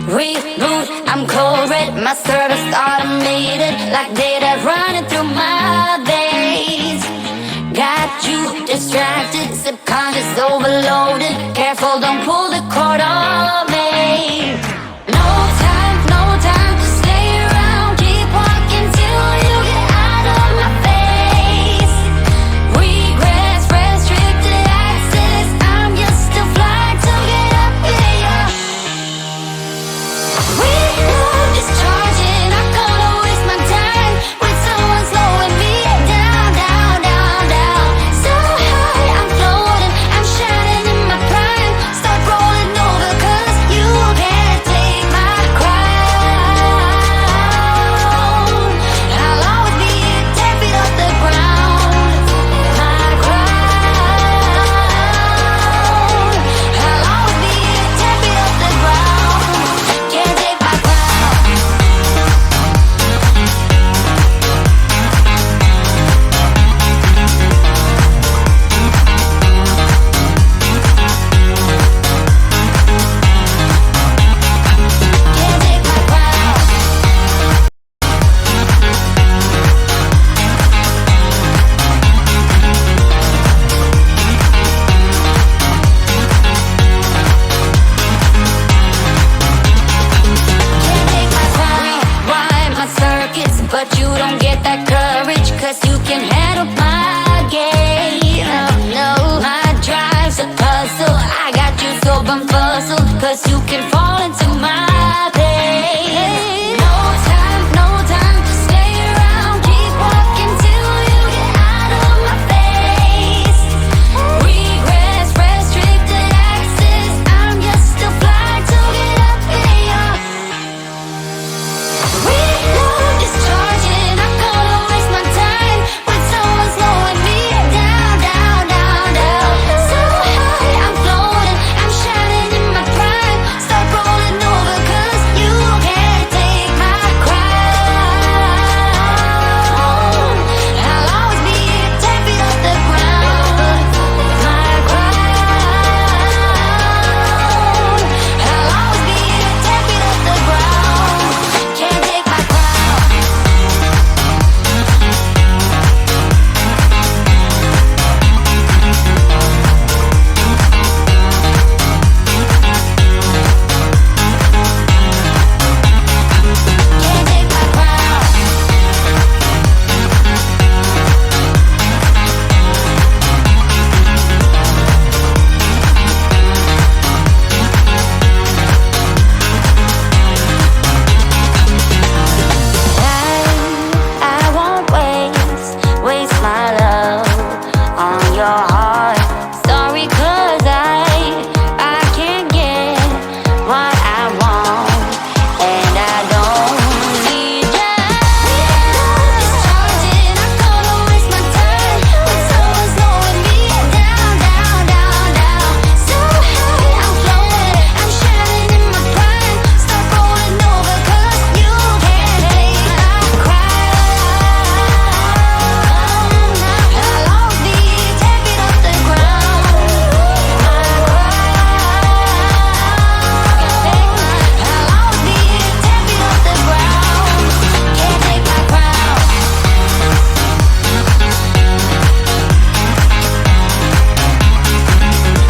Reboot, I'm cold red, my service automated, like data running through my veins. Got you distracted, subconscious overloaded. Careful, don't pull the cord on me. No time to stay around. Keep walking till you get out of my face. Regrets, restricted access. I'm just a flight to get up in ya. Reload, discharging. I'm gonna waste my time with someone slowing me down, down, down, down. So high, I'm floating. I'm shining in my prime. Start rolling over, 'cause you can't take my crown. I'll always be 10 feet off the ground. My crown. I'll always be 10 feet off the ground. Can't take my crown. Can't take my crown. Can't take my crown. Rewind my circuits, but you don't get that courage, 'cause you can handle my game. No, my drive's a puzzle. I got you so bumfuzzled, 'cause you can fall into my pain. No time to stay around. Keep walking till you get out of my face. Regrets, restricted access. I'm just a flight to get up in ya. Reload, discharging. I'm gonna waste my time with someone slowing me down, down, down, down. So high, I'm floating. I'm shining in my prime. Start rolling over, 'cause you can't take my crown. I'll always be 10 feet off the ground. My crown. I'll always be 10 feet off the ground. Can't take my crown. Can't take my crown. I won't waste my love on your heart. Sorry, 'cause I can't get what I want, and I don't need ya. Discharging, I'm gonna waste my time with someone slowing me down, down, down, down. So high, I'm floating. I'm shining in my prime. Start rolling over, 'cause you can't take my crown. I'll always be 10 feet off the ground. My crown. I'll always be 10 feet off the ground. Can't take my crown.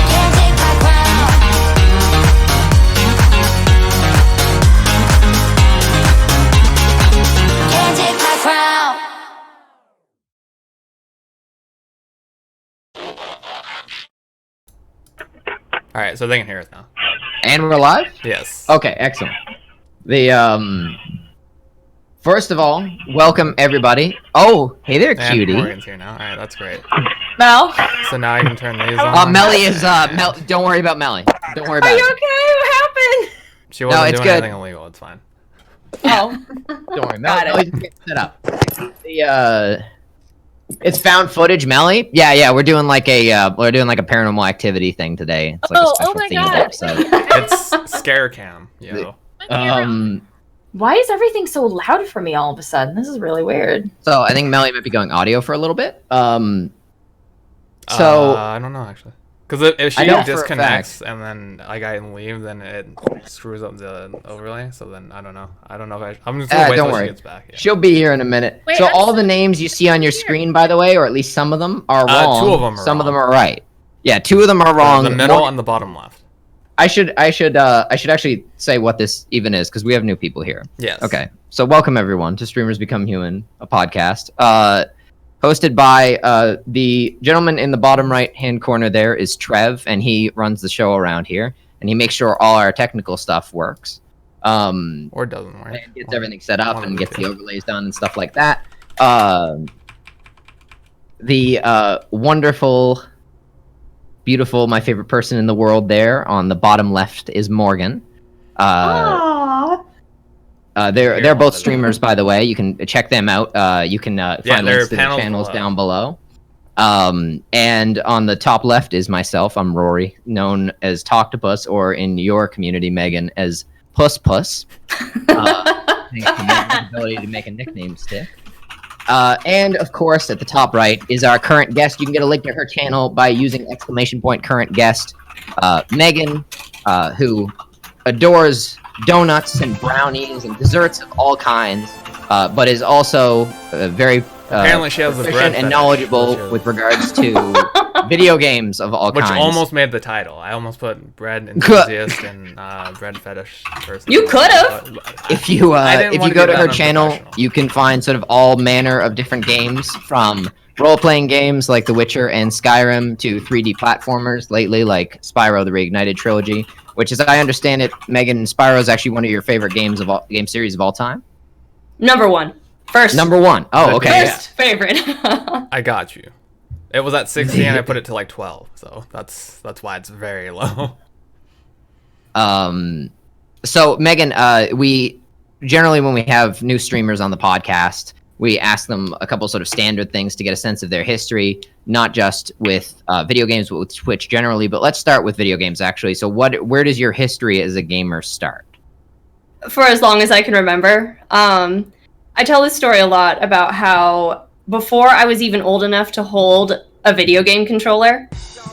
Can't take my crown. Can't take my crown. All right, so they can hear us now. And we're live? Yes. Okay, excellent. First of all, welcome everybody. Oh, hey there, And cutie. Morgan's here now. All right, that's great. Mel, So now I can turn these on. Melly is, don't worry about Melly. Don't worry are about you it. okay? What happened? She wasn't it's doing good. anything illegal. It's fine. Oh, Don't worry, Got it. Melly's getting set up. It's found footage, Melly. Yeah, we're doing like a paranormal activity thing today. It's like a special my themed God. episode. It's scare cam, yo. why is everything so loud for me all of a sudden? This is really weird. So I think Melly might be going audio for a little bit. So I don't know actually. Because if she I know for a disconnects and then I leave, then it screws up the overlay. So then I don't know. I don't know if I'm just gonna wait don't till worry. she gets back. Yeah. She'll be here in a minute. Wait, so I'm all the names you see on your screen, by the way, or at least some of them, are wrong. 2 of them are some of them wrong. are right. Yeah, 2 of them are wrong. The middle and the bottom left. I should actually say what this even is because we have new people here. Yes. Okay. So welcome everyone to Streamers Become Human, a podcast. Hosted by the gentleman in the bottom right-hand corner there is Trev, and he runs the show around here, and he makes sure all our technical stuff works. Or doesn't work. And gets everything set up and gets the overlays done and stuff like that. The wonderful, beautiful, my favorite person in the world there on the bottom left is Morgan. They're both streamers, by the way. You can check them out. You can find links to their channels down below. And on the top left is myself. I'm Rory, known as Talktopus, or in your community, Megan, as Puss Puss. The ability to make a nickname stick. And of course, at the top right is our current guest. You can get a link to her channel by using !current guest, Megan, who adores donuts and brownies and desserts of all kinds, but is also very apparently she has the bread and knowledgeable with regards to video games of all kinds. Which almost made the title. I almost put bread enthusiast and bread fetish person. You could have. If you go to her channel, you can find sort of all manner of different games, from role-playing games like The Witcher and Skyrim to 3D platformers lately, like Spyro: The Reignited Trilogy, which, as I understand it, Megan, Spyro is actually one of your favorite game series of all time. Number 1. First. Number 1. Oh, okay. First favorite. I got you. It was at 60 and I put it to like 12, so that's why it's very low. So Megan, we generally, when we have new streamers on the podcast, we ask them a couple sort of standard things to get a sense of their history, not just with video games, but with Twitch generally. But let's start with video games, actually. So where does your history as a gamer start? For as long as I can remember. I tell this story a lot about how before I was even old enough to hold a video game controller,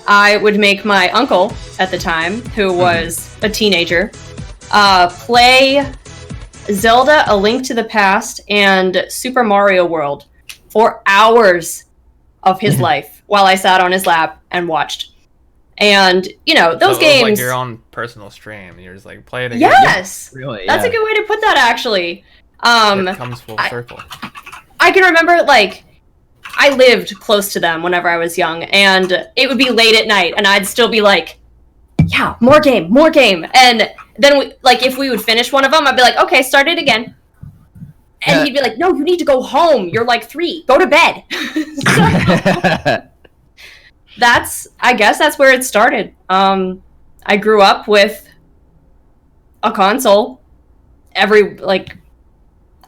I would make my uncle at the time, who was a teenager, play Zelda: A Link to the Past and Super Mario World for hours of his life while I sat on his lap and watched. And, you know, those games... It was like your own personal stream. You're just like, play it again. Yes! Really? That's a good way to put that, actually. It comes full circle. I can remember, like, I lived close to them whenever I was young, and it would be late at night, and I'd still be like, yeah, more game. And then, if we would finish one of them, I'd be like, okay, start it again. And he'd be like, no, you need to go home. You're like 3. Go to bed. I guess that's where it started. I grew up with a console.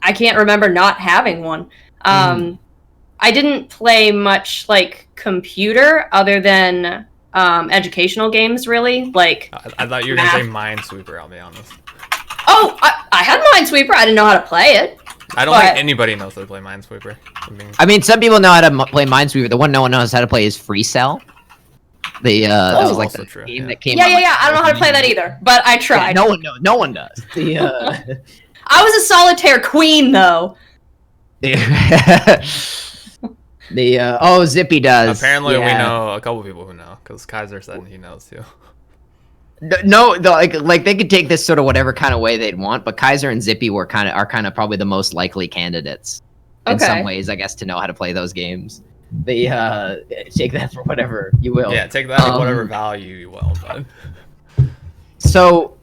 I can't remember not having one. I didn't play much, computer other than educational games, really. I thought you were going to say Minesweeper, I'll be honest. Oh, I had Minesweeper. I didn't know how to play it. I don't think anybody knows how to play Minesweeper. I mean, some people know how to play Minesweeper. The one no one knows how to play is Free Cell. That was like the true, game that came out. Yeah. I don't know how to play that either, but I tried. Yeah, no one knows. No one does. I was a solitaire queen, though. Zippy does. Apparently, we know a couple people who know, because Kaiser said he knows too. No, they could take this sort of whatever kind of way they'd want, but Kaiser and Zippy are kind of probably the most likely candidates in some ways, I guess, to know how to play those games. They take that for whatever you will. Yeah, take that for whatever value you will. But so,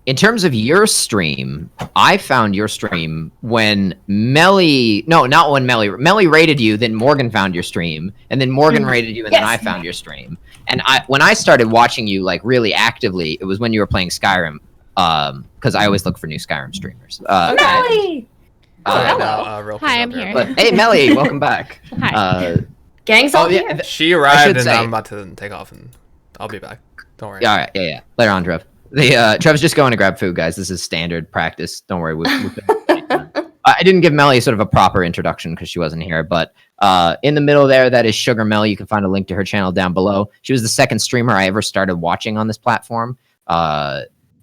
in terms of your stream, I found your stream when Melly rated you, then Morgan found your stream, and then Morgan rated you, and then I found your stream. And when I started watching you really actively, it was when you were playing Skyrim, because I always look for new Skyrim streamers. Melly! hello. Hi, I'm here. But hey, Melly, welcome back. Hi. Gang's all here. She arrived, and I'm about to take off, and I'll be back. Don't worry. Yeah, all right, yeah. Later on, Trev. Trev's just going to grab food, guys. This is standard practice. Don't worry. I didn't give Melly sort of a proper introduction because she wasn't here, but In the middle there, that is Sugar Mel. You can find a link to her channel down below. She was the second streamer I ever started watching on this platform.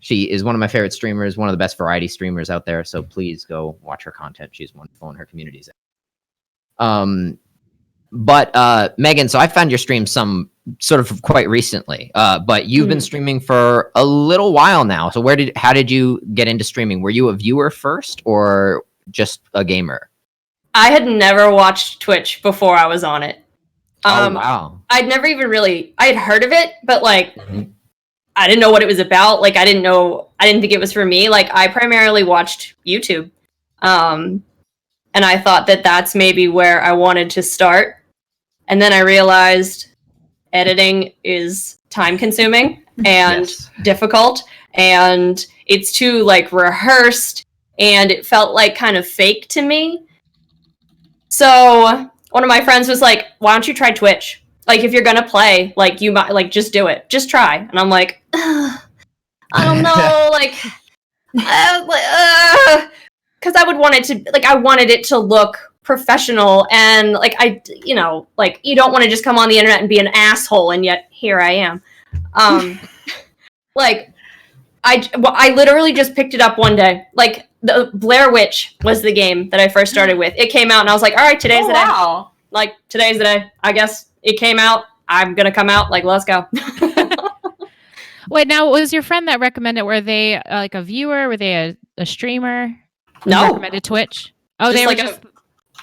She is one of my favorite streamers, one of the best variety streamers out there. So please go watch her content. She's wonderful and her community's. But Megan, so I found your stream some sort of quite recently. But you've been streaming for a little while now. So how did you get into streaming? Were you a viewer first or just a gamer? I had never watched Twitch before I was on it. Oh wow! I'd never even I had heard of it, but like I didn't know what it was about. Like I didn't think it was for me. Like I primarily watched YouTube. And I thought that that's maybe where I wanted to start. And then I realized editing is time consuming and difficult, and it's too like rehearsed, and it felt like kind of fake to me. So one of my friends was like, why don't you try Twitch? Like if you're going to play, like you might like just do it. Just try. And I'm like, I don't know, because I would want it to I wanted it to look professional, and like you don't want to just come on the internet and be an asshole, and yet here I am. I literally just picked it up one day. Like the Blair Witch was the game that I first started with. It came out and I was like, all right, today's the day. Wow. Like today's the day. I guess it came out. I'm gonna come out. Like let's go. Wait, now was your friend that recommended? Were they like a viewer? Were they a streamer? No. Recommended Twitch. Oh, Just they were like just a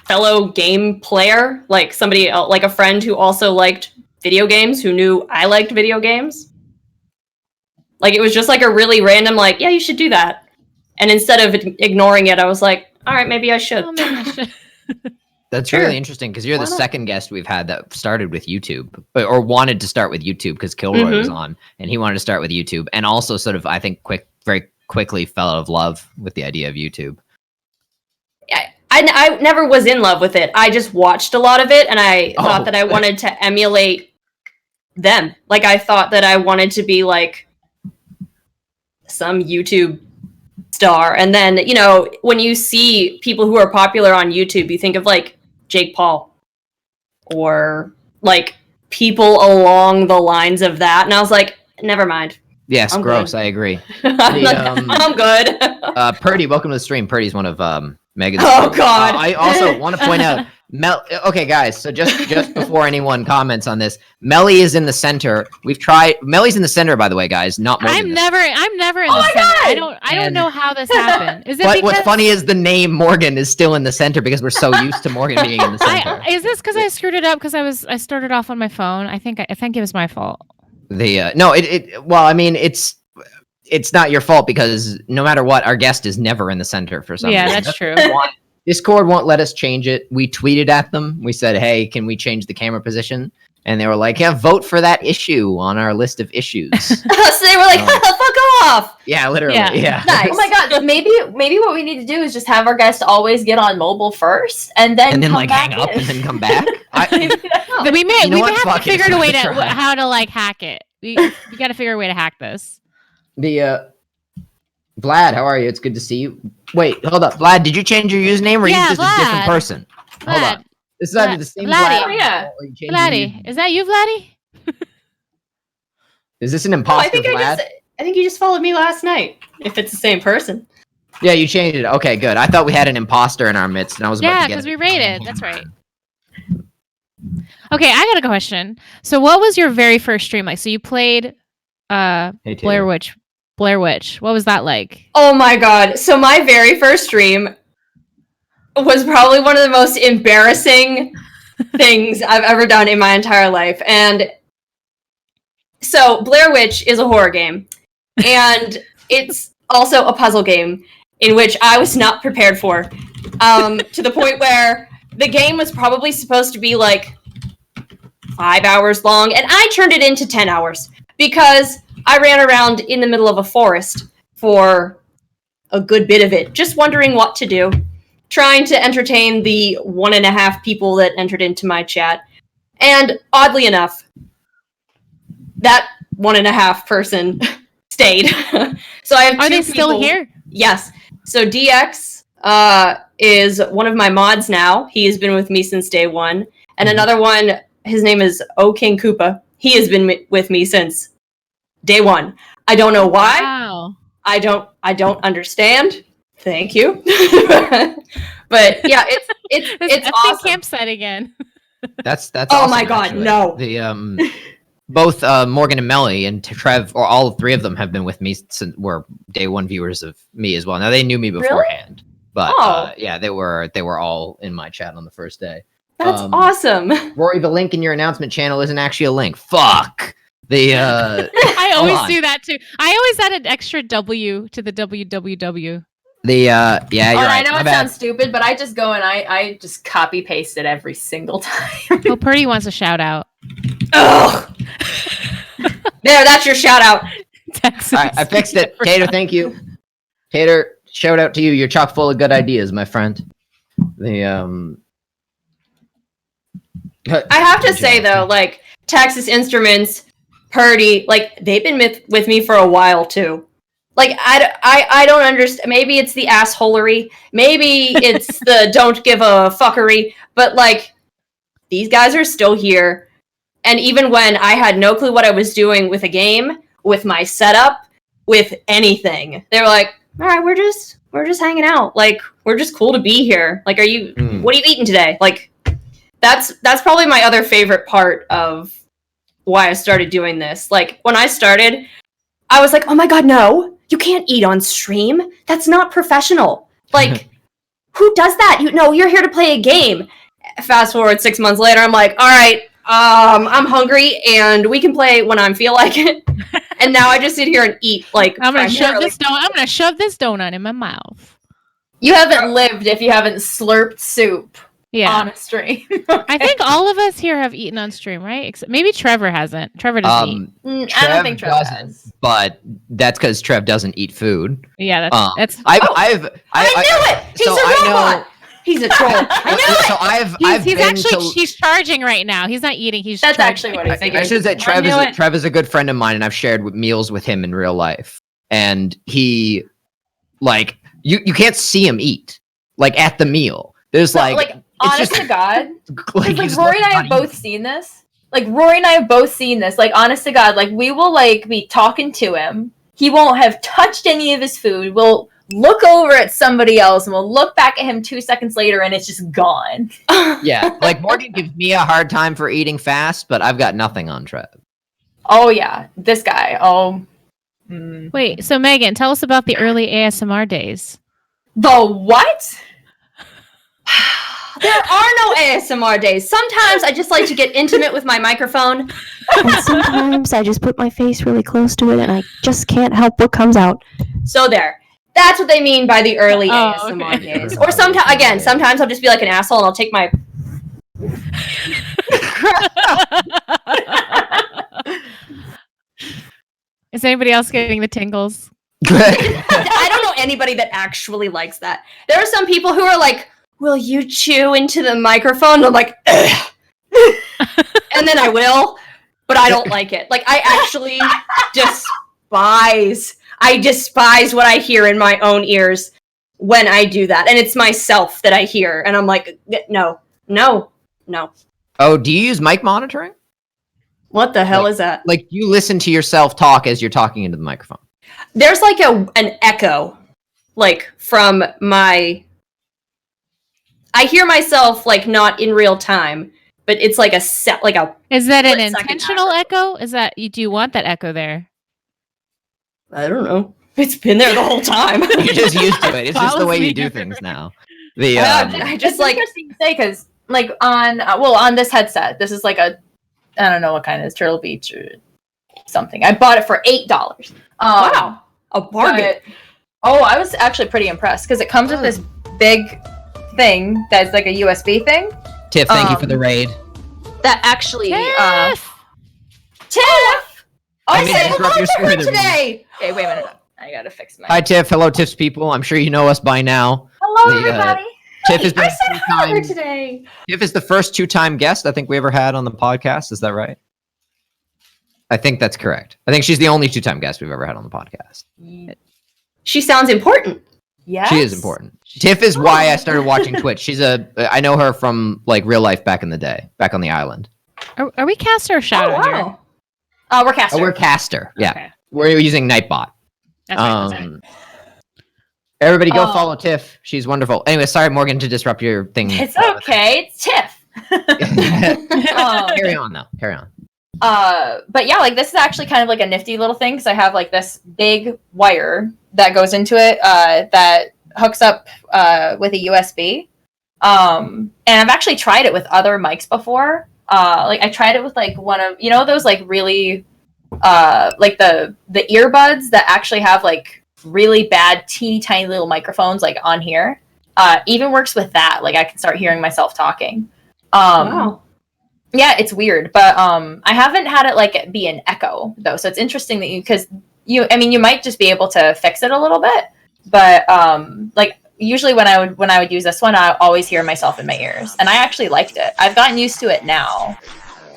fellow game player, like somebody like a friend who also liked video games, who knew I liked video games. Like it was just like a really random, like, yeah, you should do that. And instead of ignoring it, I was like, all right, maybe I should. Oh, maybe I should. That's Sure. really interesting because you're Why the not? second guest we've had that started with YouTube or wanted to start with YouTube because Kilroy was on and he wanted to start with YouTube, and also sort of, I think, very quickly fell out of love with the idea of YouTube. I never was in love with it. I just watched a lot of it, and I thought that I wanted to emulate them. Like I thought that I wanted to be like some YouTube star. And then, when you see people who are popular on YouTube, you think of like Jake Paul or like people along the lines of that. And I was like, never mind. Yes, I'm gross. good. I agree. I'm good. Purdy, welcome to the stream. Purdy's one of Megan's. Oh, God. I also want to point out, okay, guys. So just before anyone comments on this, Melly is in the center. Melly's in the center, by the way, guys. Not Morgan. I'm never in the center. I don't know how this happened. Is it But because what's funny is the name Morgan is still in the center because we're so used to Morgan being in the center. is this because I screwed it up because I started off on my phone? I think it was my fault. No, well, I mean, it's not your fault because no matter what, our guest is never in the center for some reason. Yeah, that's true. Discord won't let us change it. We tweeted at them. We said, hey, can we change the camera position? And they were like, yeah, vote for that issue on our list of issues. So they were like, fuck off. Yeah, literally. Yeah. Yeah. Nice. Oh my god, maybe what we need to do is just have our guests always get on mobile first and then come like back hang up in. and then come back. We may You know what? have Fuck to it. figure out a way to Try. how to like hack it. We got to figure a way to hack this. Vlad, how are you? It's good to see you. Wait, hold up. Vlad, did you change your username or are Yeah, you just a different Vlad. person? Hold Vlad. on. This is either the same Vladdy. Vlad. Oh, yeah. or you changed your Vladdy, username. is that you, Vladdy? Is this an I imposter, think Vlad? I think you just followed me last night. If it's the same person. Yeah, you changed it. Okay, good. I thought we had an imposter in our midst, and I was about Yeah, to get because it. we rated. That's right. Okay, I got a question. So, what was your very first stream like? So you played Hey, Blair Taylor. Witch. Blair Witch. What was that like? Oh my god. So my very first stream was probably one of the most embarrassing things I've ever done in my entire life. And so Blair Witch is a horror game. And it's also a puzzle game in which I was not prepared for. To the point where the game was probably supposed to be like 5 hours long, and I turned it into 10 hours because I ran around in the middle of a forest for a good bit of it, just wondering what to do, trying to entertain the 1.5 people that entered into my chat. And oddly enough, that 1.5 person stayed. So I have Are two they still people- here? Yes. So DX is one of my mods now. He has been with me since day one. And another one, his name is O King Koopa. He has been with me since day one. I don't know why. Wow. I don't understand. Thank you. But yeah, it's That's awesome. the campsite again. That's Oh awesome, my God, actually. no. The both Morgan and Melly and Trev, or all three of them, have been with me since were day one viewers of me as well. Now they knew me beforehand, but Oh. yeah, they were all in my chat on the first day. That's awesome. Rory, the link in your announcement channel isn't actually a link. Fuck. The I hold always on. do that too. I always add an extra W to the www. The yeah, you're I right. know My it bad. sounds stupid, but I just go and I just copy paste it every single time. Oh, Purdy wants a shout out. Ugh. There, that's your shout out. Texas. All right, I fixed it. Tater, thank you. Tater, shout out to you. You're chock full of good ideas, my friend. The I have to say though, like Texas Instruments, Purdy, like they've been with me for a while too. Like I don't understand. Maybe it's the assholery. Maybe it's the don't give a fuckery. But like these guys are still here. And even when I had no clue what I was doing with a game, with my setup, with anything, they were like, "All right, we're just hanging out. Like we're just cool to be here. Like, what are you eating today?" Like that's probably my other favorite part of why I started doing this. Like when I started, I was like, "Oh my God, no. You can't eat on stream. That's not professional. Like, who does that? You're here to play a game." Fast forward 6 months later, I'm like, all right, I'm hungry and we can play when I feel like it. And now I just sit here and eat. Like, I'm gonna shove primarily- this donut in my mouth. You haven't lived if you haven't slurped soup Yeah. on a stream. I think all of us here have eaten on stream, right? Except maybe Trevor hasn't. Trevor doesn't eat. I don't think Trevor doesn't, has. but that's because Trev doesn't eat food. Yeah, that's I knew it! He's a robot! He's a troll. I knew it! So I've he's been actually to, he's charging right now. He's not eating. He's That's charging. actually what he I figured. should say I knew it. Trev is a good friend of mine, and I've shared meals with him in real life. And he, like, you can't see him eat, like at the meal. There's No, like, like honest to God, like, because he's Rory and I not have both eating. seen this. Like Rory and I have both seen this. Like honest to God, like we will like be talking to him. He won't have touched any of his food. We'll look over at somebody else and we'll look back at him 2 seconds later and it's just gone. Yeah, like Morgan gives me a hard time for eating fast, but I've got nothing on Trev. Oh yeah, this guy. Oh. Wait, so Megan, tell us about the early ASMR days. The what? There are no ASMR days. Sometimes I just like to get intimate with my microphone. And sometimes I just put my face really close to it and I just can't help what comes out. So there. That's what they mean by the early Oh, ASMR okay. days. Or sometimes I'll just be like an asshole and I'll take my Is anybody else getting the tingles? I don't know anybody that actually likes that. There are some people who are like, "Will you chew into the microphone?" And I'm like, "Ugh." And then I will, but I don't like it. Like I actually despise what I hear in my own ears when I do that. And it's myself that I hear and I'm like, no. Oh, do you use mic monitoring? What the hell is that? Like, you listen to yourself talk as you're talking into the microphone. There's like an echo, like from I hear myself like not in real time, but it's like a set, like a. Is that an Split-second intentional echo? Is that do you want that echo there? I don't know. It's been there the whole time. You're just used to it. It's just the Follows way me you do everywhere. things now. The I just It's like interesting to say because like on this headset, this is like a I don't know what kind it is, Turtle Beach or something. I bought it for $8. wow, a bargain. I was actually pretty impressed because it comes with this big thing that's like a USB thing Tiff, thank you for the raid. that actually Tiff! I I mean, said interrupt hello your to her story there. today! Okay, wait a minute. I gotta fix my. Hi, Tiff. Hello, Tiff's people. I'm sure you know us by now. Hello, The, everybody. Tiff has been I a said hello to her two-time- today! Tiff is the first two-time guest I think we ever had on the podcast. Is that right? I think that's correct. I think she's the only two-time guest we've ever had on the podcast. She sounds important. Yes. She is important. Tiff is why I started watching Twitch. I know her from like real life back in the day, back on the island. Are we caster or shadow here? We're caster. Oh, we're caster. Yeah. Okay. We're using Nightbot. That's right. That's right. Everybody go follow Tiff. She's wonderful. Anyway, sorry, Morgan, to disrupt your thing. It's okay. It's Tiff. Carry on, though. Carry on. But yeah, like this is actually kind of like a nifty little thing because I have like this big wire that goes into it that hooks up with a USB. And I've actually tried it with other mics before. Like I tried it with like one of those like really like the earbuds that actually have like really bad teeny tiny little microphones like on here. Even works with that. Like I can start hearing myself talking. Wow. Yeah, it's weird, but I haven't had it like be an echo though. So it's interesting that you might just be able to fix it a little bit, but like usually when I would use this one, I always hear myself in my ears, and I actually liked it. I've gotten used to it now.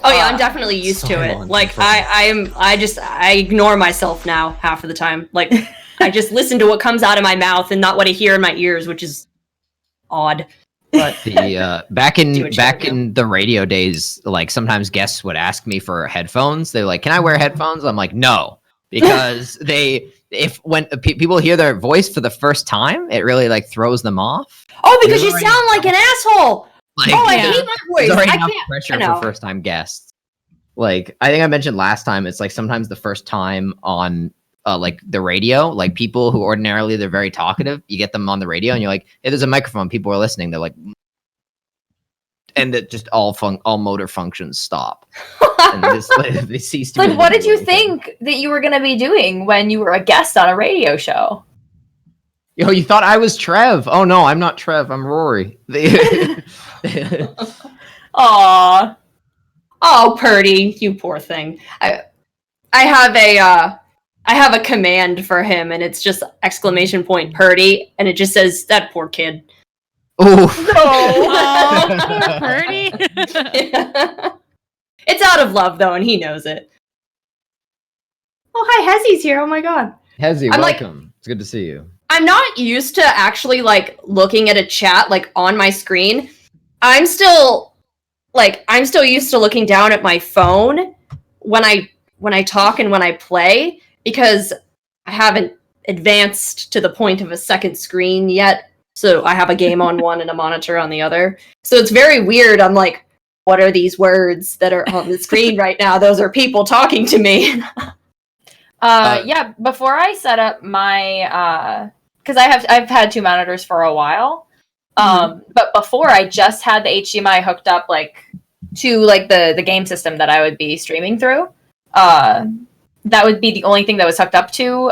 Oh yeah, I'm definitely used to it. Like I ignore myself now half of the time. Like I just listen to what comes out of my mouth and not what I hear in my ears, which is odd. But the back in the radio days, like sometimes guests would ask me for headphones. They're like, "Can I wear headphones?" I'm like, "No," because when people hear their voice for the first time, it really like throws them off. Oh, because you sound like an asshole. Like, I hate my voice. There's already I enough can't. pressure for first time guests. Like I think I mentioned last time, it's like sometimes the first time on like the radio, like people who ordinarily they're very talkative, you get them on the radio and you're like, hey, there's a microphone, people are listening, they're like, and that just all motor functions stop. And they cease to like, what did you think that you were going to be doing when you were a guest on a radio show? Yo, you thought I was Trev. Oh no, I'm not Trev, I'm Rory. Aww. Oh, Purdy, you poor thing. I have a command for him, and it's just exclamation point Purdy, and it just says that poor kid. Oh Oh, poor Purdy. It's out of love though, and he knows it. Oh, hi, Hezzy's here. Oh my god. Hezzy, I'm welcome. It's good to see you. I'm not used to actually like looking at a chat like on my screen. I'm still used to looking down at my phone when I talk and when I play, because I haven't advanced to the point of a second screen yet. So I have a game on one and a monitor on the other. So it's very weird. I'm like, what are these words that are on the screen right now? Those are people talking to me. Yeah, before I set up my because I've had two monitors for a while. But before I just had the HDMI hooked up like to like the game system that I would be streaming through. That would be the only thing that was hooked up to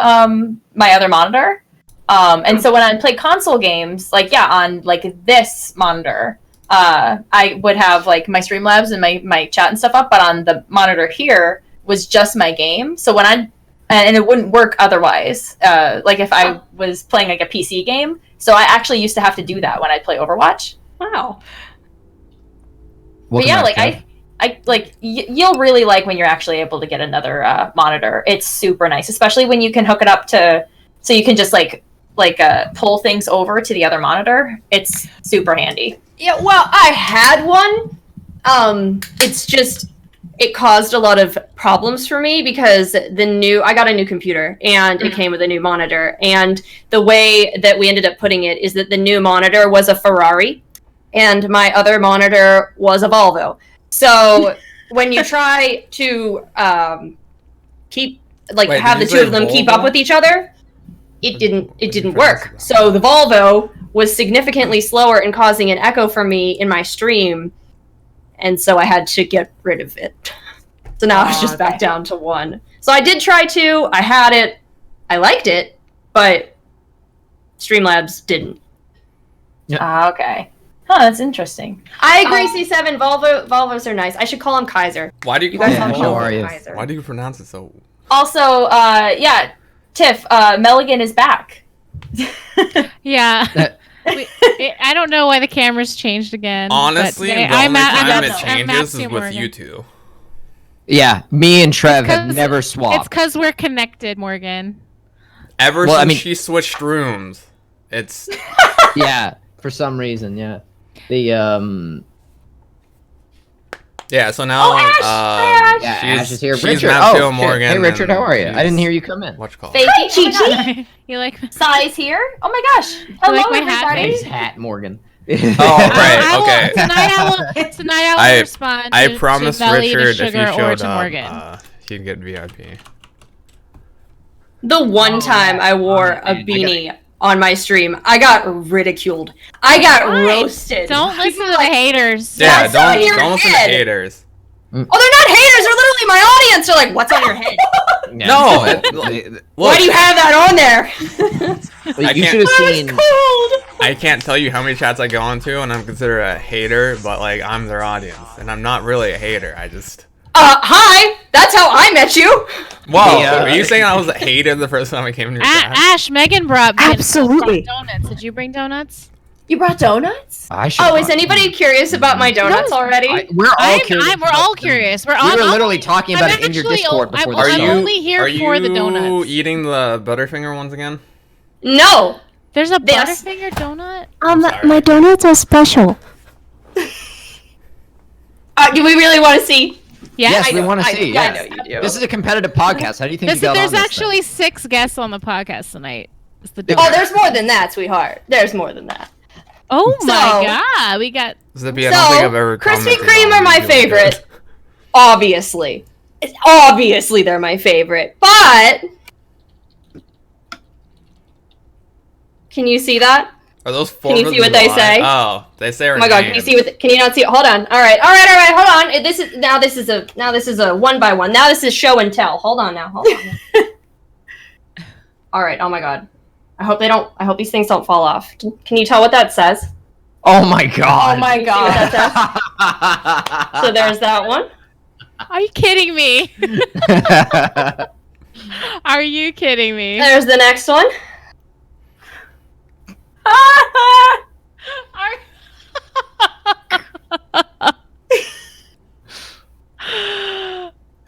my other monitor. And so when I play console games, like on like this monitor, I would have like my Streamlabs and my chat and stuff up, but on the monitor here was just my game. So and it wouldn't work otherwise. Like if I was playing like a PC game. So I actually used to have to do that when I play Overwatch. Wow. But yeah, like I like you'll really like when you're actually able to get another monitor. It's super nice, especially when you can hook it up so you can just like pull things over to the other monitor. It's super handy. Yeah, well, I had one. It's just it caused a lot of problems for me because I got a new computer and it came with a new monitor. And the way that we ended up putting it is that the new monitor was a Ferrari and my other monitor was a Volvo. So when you try to have the two of them keep up with each other, it didn't work. So the Volvo was significantly slower in causing an echo for me in my stream, and so I had to get rid of it. So now it's just back down to one. So I did try two. I had it. I liked it, but Streamlabs didn't. Okay. Huh, that's interesting. I agree, C7. Volvos are nice. I should call them Kaiser. Why do you guys Yeah, all no call them worries. Kaiser? Why do you pronounce it so? Also, yeah, Tiff, Melligan is back. Yeah. I don't know why the camera's changed again. Honestly, but the I'm only time at- it I'm changes at is Sue with Morgan. you two. Yeah, me and Trev have 'cause- never It's swapped. because we're connected, Morgan. Ever Well, I since mean- she switched rooms. It's Yeah, for some reason, yeah. The yeah. So now, Oh, Ash! yeah, she's, Ash is here. she's Richard, Matthew shit. Morgan. Hey, Richard, and how are you? I didn't she's- hear you come in. What you call Fake it? it, Gigi. You like? Size here. Oh my gosh. Hello, like my hat, everybody. His hat, Morgan. Oh, right. I will- Okay. Tonight I will respond. I to promised Belly, to Richard if Sugar, he or showed to up, Morgan. he'd get VIP. The one time I wore a man, I beanie on my stream, I got ridiculed. I got Why? roasted. Don't listen to the Like, haters. Yeah, What's on your don't listen to head? haters. Oh, they're not haters. They're literally my audience. They're like, "What's on your head? No, Why do you have that on there?" Well, I you can't- should have I was seen. cold. I can't tell you how many chats I go into, and I'm considered a hater, but like I'm their audience, and I'm not really a hater. I just. Hi. That's how I met you. Whoa, Yeah. are you saying I was a hater the first time I came to your chat? Ash, Megan brought Absolutely. donuts. Did you bring donuts? You brought donuts? I should Oh, is anybody curious about my donuts already? We're all curious. We're all curious. We were literally talking about I'm it in your actually Discord o- before I'm the show. only here for the donuts. Are you eating the Butterfinger ones again? No. There's a Yes. Butterfinger donut. sorry. My donuts are special. Do we really want to see? Yeah. Yes, I we know- want to I- see. I Yes. know you do. This is a competitive podcast. How do you think you got There's on this actually 6 guests on the podcast tonight. It's the Oh, donut. there's more than that, sweetheart. There's more than that. Oh my So- god, we got. Zippy, I don't think I've So, ever Krispy commented Kreme on are my you like that. favorite. Obviously. Obviously they're my favorite. But can you see that? Are those Can you Fourth see of what they July? say? Oh, they say our Oh my god, can you names. see what can you not see it? Hold on. Alright, hold on. This is a one by one. Now this is show and tell. Hold on. Alright, oh my god. I hope these things don't fall off. Can you tell what that says? Oh my god. Oh my god. So there's that one. Are you kidding me? Are you kidding me? There's the next one.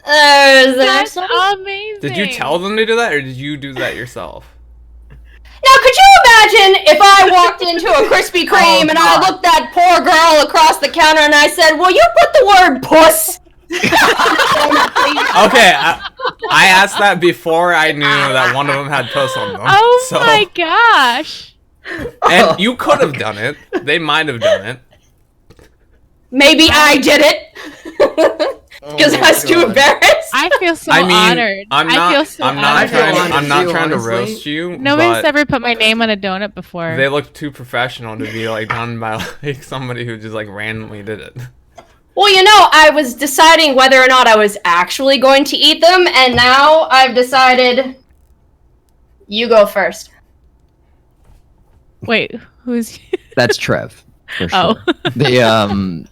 There's the That's next one. amazing. Did you tell them to do that, or did you do that yourself? Now, could you imagine if I walked into a Krispy Kreme and I looked that poor girl across the counter and I said, "Will you put the word puss?" Okay, I asked that before I knew that one of them had puss on them. Oh so, my gosh. And you could have done it. They might have done it. Maybe I did it. Because I was too embarrassed. I feel so I mean, honored. I'm I not. feel so I'm not honored. trying. honored I'm not too, trying to honestly. roast you. Nobody's but ever put my name on a donut before. They look too professional to be like done by like somebody who just like randomly did it. Well, you know, I was deciding whether or not I was actually going to eat them, and now I've decided you go first. Wait, who's? That's Trev. For sure. Oh. The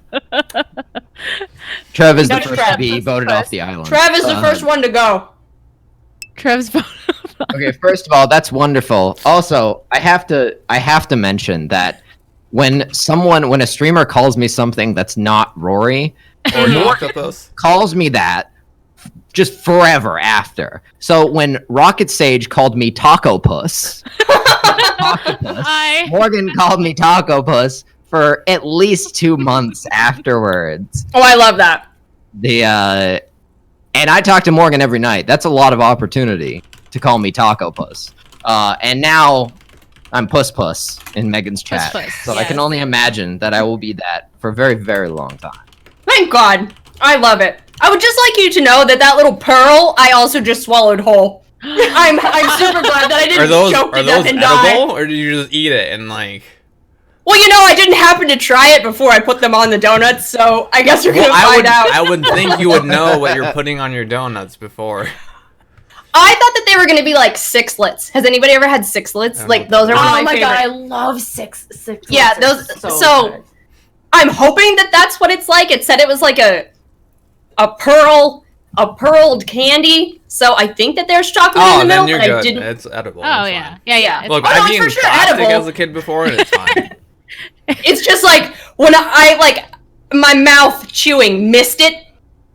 Trev is the That's first Trev. to be That's voted first. off the island. Trev is the first one to go. Trev's phone. Okay, first of all, that's wonderful. Also, I have to mention that when a streamer calls me something that's not Rory, Or an octopus. calls me that just forever after. So when Rocket Sage called me Taco Puss, Hi. Morgan called me Taco Puss for at least 2 months afterwards. Oh, I love that. And I talk to Morgan every night. That's a lot of opportunity to call me Taco Puss. And now I'm Puss Puss in Megan's chat. Puss, so I can yes. only imagine that I will be that for a very, very long time. Thank God. I love it. I would just like you to know that little pearl I also just swallowed whole. I'm super glad that I didn't choke to death and die. edible, or did you just eat it and like? Well, you know, I didn't happen to try it before I put them on the donuts, so I guess we're gonna find out. I would think you would know what you're putting on your donuts before. I thought that they were gonna be like sixlets. Has anybody ever had sixlets? Like those are one of Oh my my god, I favorite. love six. Yeah, those. So I'm hoping that that's what it's like. It said it was like a pearled candy. So I think that there's chocolate in Oh, the middle, then you're but I good. didn't. It's edible. Oh it's yeah, fine. yeah. Look, Oh, no, I've it's eaten for sure plastic edible. as a kid before, and it's fine. It's just like when I like my mouth chewing missed it,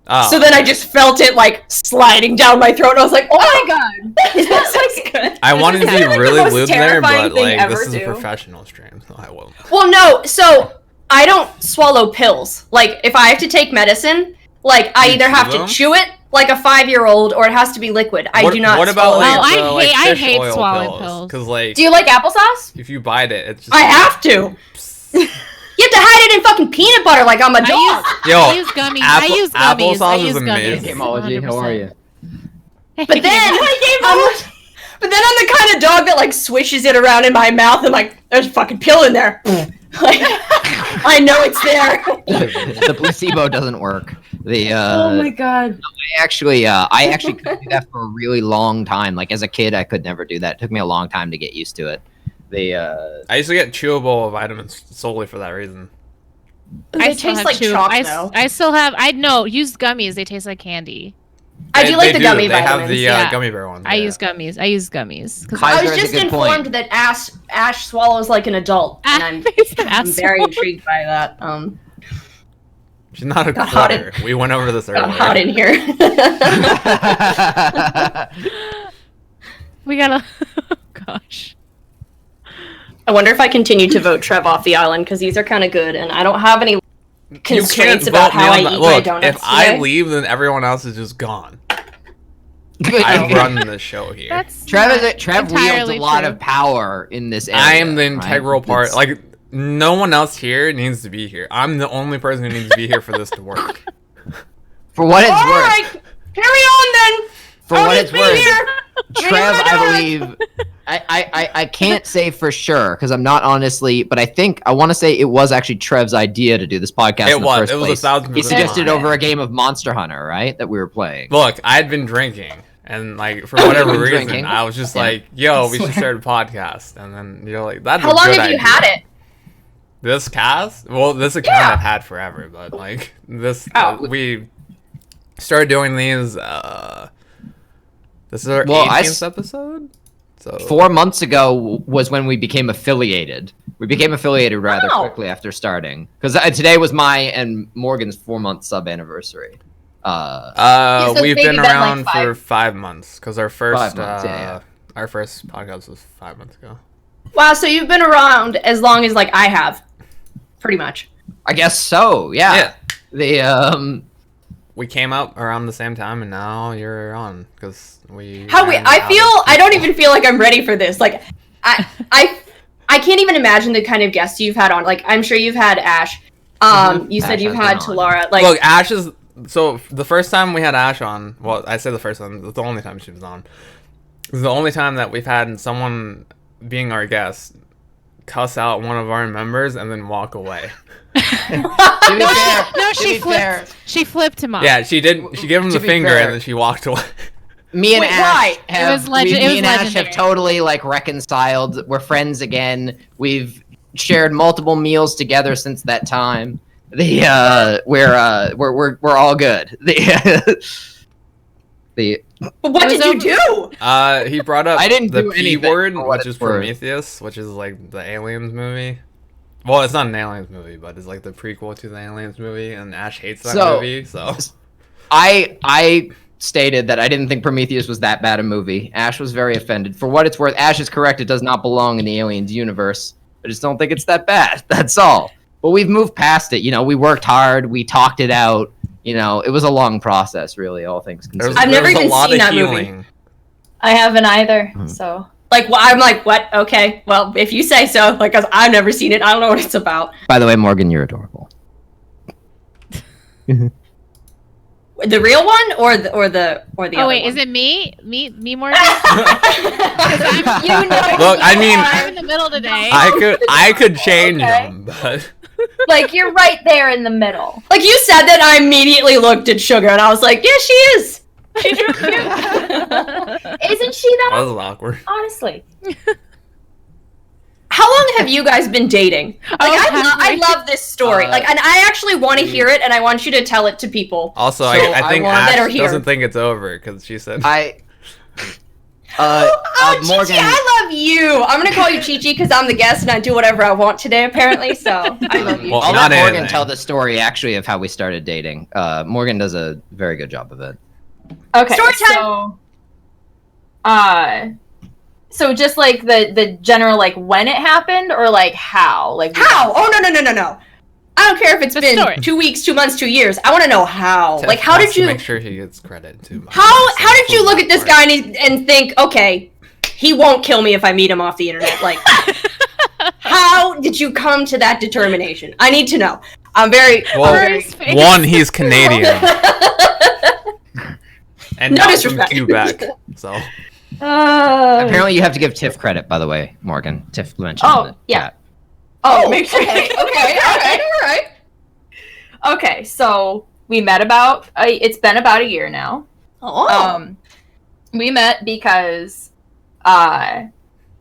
Oh. So then I just felt it like sliding down my throat. And I was like, oh my god, this is good. I wanted to This be is like the really most lewd there, terrifying but thing like ever, this is a too. professional stream, so I won't. Well, no, so I don't swallow pills. Like, if I have to take medicine, like, I You either have chew to them? chew it like a 5-year-old, or it has to be liquid. I do not What about swallow like, Oh, the, I fish hate oil swallowing pills. Because like, Do you like applesauce? if you bite it, it's just. I have to. You have to hide it in fucking peanut butter like I'm a dog. I use gummies. I use gummies. I applesauce use is amazing. gummies. Etymology, how are you? But then, but then I'm the kind of dog that like swishes it around in my mouth and like, there's a fucking pill in there. Like, I know it's there. The placebo doesn't work. The Oh my god. I actually could do that for a really long time. Like as a kid, I could never do that. It took me a long time to get used to it. I used to get chewable vitamins solely for that reason. They taste like chalk, though. I still have. I know. Use gummies. They taste like candy. I do like the gummy They have vitamins. the yeah. gummy bear ones. I yeah. use gummies. I use gummies. 'Cause Kaiser I was has a just good informed point. that Ash swallows like an adult, and I'm very intrigued by that. She's not a Got hot in- quitter. We went over this earlier. Got hot in here. we gotta. Oh, gosh. I wonder if I continue to vote Trev off the island because these are kind of good, and I don't have any constraints about how I eat my Look, donuts. if I today. leave, then everyone else is just gone. Trev I run the show here. That's wields entirely a lot true. of power in this area. I am the right? integral part. It's- Like, no one else here needs to be here. I'm the only person who needs to be here for this to work. for what it's All worth. right, carry on then. For I'll what just it's be worth, here. Trev, Maybe I believe. I can't say for sure because I'm not honestly, but I want to say it was actually Trev's idea to do this podcast. It in the was. First It was place. 1,000% He suggested mine. over a game of Monster Hunter, right? That we were playing. Look, I'd been drinking, and like for whatever reason, Drinking. I was just Yeah. like, "Yo, we should start a podcast." And then you're like, "That's How a long good have you idea." had it? This cast? Well, this account Yeah. I've had forever, but like this, Oh. we started doing these. This is our Well, 18th episode. So 4 months ago was when we became affiliated. We became affiliated rather Wow. quickly after starting because today was my and Morgan's 4-month sub anniversary. so we've maybe been been, like, around for 5 5 months because our first 5 months, yeah. our first podcast was 5 months ago. Wow, so you've been around as long as like I have, pretty much. I guess so. Yeah. The We came out around the same time, and now you're on because we. How we? ran I out feel. of I don't people. even feel like I'm ready for this. Like, I can't even imagine the kind of guests you've had on. Like, I'm sure you've had Ash. You said Ash you've has had been on. Talara. Like, Look, Ash is. So the first time we had Ash on, well, I say the first time, it's the only time she was on. It was the only time that we've had someone being our guest cuss out one of our members and then walk away. to be fair, No, to she be fair, flipped. She flipped him off. Yeah, she did. She gave him To the be finger fair- and then she walked away. me and Wait, Ash why? have It was legend- me it was and Ash legendary. have totally like reconciled. We're friends again. We've shared multiple meals together since that time. We're all good. The but what It did was you do? He brought up I didn't the do P anything word, for what which it's is worth. Prometheus, which is like the Aliens movie. Well, it's not an Aliens movie, but it's like the prequel to the Aliens movie, and Ash hates that So- movie. So I stated that I didn't think Prometheus was that bad a movie. Ash was very offended. For what it's worth, Ash is correct. It does not belong in the Aliens universe. I just don't think it's that bad. That's all. But we've moved past it. You know, we worked hard. We talked it out. You know, it was a long process, really, all things considered. I've never there was even a lot seen of that movie. healing. I haven't either. Hmm. So Like, well, I'm like, what? Okay, well, if you say so. Like, 'cause I've never seen it. I don't know what it's about. By the way, Morgan, you're adorable. The real one, or the other Oh wait, one? is it me? Me, Morgan? you know, Look, I mean, I'm in the middle today. I could change Okay. them, but like you're right there in the middle. Like you said that, I immediately looked at Sugar and I was like, yeah, she is. She's really cute. Isn't she that though? was awkward. Honestly. How long have you guys been dating? Like, I have love this story. Like, and I actually want to hear it, and I want you to tell it to people. Also, So I think I want- that are Ash here. doesn't think it's over because she said I Chi-Chi, I love you. I'm gonna call you Chi-Chi because I'm the guest and I do whatever I want today, apparently. So I love you. Well, I'll not let Morgan anything. tell the story actually of how we started dating. Morgan does a very good job of it. Okay, Story time! So just like the general like when it happened or like how? Like How? Oh no. I don't care if it's The been story. 2 weeks, 2 months, 2 years. I want to know how. Tiff Like, how wants did you? to make sure he gets credit too? How did you look at this guy and think, okay, he won't kill me if I meet him off the internet? Like, how did you come to that determination? I need to know. I'm very. Well, one, he's Canadian, and No not from disrespect. Quebec. So Apparently, you have to give Tiff credit, by the way, Morgan. Tiff mentioned. Oh, in the yeah. chat. Oh, make sure. Okay, all right. Okay, so we met about it's been about a year now. Oh. We met because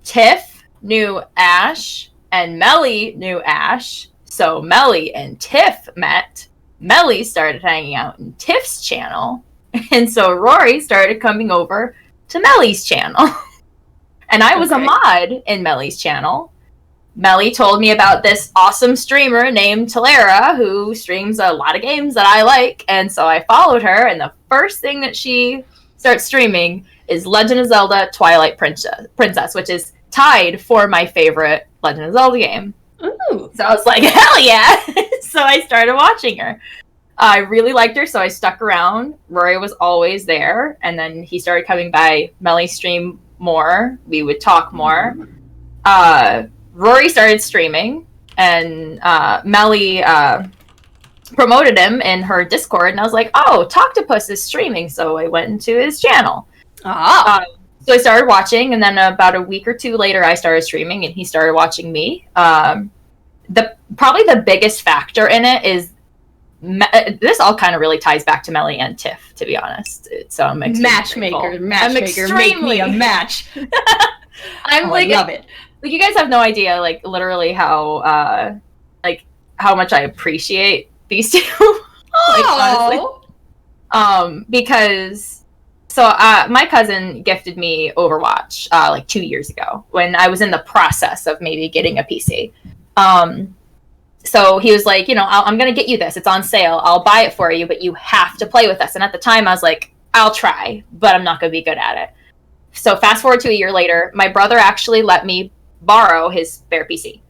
Tiff knew Ash and Melly knew Ash. So Melly and Tiff met. Melly started hanging out in Tiff's channel. And so Rory started coming over to Melly's channel. And I was a Okay. mod in Melly's channel. Melly told me about this awesome streamer named Talera who streams a lot of games that I like. And so I followed her. And the first thing that she starts streaming is Legend of Zelda Twilight Princess, which is tied for my favorite Legend of Zelda game. Ooh. So I was like, hell yeah! So I started watching her. I really liked her, so I stuck around. Rory was always there, and then he started coming by Melly's stream more. We would talk more. Rory started streaming, and Melly promoted him in her Discord, and I was like, oh, Toctopus is streaming, so I went into his channel. So I started watching, and then about a week or two later, I started streaming, and he started watching me. Probably the biggest factor in it is this all kind of really ties back to Melly and Tiff, to be honest. So I'm Matchmaker, make me a match. I'm I love it. Like, you guys have no idea, like, literally how much I appreciate these two. Like, honestly. Because my cousin gifted me Overwatch like 2 years ago when I was in the process of maybe getting a PC. So he was like, I'm going to get you this. It's on sale. I'll buy it for you, but you have to play with us. And at the time I was like, I'll try, but I'm not going to be good at it. So fast forward to a year later, my brother actually let me borrow his spare PC.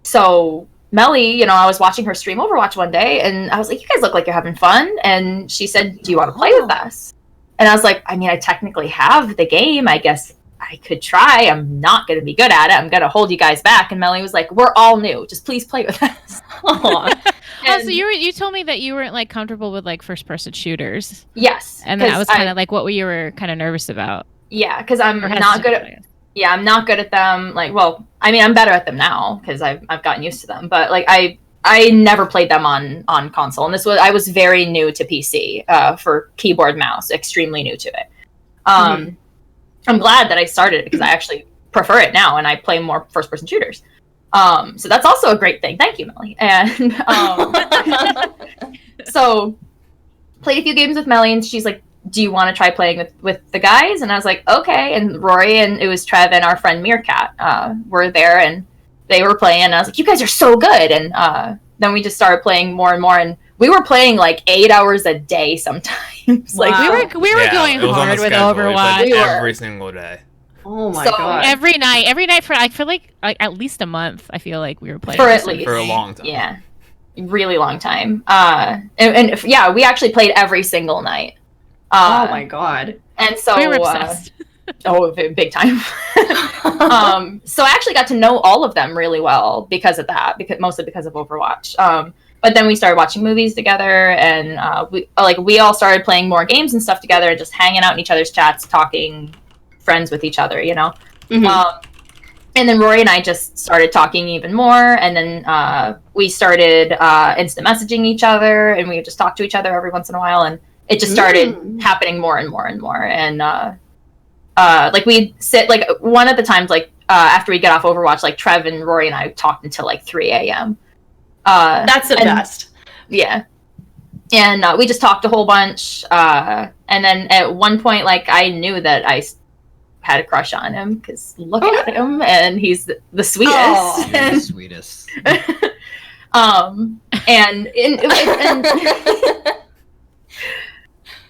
So Melly, I was watching her stream Overwatch one day, and I was like, you guys look like you're having fun. And she said, do you want to play with us? And I was like, I mean, I technically have the game. I guess I could try. I'm not going to be good at it. I'm going to hold you guys back. And Melly was like, we're all new. Just please play with us. So you told me that you weren't like comfortable with like first person shooters. Yes. And that was kind of like what you were kind of nervous about. Yeah, because I'm Or not good hesitant, at. Yeah, I'm not good at them. Like, well, I mean, I'm better at them now because I've gotten used to them. But like, I never played them on console, and I was very new to PC for keyboard mouse, extremely new to it. I'm glad that I started it because I actually prefer it now, and I play more first person shooters. So that's also a great thing. Thank you, Melly. And so played a few games with Melly, and she's like, do you want to try playing with the guys? And I was like, okay. And Rory and it was Trev and our friend Meerkat were there, and they were playing. And I was like, you guys are so good. And then we just started playing more and more. And we were playing like 8 hours a day sometimes. Like Wow. we were going it was on hard the with schedule. We Overwatch. played We were. every single day. Oh my So, god. Every night for I feel like at least a month. I feel like we were playing For this at thing. least. For a long time. Yeah, really long time. Yeah, we actually played every single night. Oh my god. And so We were obsessed. big time. So I actually got to know all of them really well because of that, mostly because of Overwatch. But then we started watching movies together, and we all started playing more games and stuff together, and just hanging out in each other's chats, talking, friends with each other, Mhm. And then Rory and I just started talking even more, and then we started instant messaging each other, and we would just talk to each other every once in a while, and it just started happening more and more and more. And like we'd sit like one of the times, like after we get off Overwatch, like Trev and Rory and I talked until like 3 a.m. That's the best. Yeah. and we just talked a whole bunch. And then at one point, like, I knew that had a crush on him because look at him, and he's the sweetest. Oh. You're the sweetest. And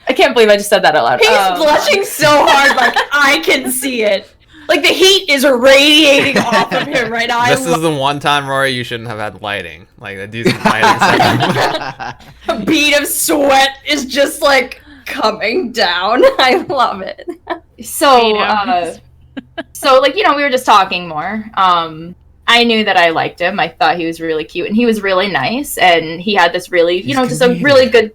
I can't believe I just said that out loud. He's blushing so hard, like I can see it. Like the heat is radiating off of him right now. This is the one time, Rory, you shouldn't have had lighting, like a decent lighting setup. A bead of sweat is just like coming down. I love it. So, so like, we were just talking more. I knew that I liked him. I thought he was really cute, and he was really nice, and he had this really, just a really good.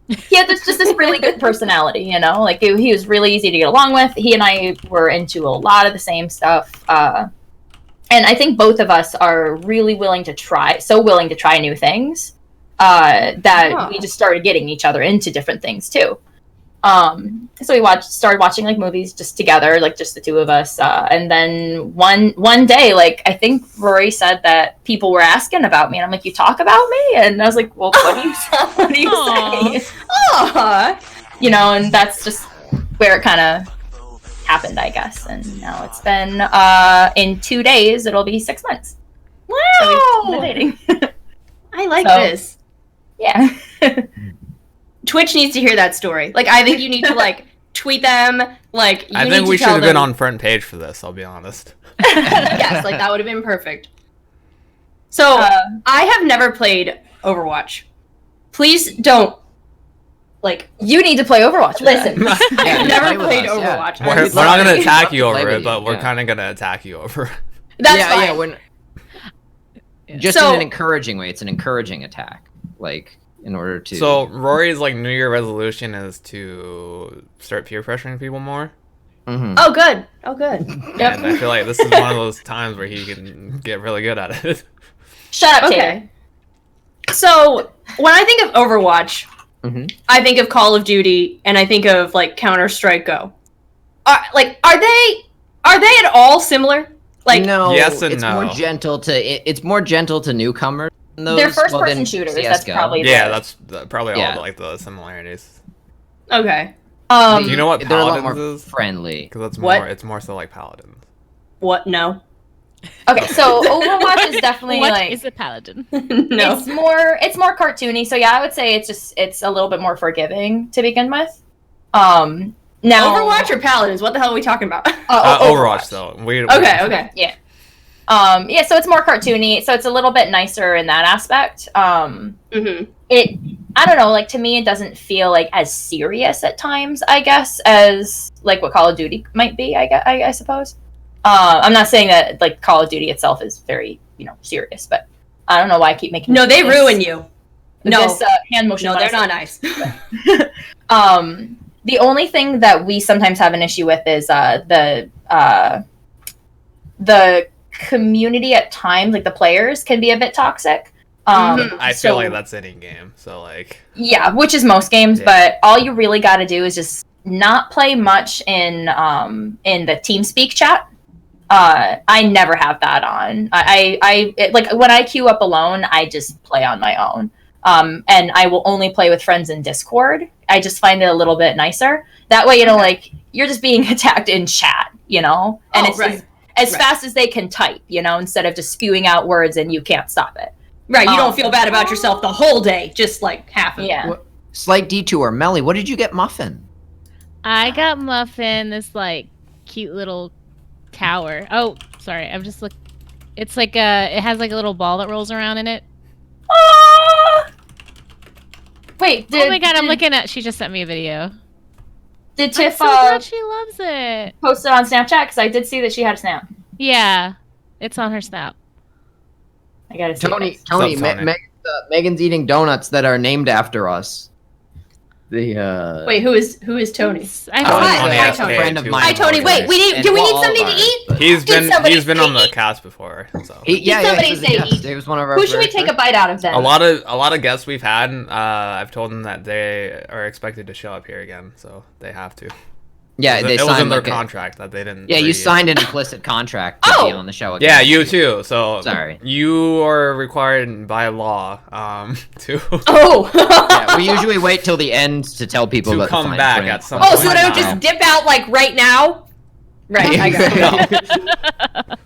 He had just this really good personality, like he was really easy to get along with. He and I were into a lot of the same stuff, and I think both of us are really willing to try new things, that we just started getting each other into different things too. So we started watching like movies just together, like just the two of us, and then one day, like I think Rory said that people were asking about me, and I'm like, "You talk about me?" And I was like, "Well, what do you say?" And that's just where it kind of happened, I guess. And now it's been in 2 days, it'll be 6 months. Wow, So we've been dating. I like So, this. Yeah. Twitch needs to hear that story. Like, I think you need to like tweet them. Like, I think we should have been on front page for this. I'll be honest. Yes, like that would have been perfect. So I have never played Overwatch. Please don't. Like, You need to play Overwatch. listen. Yeah, I've never play with played us, yeah. Overwatch. We're We'd not love gonna to- attack you love to over play it, with but you, we're yeah. kind of gonna attack you over. That's yeah, fine. yeah. When just So- in an encouraging way. It's an encouraging attack, like in order to. So Rory's like New Year resolution is to start peer pressuring people more. Mhm. Oh, good. Oh, good. And I feel like this is one of those times where he can get really good at it. Shut up, Taylor. Okay. So when I think of Overwatch, Mhm. I think of Call of Duty, and I think of like Counter-Strike Go. Are they at all similar? Like, no, yes and it's no. more gentle to it's more gentle to newcomers. than those. They're first-person than shooters. That's CS:GO. probably Yeah, that's probably all Yeah. the, like the similarities. okay. Do you know what They're a lot Paladins more is? friendly. Because that's What? more. It's more so like Paladins. What? No. Okay, so Overwatch is definitely What like is a paladin? No. it's more cartoony. So yeah, I would say it's a little bit more forgiving to begin with. Now Overwatch or Paladins? What the hell are we talking about? Overwatch though. Okay. Okay. Yeah, so it's more cartoony. So it's a little bit nicer in that aspect. Mm-hmm. I don't know, like to me it doesn't feel like as serious at times, I guess, as like what Call of Duty might be, I suppose. I'm not saying that like Call of Duty itself is very, serious, but I don't know why I keep making No, they this- ruin you. No. this hand motion. No, when I they're say- not nice. The only thing that we sometimes have an issue with is the community at times, like the players can be a bit toxic. I feel so- like that's any game. So like. Yeah, which is most games, Yeah. but all you really got to do is just not play much in the TeamSpeak chat. I never have that on. Like when I queue up alone, I just play on my own. And I will only play with friends in Discord. I just find it a little bit nicer. That way, like you're just being attacked in chat, and it's right. as Right. fast as they can type, instead of just spewing out words and you can't stop it. Right. You don't feel bad about yourself the whole day, just like half of it. Yeah. Slight detour. Melly, what did you get, Muffin? I got Muffin, this like cute little tower. Oh, sorry. I'm just It's like it has like a little ball that rolls around in it. Ah! Wait, Oh my god, I'm looking at. She just sent me a video. Did I'm Tiff so glad she loves it. post it on Snapchat? Because I did see that she had a snap. Yeah, it's on her snap. I gotta see. Tony, this. Tony, Tony? Megan's eating donuts that are named after us. The Wait, who is Tony? I Tony's hi, a hi, Tony. friend of Hi, mine. Hi, Tony. Wait, do we need somebody to eat? He's Did somebody he's been on the say- cast before. So. Yeah, somebody he was a say guest. eat? He was one of our. Who should we very take a first- bite out of then? A lot of guests we've had. I've told them that they are expected to show up here again, so they have to. Yeah, they it was in signed their like contract that they didn't. Yeah, you read. signed an implicit contract to be Oh! on the show again. Yeah, you too. So Sorry. you are required by law to Oh. Yeah, we usually wait till the end to tell people to about the come fine back print. at some Oh, point. so they would just dip out like right now? Right, I got it.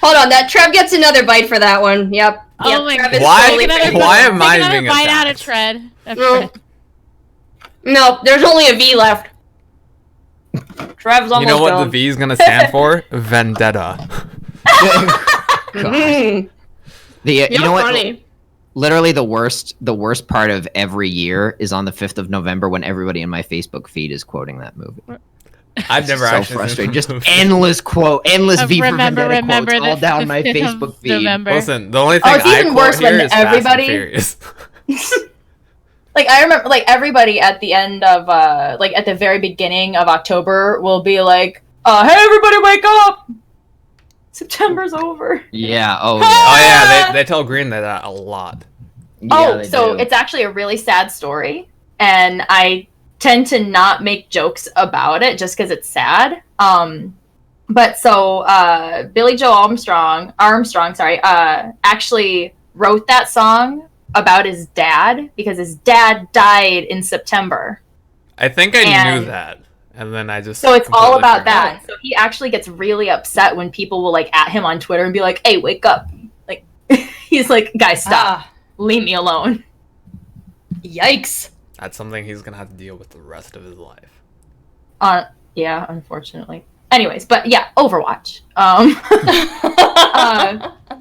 Hold on, that Trev gets another bite for that one. Yep. Oh Yep, my Trev God. is Why- totally Take fair. another- why am I take another being bite out of attacked? Tread. Of No. Tread. No, there's only a V left. Trev's almost You know what gone. the V is gonna stand for? Vendetta. Mm. You You're know what? funny. Literally the worst part of every year is on the 5th of November when everybody in my Facebook feed is quoting that movie. I've never So actually frustrating. seen Just the movie. endless V for Remember Vendetta quotes all the down my 5th of Facebook feed. November. Listen, the only Oh, thing it's I even quote worse here when is Fast and everybody- Furious. Like I remember, like everybody at the end of, like at the very beginning of October will be like, "Hey, everybody, wake up! September's over." Yeah. Oh, Oh yeah. yeah, they tell Green that a lot. Yeah, they So do. it's actually a really sad story, and I tend to not make jokes about it just because it's sad. But so Billy Joe Armstrong, sorry, actually wrote that song about his dad because his dad died in September. I think I knew And- that, and then I just So it's all completely about forgot. that. So he actually gets really upset when people will like at him on Twitter and be like, "Hey, wake up!" Like he's like, "Guys, stop, Ah, leave me alone." yikes. That's something he's gonna have to deal with the rest of his life. Yeah, unfortunately. Anyways, but yeah, Overwatch.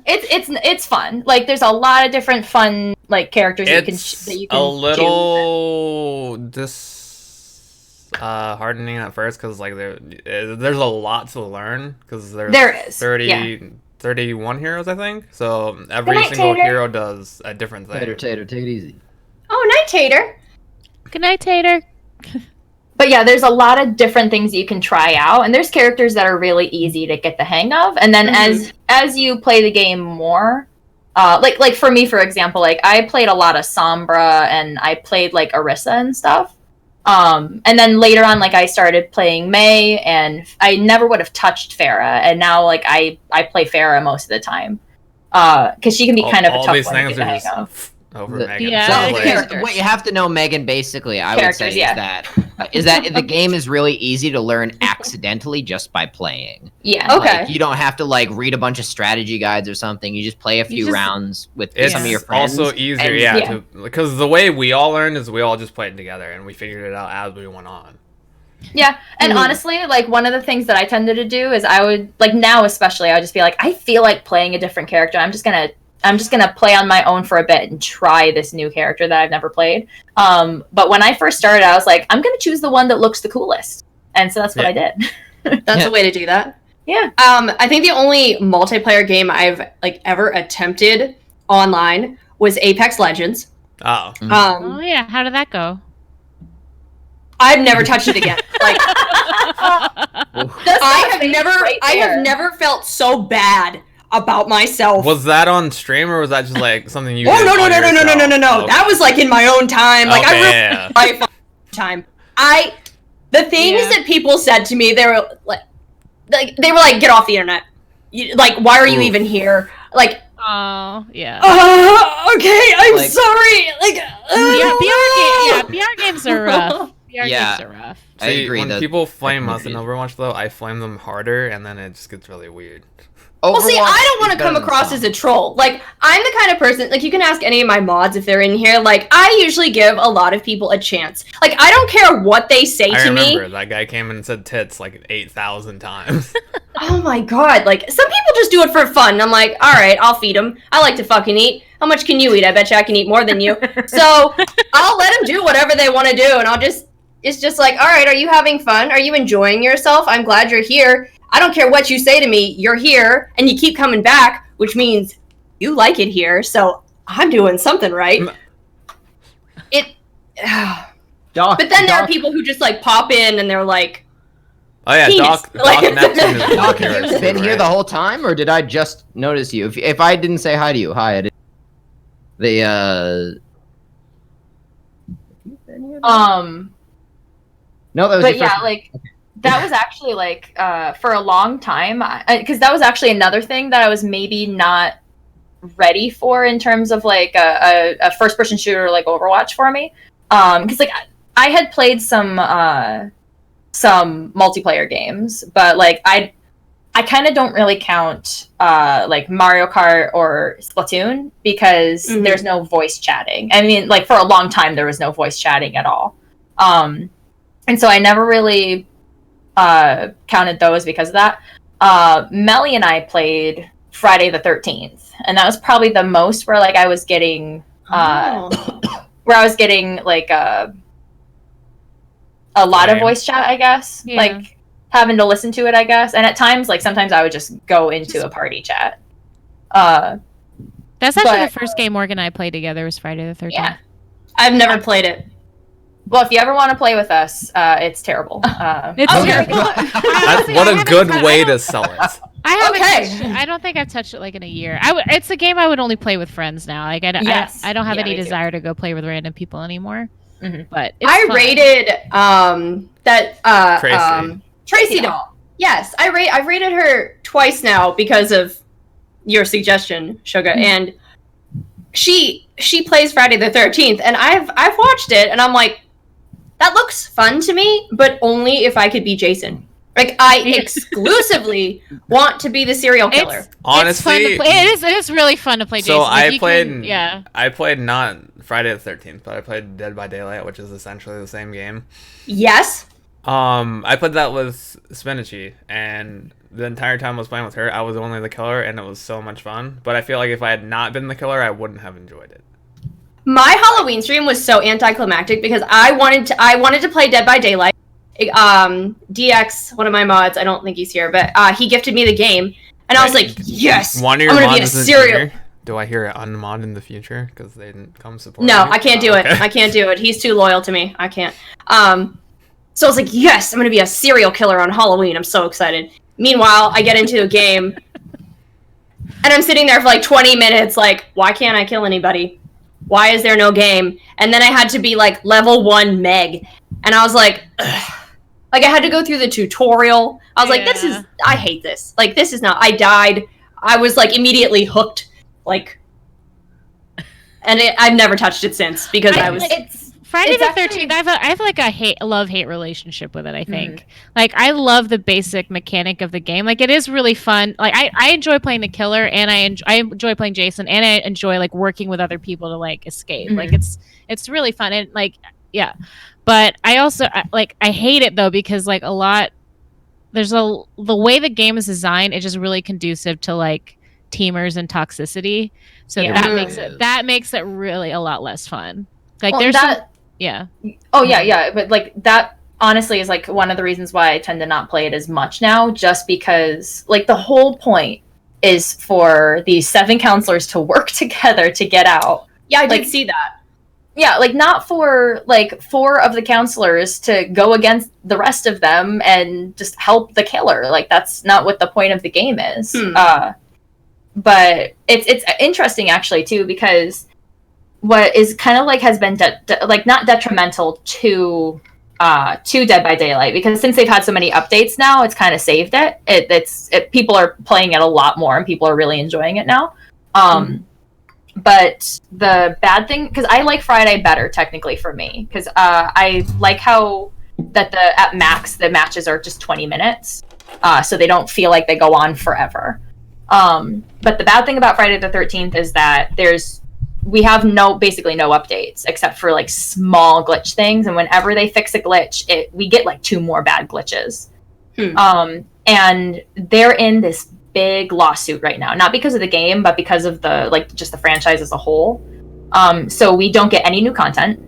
It's fun. Like, there's a lot of different fun like characters that It's you can a choose. little hardening at first because like there's a lot to learn because There is, 30, yeah. 31 heroes I think. So every night, single Tater. hero does a different thing. Tater, take it easy. Oh, night, Tater. Good night, Tater. But yeah, there's a lot of different things you can try out, and there's characters that are really easy to get the hang of. And then as you play the game more, like for me, for example, like I played a lot of Sombra and I played like Orisa and stuff. And then later on, like I started playing Mei, and I never would have touched Pharah, and now like I play Pharah most of the time, because she can be kind of a all tough these one to things get the are hang just of. over The- Megan. Yeah, So, the like, characters. What you have to know, Megan, basically, I would say Characters, yeah. is that the game is really easy to learn accidentally just by playing. Yeah. Okay. Like, you don't have to like read a bunch of strategy guides or something. You just play a few just- rounds with it's some of your friends. also easier, and- yeah, because the way we all learned is we all just played together and we figured it out as we went on. Yeah, and honestly, like one of the things that I tended to do is I would like now especially I would just be like I feel like playing a different character. I'm just gonna play on my own for a bit and try this new character that I've never played. But when I first started, I was like I'm gonna choose the one that looks the coolest, and so that's what I did. That's Yeah. a way to do that. Yeah. I think the only multiplayer game I've like ever attempted online was Apex Legends. Oh, Oh yeah, how did that go? I've never touched it again. Like That's I my have face never right I there. have never felt so bad about myself. was that on stream or was that just like something you? Oh did no no on no no no no yourself? no no no! Okay. That was like in my own time. Like Okay, I really yeah. my fun time. The things Yeah. that people said to me, they were like get off the internet. Like why are you Oof. even here? Like Oh yeah. okay, I'm Like- sorry. Like PR games are rough. PR Yeah. games are rough. I See, agree. When that people flame us in agreed. Overwatch, though, I flame them harder, and then it just gets really weird. Well, see, Overwatch I don't is want to better come than across some. as a troll. Like, I'm the kind of person, like, you can ask any of my mods if they're in here. Like, I usually give a lot of people a chance. Like, I don't care what they say I to me. remember that guy came in and said tits like 8,000 times. Oh my god, like, some people just do it for fun. I'm like, alright, I'll feed them. I like to fucking eat. How much can you eat? I bet you I can eat more than you. So, I'll let them do whatever they want to do, and it's just like, alright, are you having fun? Are you enjoying yourself? I'm glad you're here. I don't care what you say to me, you're here, and you keep coming back, which means you like it here, so I'm doing something right. Doc, But then there are Doc, people who just like pop in and they're like, Oh yeah, Penis. Doc Like- Neptune is Doc, here have you too, been here right? the whole time, or did I just notice you? If I didn't say hi to you, hi. I didn't. Um, No, that was but your yeah, first- like that was actually like for a long time, because that was actually another thing that I was maybe not ready for in terms of like a first person shooter like Overwatch for me. Because like I had played some multiplayer games, but like I kind of don't really count like Mario Kart or Splatoon because there's no voice chatting. I mean, like for a long time there was no voice chatting at all. And so I never really counted those because of that. Melly and I played Friday the 13th, and that was probably the most where like I was getting like a lot of voice chat, I guess. Yeah. Like having to listen to it, I guess. And at times, like sometimes I would just go into a party chat. That's actually but- the first game Morgan and I played together was Friday the 13th. Yeah. I've never played it. Well, if you ever want to play with us, it's terrible. It's Okay. terrible. What a good way to sell it. I haven't Okay. touched it. I don't think I've touched it like in a year. It's a game I would only play with friends now. Like I don't have Yeah, any me too. desire to go play with random people anymore. Mhm. But it's I fun. rated that Tracy. Tracy doll. Yes, I've rated her twice now because of your suggestion, Sugar, and she plays Friday the 13th, and I've watched it, and I'm like, that looks fun to me, but only if I could be Jason. Like I exclusively want to be the serial killer. It's fun Honestly, to play. It is really fun to play Jason. so Like, I you played. can- yeah. I played not Friday the 13th, but I played Dead by Daylight, which is essentially the same game. Yes. I played that with Spinachy, and the entire time I was playing with her, I was only the killer, and it was so much fun. But I feel like if I had not been the killer, I wouldn't have enjoyed it. My Halloween stream was so anticlimactic because I wanted to play Dead by Daylight. DX, one of my mods, I don't think he's here, but he gifted me the game, and I was like, yes, One of I'm your gonna be a mods isn't serial. here? Do I hear it unmod in the future because they didn't come support? No, you? I can't do it. Okay. I can't do it. He's too loyal to me. I can't. So I was like, yes, I'm gonna be a serial killer on Halloween. I'm so excited. Meanwhile, I get into a game, and I'm sitting there for like 20 minutes, like, why can't I kill anybody? Why is there no game? And then I had to be like level 1 Meg, and I was like, ugh. Like I had to go through the tutorial. I was like, I hate this. Like this is not. I died. I was like immediately hooked. Like, and I've never touched it since because I was. Friday It's the actually- 13th, I have like a love-hate relationship with it, I think. Like, I love the basic mechanic of the game. Like, it is really fun. Like, I enjoy playing the killer, and I enjoy playing Jason, and I enjoy, like, working with other people to, like, escape. Like, it's really fun. And, like, yeah. But I also, I hate it, though, because, like, the way the game is designed, it's just really conducive to, like, teamers and toxicity. So that makes it really a lot less fun. Like, Well, there's that- yeah. Oh yeah, but like that honestly is like one of the reasons why I tend to not play it as much now, just because like the whole point is for these 7 counselors to work together to get out. Yeah, I like- did see that. Yeah, like not for like 4 of the counselors to go against the rest of them and just help the killer. Like that's not what the point of the game is. But it's interesting actually too, because what is kind of like has been like not detrimental to Dead by Daylight, because since they've had so many updates now, it's kind of saved it. People are playing it a lot more, and people are really enjoying it now. But the bad thing, because I like Friday better technically for me, because I like how that at max the matches are just 20 minutes, so they don't feel like they go on forever. But the bad thing about Friday the 13th is that we have basically no updates except for like small glitch things, and whenever they fix a glitch, we get like 2 more bad glitches. And they're in this big lawsuit right now, not because of the game, but because of just the franchise as a whole. So we don't get any new content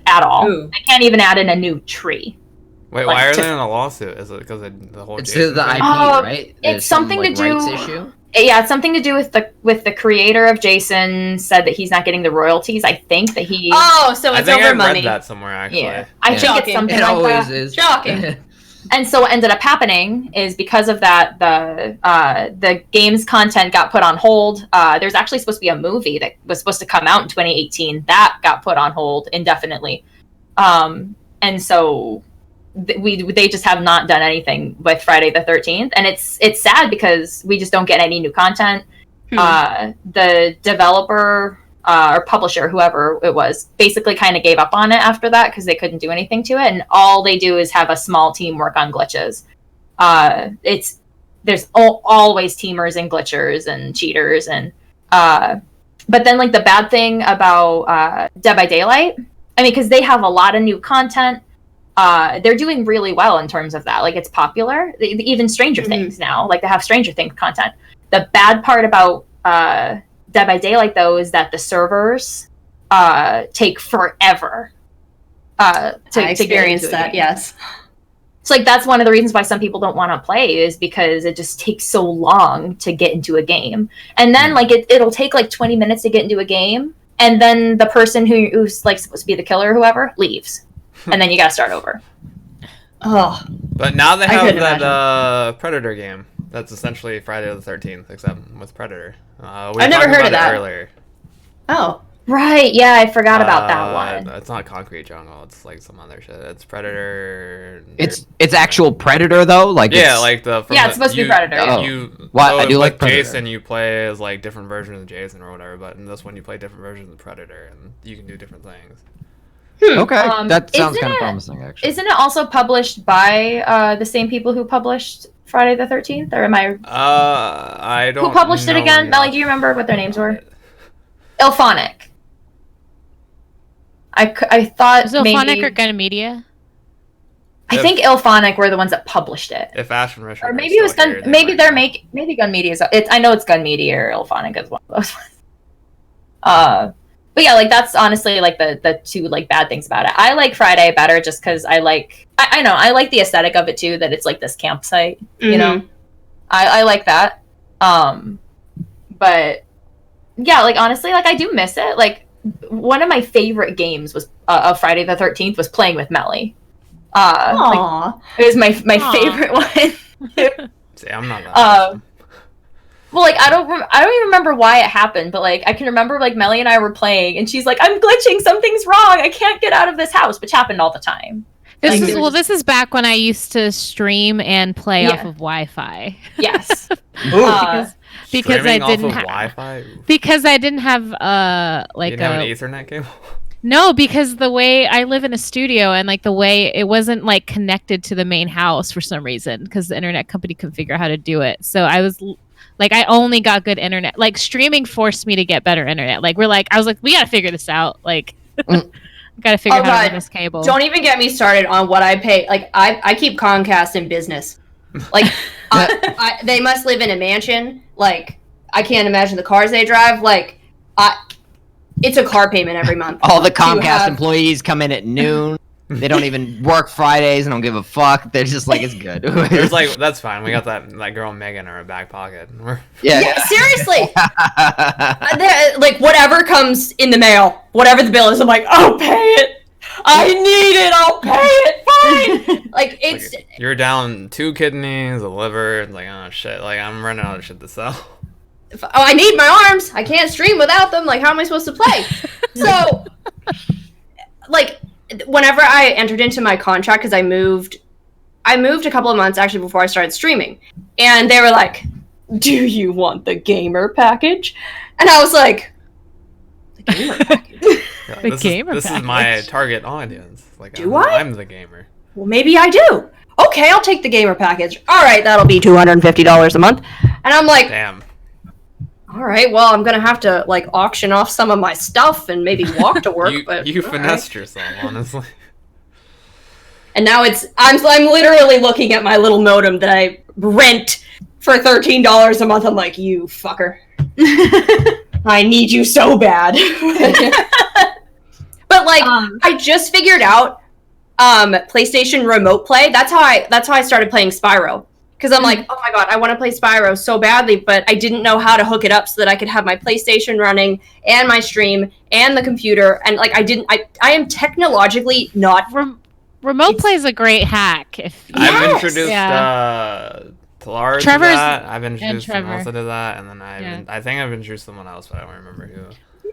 at all. Ooh. They can't even add in a new tree. Wait, Like, why are to- they in a lawsuit? Is it because of the whole? It's Jason the thing? IP, right? It's There's some, something like, to do- rights issue. Yeah, it's something to do with the creator of Jason said that he's not getting the royalties. I think that he. Oh, so I it's think I over read money. that somewhere actually. Yeah, I think Shocking. it's something It like always that. is. Shocking. And so what ended up happening is because of that, the game's content got put on hold. There's actually supposed to be a movie that was supposed to come out in 2018 that got put on hold indefinitely. And so they just have not done anything with Friday the 13th, and it's sad because we just don't get any new content. The developer or publisher, whoever it was, basically kind of gave up on it after that because they couldn't do anything to it, and all they do is have a small team work on glitches. There's always teamers and glitchers and cheaters, and but then like the bad thing about Dead by Daylight, I mean, because they have a lot of new content, they're doing really well in terms of that. Like, it's popular. Even Stranger Things now, like, they have Stranger Things content. The bad part about Dead by Daylight, though, is that the servers take forever to experience that. Yes. So, like, that's one of the reasons why some people don't want to play, is because it just takes so long to get into a game. And then, like, it'll take, like, 20 minutes to get into a game, and then the person who's, like, supposed to be the killer or whoever leaves. And then you gotta start over. Oh. But now they have that Predator game. That's essentially Friday the 13th, except with Predator. I've never heard of that. Earlier. Oh. Right, yeah, I forgot about that one. It's not Concrete Jungle. It's like some other shit. It's Predator. It's actual Predator though. Like yeah, like the it's supposed to be Predator. I do like Predator. Jason. You play as like different versions of Jason or whatever, but in this one you play different versions of Predator, and you can do different things. Okay, that sounds kind of promising, actually. Isn't it also published by the same people who published Friday the 13th? Or am I... I don't know. Who published it again? Melly, do you remember what their names were? Ilphonic. I thought Is it maybe... Ilphonic or Gun Media? I think Ilphonic were the ones that published it. If Ash and Richard or maybe it was Gun... Maybe they're making... Maybe Gun Media is... I know it's Gun Media or Ilphonic is one of those ones. But yeah, like, that's honestly, like, the two, like, bad things about it. I like Friday better just because I like... I know, I like the aesthetic of it, too, that it's, like, this campsite, you know? I like that. But, yeah, like, honestly, like, I do miss it. Like, one of my favorite games was of Friday the 13th was playing with Melly. Like, it was my favorite one. See, I'm not that well, like, I don't even remember why it happened, but, like, I can remember, like, Melly and I were playing, and she's like, I'm glitching, something's wrong, I can't get out of this house, which happened all the time. This is back when I used to stream and play off of Wi-Fi. Yes. because I didn't have Wi-Fi? Because I didn't have like you didn't have an Ethernet cable? No, because the way I live in a studio, and like the way it wasn't like connected to the main house for some reason, because the internet company couldn't figure out how to do it. So I was like, I only got good internet. Like, streaming forced me to get better internet. Like, I was like, we gotta figure this out. Like, gotta figure out how to run this cable. Don't even get me started on what I pay. Like, I keep Comcast in business. Like, they must live in a mansion. Like, I can't imagine the cars they drive. Like, it's a car payment every month. All the Comcast employees come in at noon. They don't even work Fridays and don't give a fuck. They're just like, it's good. It's like, that's fine. We got that girl Megan in our back pocket. Yeah, seriously. Like, whatever comes in the mail, whatever the bill is, I'm like, I'll pay it. I need it. I'll pay it. Fine. Like, it's... Like, you're down 2 kidneys, a liver. It's like, oh, shit. Like, I'm running out of shit to sell. I need my arms. I can't stream without them. Like, how am I supposed to play? So, like... Whenever I entered into my contract, because I moved a couple of months actually before I started streaming, and they were like, do you want the gamer package? And I was like, the gamer package? Yeah, this is my target audience. Like, I'm the gamer. Well, maybe I do. Okay, I'll take the gamer package. All right, that'll be $250 a month. And I'm like, damn. All right, well, I'm gonna have to like auction off some of my stuff and maybe walk to work. you finessed yourself, honestly. And now I'm literally looking at my little modem that I rent for $13 a month. I'm like, you fucker, I need you so bad. But like, I just figured out PlayStation Remote Play. That's how I started playing Spyro. Because I'm like, oh my god, I want to play Spyro so badly, but I didn't know how to hook it up so that I could have my PlayStation running and my stream and the computer. And like, I am technologically not. Remote play is a great hack. I've introduced Talar to that. I've introduced Trevor. Melissa to that, and then I think I've introduced someone else, but I don't remember who.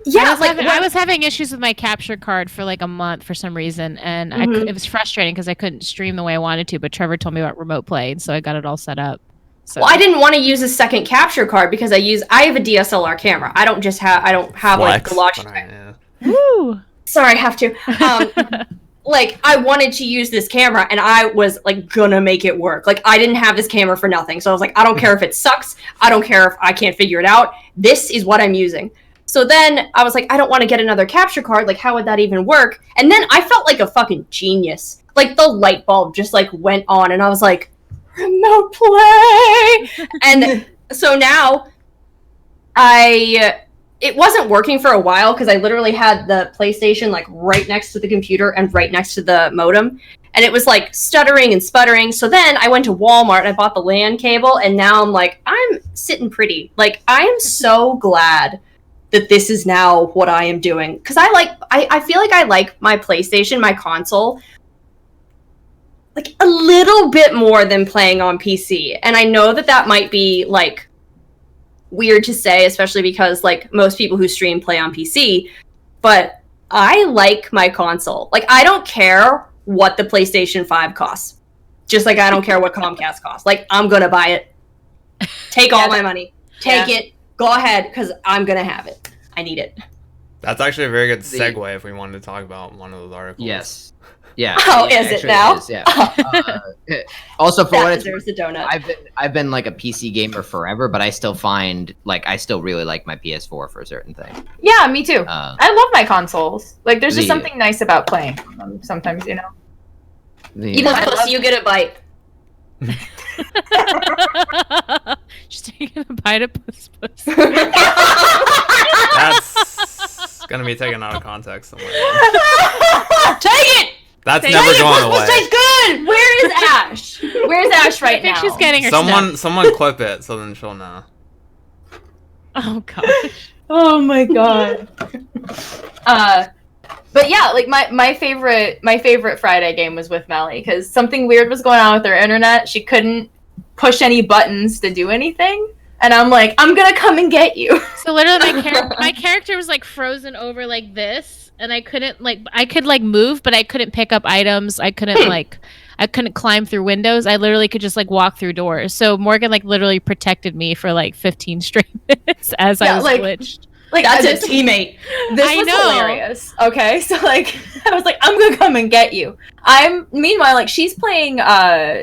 Yeah, I was having issues with my capture card for like a month for some reason, and it was frustrating because I couldn't stream the way I wanted to. But Trevor told me about remote play, and so I got it all set up. So. Well, I didn't want to use a second capture card because I have a DSLR camera. I don't have like the Logitech. Woo! Sorry, I have to. Like, I wanted to use this camera, and I was like gonna make it work. Like, I didn't have this camera for nothing, so I was like, I don't care if it sucks. I don't care if I can't figure it out. This is what I'm using. So then I was like, I don't want to get another capture card. Like, how would that even work? And then I felt like a fucking genius. Like, the light bulb just like went on, and I was like, remote play. And so now it wasn't working for a while because I literally had the PlayStation like right next to the computer and right next to the modem, and it was like stuttering and sputtering. So then I went to Walmart and I bought the LAN cable, and now I'm like, I'm sitting pretty. Like, I am so glad that this is now what I am doing, because I feel like I like my PlayStation, my console, like a little bit more than playing on PC. And I know that might be like weird to say, especially because like most people who stream play on PC, but I like my console. Like, I don't care what the PlayStation 5 costs. Just like I don't care what Comcast costs. Like, I'm gonna buy it. Take all my money. Take it. Go ahead, because I'm gonna have it. I need it. That's actually a very good segue if we wanted to talk about one of those articles. Yes. Yeah. Oh, is it now? Yeah. Also, for what it's there's a donut. I've been like a PC gamer forever, but I still find like I still really like my PS4 for certain things. Yeah, me too. I love my consoles. Like, there's just something nice about playing them sometimes, you know. Even plus, you get a bite. Just taking a bite of puss. That's gonna be taken out of context somewhere. Take it! That's never going away. Tastes good! Where is Ash? Where's Ash right I think now? she's getting her Someone clip it so then she'll know. Oh gosh. Oh my god. But yeah, like my favorite Friday game was with Melly, because something weird was going on with her internet. She couldn't push any buttons to do anything, and I'm like, I'm gonna come and get you. So literally, my character was like frozen over like this, and I couldn't I could move, but I couldn't pick up items. I couldn't climb through windows. I literally could just like walk through doors. So Morgan like literally protected me for like 15 straight minutes as I was glitched. Like, that's a teammate. This was hilarious. Okay, so like I was like, I'm gonna come and get you. Meanwhile, like, she's playing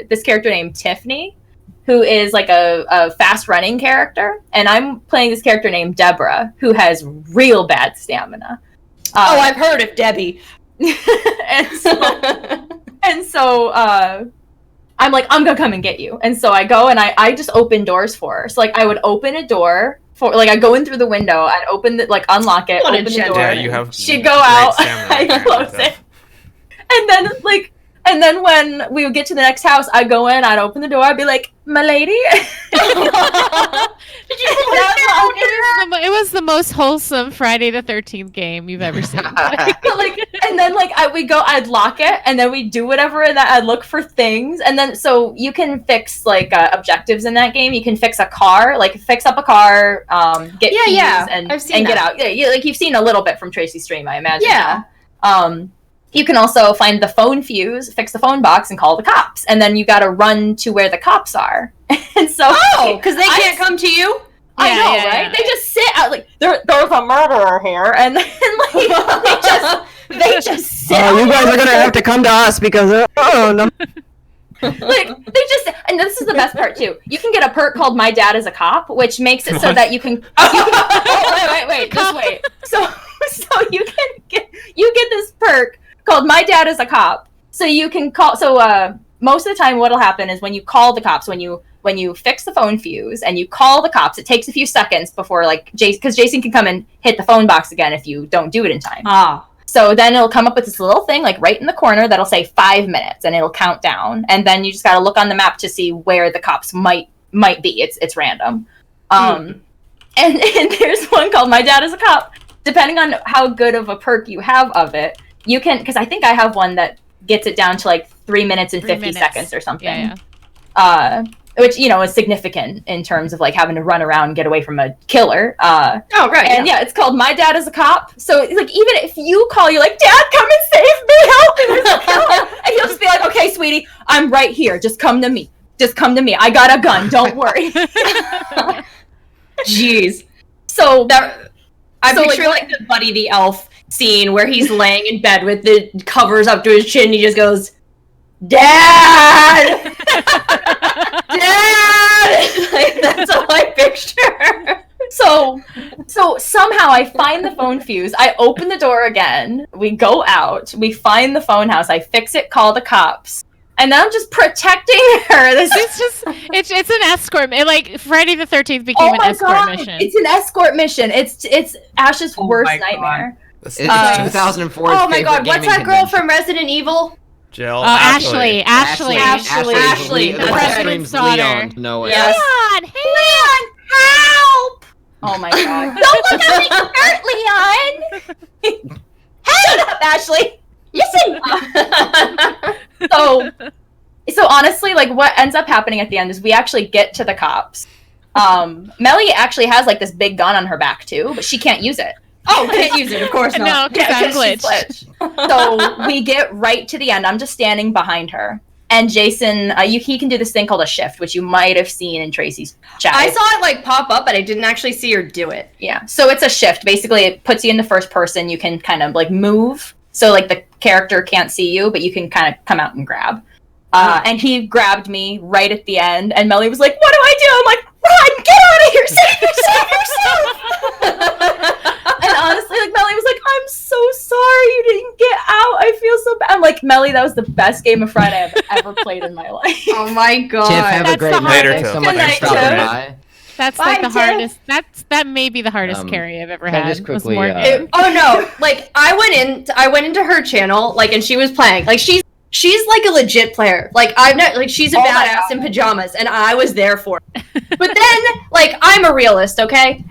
this character named Tiffany, who is like a fast running character, and I'm playing this character named Deborah, who has real bad stamina. I've heard of Debbie. and so I'm like, I'm gonna come and get you. And so I go and I just open doors for her. So like I would open a door for, like, I'd go in through the window, I'd open it, like unlock it, open the door. Yeah, you have she'd go out, I'd close it. And then when we would get to the next house, I'd go in, I'd open the door, I'd be like, my lady. It was the most wholesome Friday the 13th game you've ever seen. I'd lock it, and then we'd do whatever in that. I'd look for things, and then so you can fix like objectives in that game. You can fix a car, like fix up a car, get keys, and get out. Yeah, like you've seen a little bit from Tracy's stream, I imagine. Yeah. You can also find the phone fuse, fix the phone box, and call the cops. And then you got to run to where the cops are. And so, because they can't come to you. I know, right? Yeah. They just sit out like there's a murderer here, and then like they just sit. Oh, you guys are gonna have to come to us because no. Like they just, and this is the best part too. You can get a perk called "My Dad is a Cop," which makes it so that you can. Wait, just wait. So you get this perk called "My Dad is a Cop," so you can call. So most of the time, what'll happen is when you call the cops, when you fix the phone fuse and you call the cops, it takes a few seconds before like because Jason can come and hit the phone box again if you don't do it in time. So then it'll come up with this little thing like right in the corner that'll say 5 minutes, and it'll count down, and then you just gotta look on the map to see where the cops might be. It's random. And there's one called "My Dad is a Cop." Depending on how good of a perk you have of it, you can, because I think I have one that gets it down to like 3 minutes and 50 seconds or something. Yeah. which is significant in terms of like having to run around and get away from a killer. Oh, right. And it's called My Dad is a Cop. So like even if you call, you're like, Dad, come and save me, help me, there's a killer. And he'll just be like, okay, sweetie, I'm right here. Just come to me. I got a gun. Don't worry. Jeez. So I picture like the Buddy the Elf scene where he's laying in bed with the covers up to his chin. And he just goes, Dad! Dad! Like, that's all I picture. So somehow I find the phone fuse. I open the door again. We go out. We find the phone house. I fix it, call the cops. And then I'm just protecting her. It's an escort. Like Friday the 13th became an escort mission. It's an escort mission. It's Ash's worst nightmare. It's 2004. Oh my god, what's that girl from Resident Evil? Jill. Ashley. Ashley. The president's daughter. No way. Yes. Leon, help! Oh my god. Don't look at me hurt, Leon! Shut up, Ashley! Listen! So honestly, like what ends up happening at the end is we actually get to the cops. Melly actually has like this big gun on her back too, but she can't use it. Oh, can't use it, of course not. No, because I'm glitched. So we get right to the end. I'm just standing behind her. And Jason, he can do this thing called a shift, which you might have seen in Tracy's chat. I saw it like pop up, but I didn't actually see her do it. Yeah. So it's a shift. Basically, it puts you in the first person. You can kind of like move. So like the character can't see you, but you can kind of come out and grab. And he grabbed me right at the end. And Melly was like, what do I do? I'm like, run, get out of here, save yourself. And honestly, like Melly was like, I'm so sorry you didn't get out. I feel so bad. I'm like, Melly, that was the best game of Friday I've ever played in my life. Oh my god. Tiff, have a That's great the night. hardest. Thanks so much Good for night, stopping Tiff. by. That's Bye, like the Tiff. hardest. That may be the hardest carry I've ever can I had. just was quickly, Morgan. Oh no, like I went into her channel, like, and she was playing. Like she's like a legit player. Like she's a badass in pajamas, and I was there for it. But then, like, I'm a realist, okay?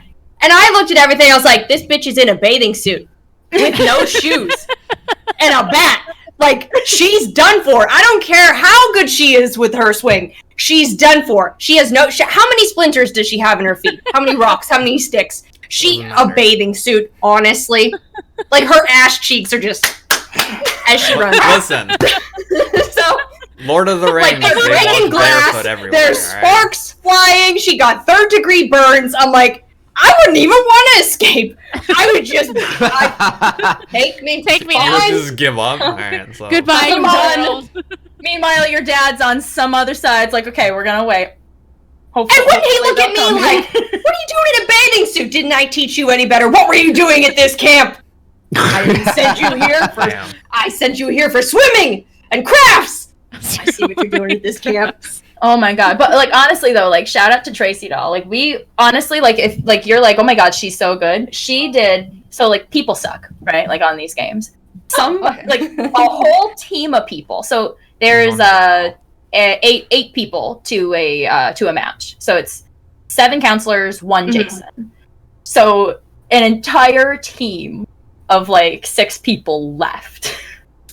And I looked at everything, I was like, this bitch is in a bathing suit with no shoes and a bat. Like, she's done for. I don't care how good she is with her swing. She's done for. She has no... how many splinters does she have in her feet? How many rocks? How many sticks? A bathing suit, honestly. Like, her ass cheeks are just... as she runs. Listen. So... Lord of the Rings. Like, it's breaking glass, there's sparks flying, she got 3rd-degree burns. I'm like, I wouldn't even want to escape. I would just... take me You'll just give up? Alright, so. Goodbye, I'm world. Meanwhile, your dad's on some other side. It's like, okay, we're gonna wait. Hopefully, And wouldn't he look they'll at me come. like, what are you doing in a bathing suit? Didn't I teach you any better? What were you doing at this camp? I didn't send you here for... Damn. I sent you here for swimming and crafts. I see what you're doing at this camp. Oh my god. But like honestly though, like shout out to Tracy doll. Like we honestly like if like you're like, oh my god, she's so good. She did so like people suck, right? Like on these games. Some like a whole team of people. So there's eight people to a match. So it's 7 counselors, 1 Jason. So an entire team of like 6 people left.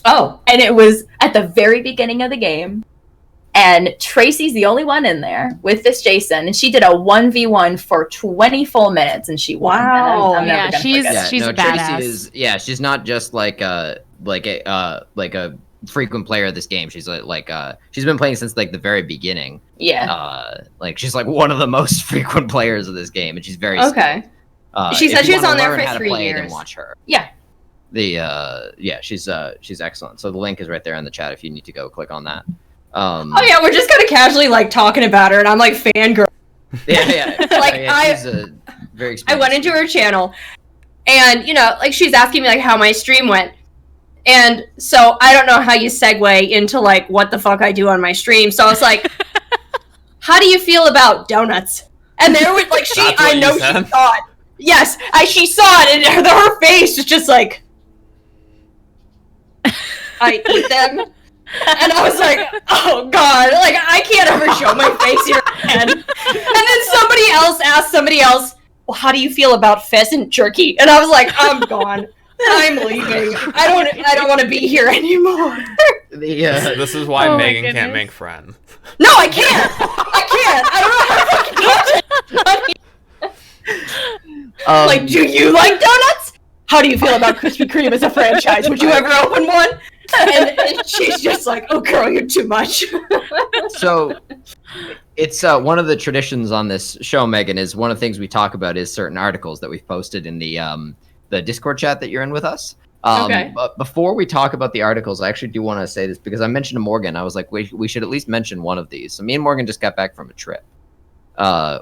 Oh. And it was at the very beginning of the game. And Tracy's the only one in there with this Jason. And she did a 1v1 for 20 full minutes and she won. Wow. And I'm never Yeah, gonna she's- forget it. she's a badass. Tracy is she's not just like a frequent player of this game. She's she's been playing since like the very beginning. Yeah. Like she's like one of the most frequent players of this game, and she's very Okay. skilled. She If said you she was wanna on there learn for how to 3 play, years. Then watch her. Yeah. She's excellent. So the link is right there in the chat if you need to go click on that. Oh yeah, we're just kind of casually like talking about her, and I'm like fangirl. Yeah. Like, she's a very. I went into her channel, and like she's asking me like how my stream went, and so I don't know how you segue into like what the fuck I do on my stream. So I was like, "How do you feel about donuts?" And there was like That's what I know you she said? saw it. Yes, she saw it, and her face was just like, I eat them. And I was like, oh god, like I can't ever show my face here again. And then somebody else asked somebody else, well, how do you feel about pheasant jerky? And I was like, I'm gone. I'm leaving. I don't want to be here anymore. This is why Oh my Megan goodness. can't make friends. No, I can't. I don't know how to fucking like, do you like donuts? How do you feel about Krispy Kreme as a franchise? Would you ever open one? And she's just like, oh, girl, you're too much. So it's one of the traditions on this show, Megan, is one of the things we talk about is certain articles that we've posted in the Discord chat that you're in with us. Okay. But before we talk about the articles, I actually do want to say this because I mentioned to Morgan, I was like, we should at least mention one of these. So me and Morgan just got back from a trip,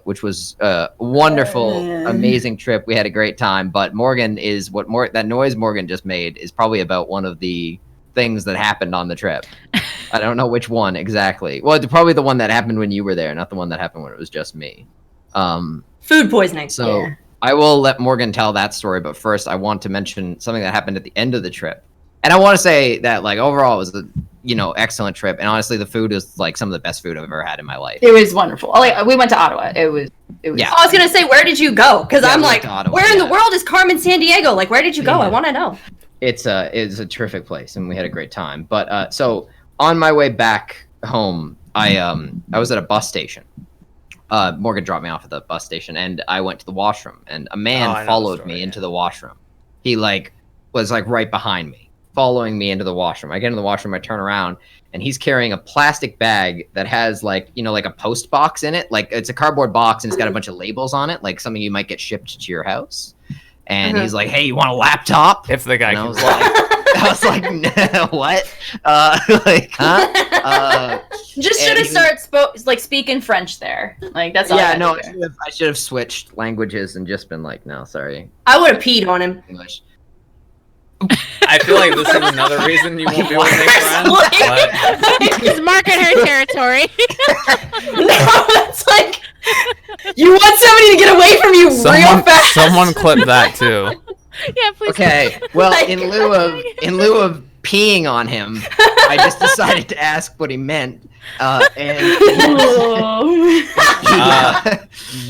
which was a wonderful, amazing trip. We had a great time. But Morgan is that noise Morgan just made is probably about one of the things that happened on the trip. I don't know which one exactly. Well, it's probably the one that happened when you were there, not the one that happened when it was just me. Food poisoning. So I will let Morgan tell that story, but first I want to mention something that happened at the end of the trip. And I want to say that, like, overall it was a, excellent trip. And honestly, the food is like some of the best food I've ever had in my life. It was wonderful. Like, we went to Ottawa. It was. Yeah. I was gonna say, where did you go? Because Yeah, I'm we went like, to Ottawa, where in the world is Carmen San Diego? Like, where did you go? I want to know. It's a terrific place, and we had a great time. But so on my way back home, I was at a bus station. Morgan dropped me off at the bus station, and I went to the washroom, and a man followed me into the washroom. He was right behind me, following me into the washroom. I get in the washroom, I turn around, and he's carrying a plastic bag that has like a post box in it. Like, it's a cardboard box, and it's got a bunch of labels on it, like something you might get shipped to your house. And he's like, "Hey, you want a laptop?" If the guy And I can was like, "No, what? Like, huh?" Just should have started speaking French there. Like, that's all. Yeah, I no, had to do. I should have switched languages and just been like, "No, sorry, I would have peed on him. English." I feel like this is another reason you won't be able to make friends. But Just marking her territory. No, that's like, you want somebody to get away from you real fast. someone clip that too. Yeah, please. Okay, well, Like- in lieu of peeing on him, I just decided to ask what he meant, and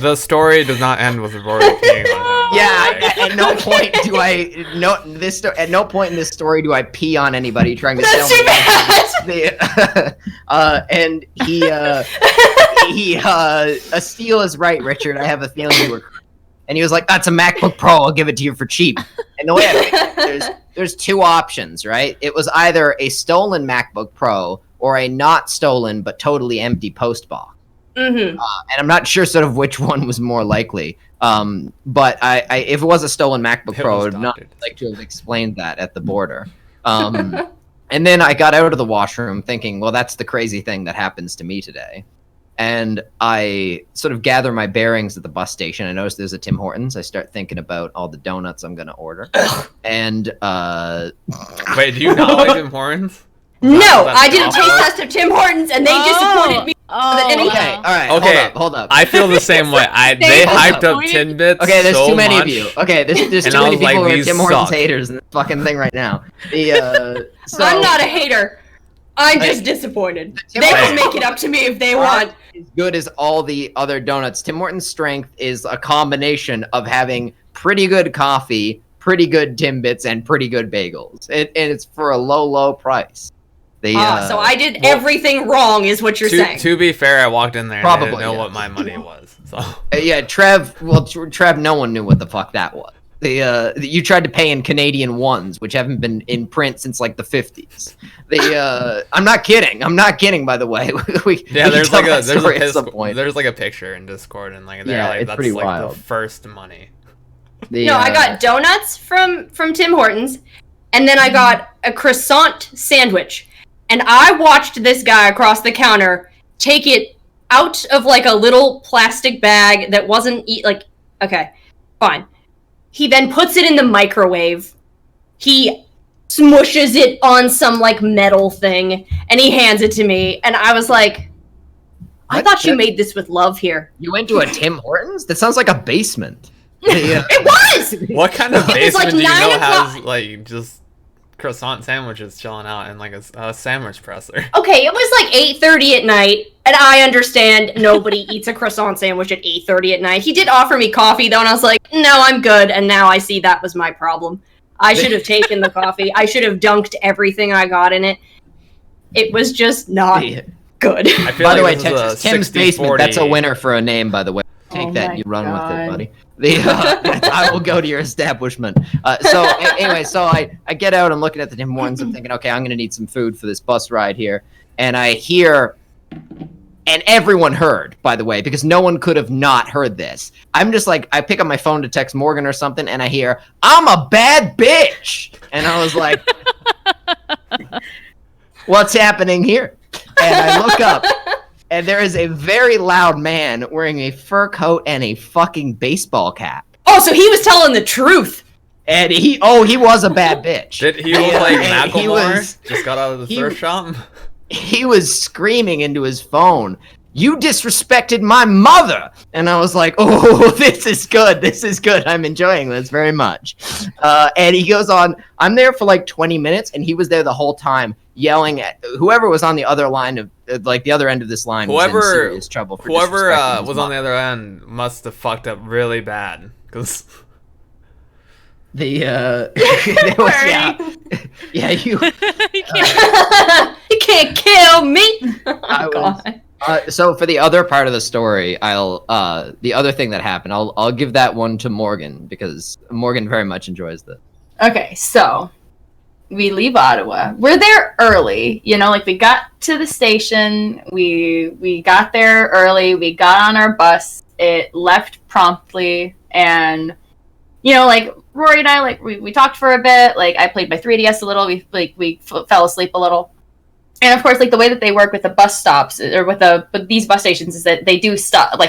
The story does not end with Rory peeing on him. yeah. At no point do at no point in this story do I pee on anybody trying to That's sell too me. bad. And Steele is right, Richard. I have a feeling you were. And he was like, "That's a MacBook Pro. I'll give it to you for cheap." And the way I think there's two options, right? It was either a stolen MacBook Pro or a not stolen but totally empty post box. Mm-hmm. And I'm not sure sort of which one was more likely. But I if it was a stolen MacBook It Pro, I was would not doctored. like to have explained that at the border. And then I got out of the washroom thinking, well, that's the crazy thing that happens to me today. And I sort of gather my bearings at the bus station. I notice there's a Tim Hortons. I start thinking about all the donuts I'm going to order. And Wait, do you not like Tim Hortons? No, That's I did a awful. taste test of Tim Hortons, and they disappointed me. Oh, okay, all right, Okay, hold up. I feel the same way. They Hold hyped up. up Timbits. Okay, there's so too many much. of you. Okay, there's And too I many was like, people who are these Tim Hortons suck. haters in this fucking thing right now. So I'm not a hater. I'm just disappointed. Tim They Hortons- can make it up to me if they want. as good as all the other donuts. Tim Hortons' strength is a combination of having pretty good coffee, pretty good Timbits, and pretty good bagels. And it's for a low price. So I did everything wrong, is what you're saying. To be fair, I walked in there and I Probably, didn't know yeah. what my money was. So yeah, Trev, no one knew what the fuck that was. You tried to pay in Canadian ones, which haven't been in print since like the 50s. I'm not kidding. By the way, we there's can like tell a that story at some point. there's like a picture in Discord and like they're Yeah, like it's that's pretty like wild. the first money. No, I got donuts from Tim Hortons, and then I got a croissant sandwich. And I watched this guy across the counter take it out of like a little plastic bag that wasn't okay, fine. He then puts it in the microwave. He smushes it on some like metal thing, and he hands it to me. And I was like, I What? thought you made this with love here. You went to a Tim Hortons? That sounds like a basement. Yeah. It was! What kind of It's like basement do you 9 know o'clock. has like just croissant sandwiches chilling out in like a sandwich presser? Okay, it was like 8:30 at night, and I understand nobody eats a croissant sandwich at 8:30 at night. He did offer me coffee though, and I was like, no, I'm good. And now I see that was my problem. I should have taken the coffee. I should have dunked everything I got in it. It was just not good. I feel By the like way, this is a Texas Tim's 60-40. Basement. That's a winner for a name, by the way. Take Oh that, my you run with it, God. buddy. I will go to your establishment. Anyway, so I get out. I'm looking at the Tim Hortons. I'm thinking, okay, I'm gonna need some food for this bus ride here, and I hear. And everyone heard, by the way, because no one could have not heard this. I'm just like, I pick up my phone to text Morgan or something, and I hear, "I'm a bad bitch," and I was like, "What's happening here?" And I look up, and there is a very loud man wearing a fur coat and a fucking baseball cap. Oh, so he was telling the truth. And he was a bad bitch. Did he look like And he Macklemore? was- Just got out of the he- thrift shop? He was screaming into his phone, "You disrespected my mother!" And I was like, "Oh, this is good. This is good. I'm enjoying this very much." And he goes on, I'm there for like 20 minutes, and he was there the whole time yelling at whoever was on the other line of, like the other end of this line was in serious trouble for Whoever disrespecting his was on mom. the other end must have fucked up really bad. Because There was, yeah, you. You can't kill me. I Oh, was- God. So for the other part of the story, the other thing that happened, I'll give that one to Morgan because Morgan very much enjoys this. Okay, so we leave Ottawa. We're there early, like we got to the station. We got there early. We got on our bus. It left promptly, and like Rory and I, like we talked for a bit. Like I played my 3DS a little. We fell asleep a little. And of course, like the way that they work with the bus stops or with these bus stations is that they do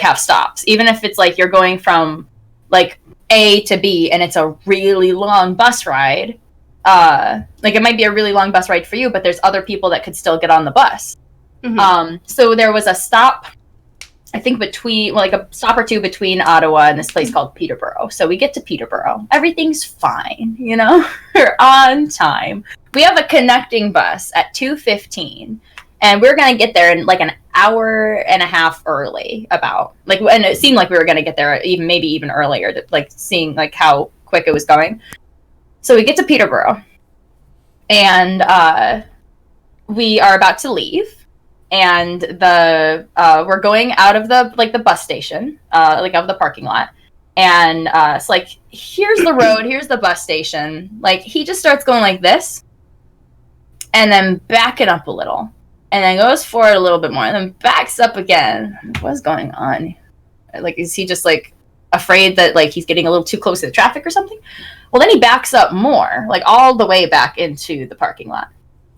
have stops, even if it's like you're going from like A to B and it's a really long bus ride. Like it might be a really long bus ride for you, but there's other people that could still get on the bus. Mhm. So there was a stop, I think like a stop or two between Ottawa and this place called Peterborough. So we get to Peterborough. Everything's fine, We're on time. We have a connecting bus at 2:15, and we're going to get there in like an hour and a half early and it seemed like we were going to get there maybe even earlier, like seeing like how quick it was going. So we get to Peterborough, and we are about to leave. And we're going out of the bus station, like of the parking lot, and it's like, here's the road, here's the bus station. Like he just starts going like this, and then backing up a little, and then goes forward a little bit more, and then backs up again. What's going on? Like, is he just like afraid that like he's getting a little too close to the traffic or something? Well, then he backs up more, like all the way back into the parking lot,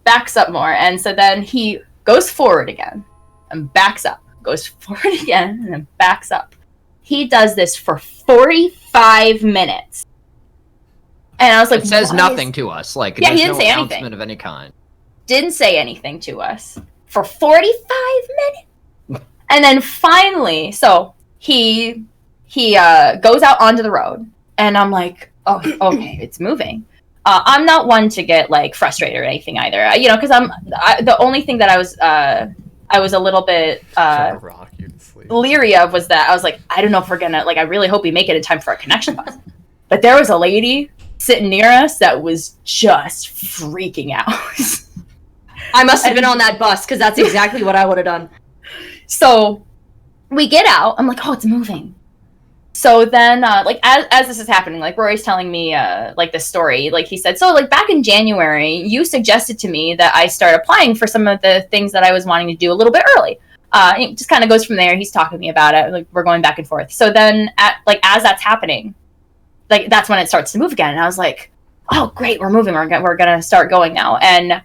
backs up more, and so then he goes forward again and backs up, goes forward again and then backs up. He does this for 45 minutes. And I was like, It says "Why nothing is-" to us. Like, Yeah, he there's didn't no say announcement anything. of any kind. Didn't say anything to us for 45 minutes. And then finally, so he goes out onto the road, and I'm like, oh, okay, it's moving. I'm not one to get like frustrated or anything either, because the only thing that I was a little bit Gonna rock you to sleep. leery of was that I was like, I don't know if we're gonna, like, I really hope we make it in time for a connection bus. But there was a lady sitting near us that was just freaking out. I must have been on that bus because that's exactly what I would have done. So we get out. I'm like, oh, it's moving. So then, like, as this is happening, like, Rory's telling me, like, this story. Like, he said, so, like, back in January, you suggested to me that I start applying for some of the things that I was wanting to do a little bit early. It just kind of goes from there. He's talking to me about it. Like, we're going back and forth. So then, as that's happening, like, that's when it starts to move again. And I was like, oh, great, we're moving. We're going to start going now. And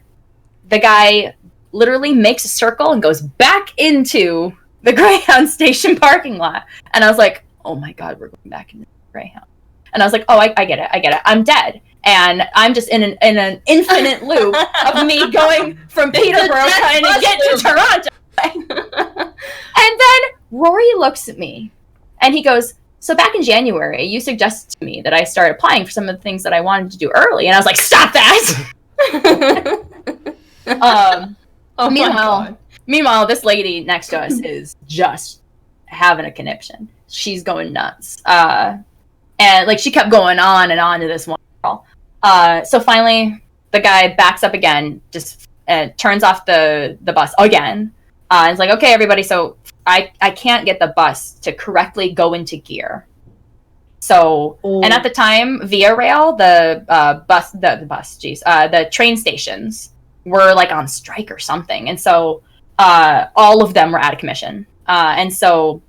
the guy literally makes a circle and goes back into the Greyhound station parking lot. And I was like, oh my God, we're going back into the Greyhound. And I was like, oh, I get it. I'm dead. And I'm just in an infinite loop of me going from Peterborough trying to get to Toronto. And then Rory looks at me and he goes, so back in January, you suggested to me that I start applying for some of the things that I wanted to do early. And I was like, stop that. Oh my God. Meanwhile, this lady next to us is just having a conniption. She's going nuts. And like she kept going on and on to this one girl. So finally, the guy backs up again, just turns off the bus again. And it's like, okay, everybody, so I can't get the bus to correctly go into gear. So, and at the time, Via Rail, the train stations were like on strike or something. And so all of them were out of commission. And so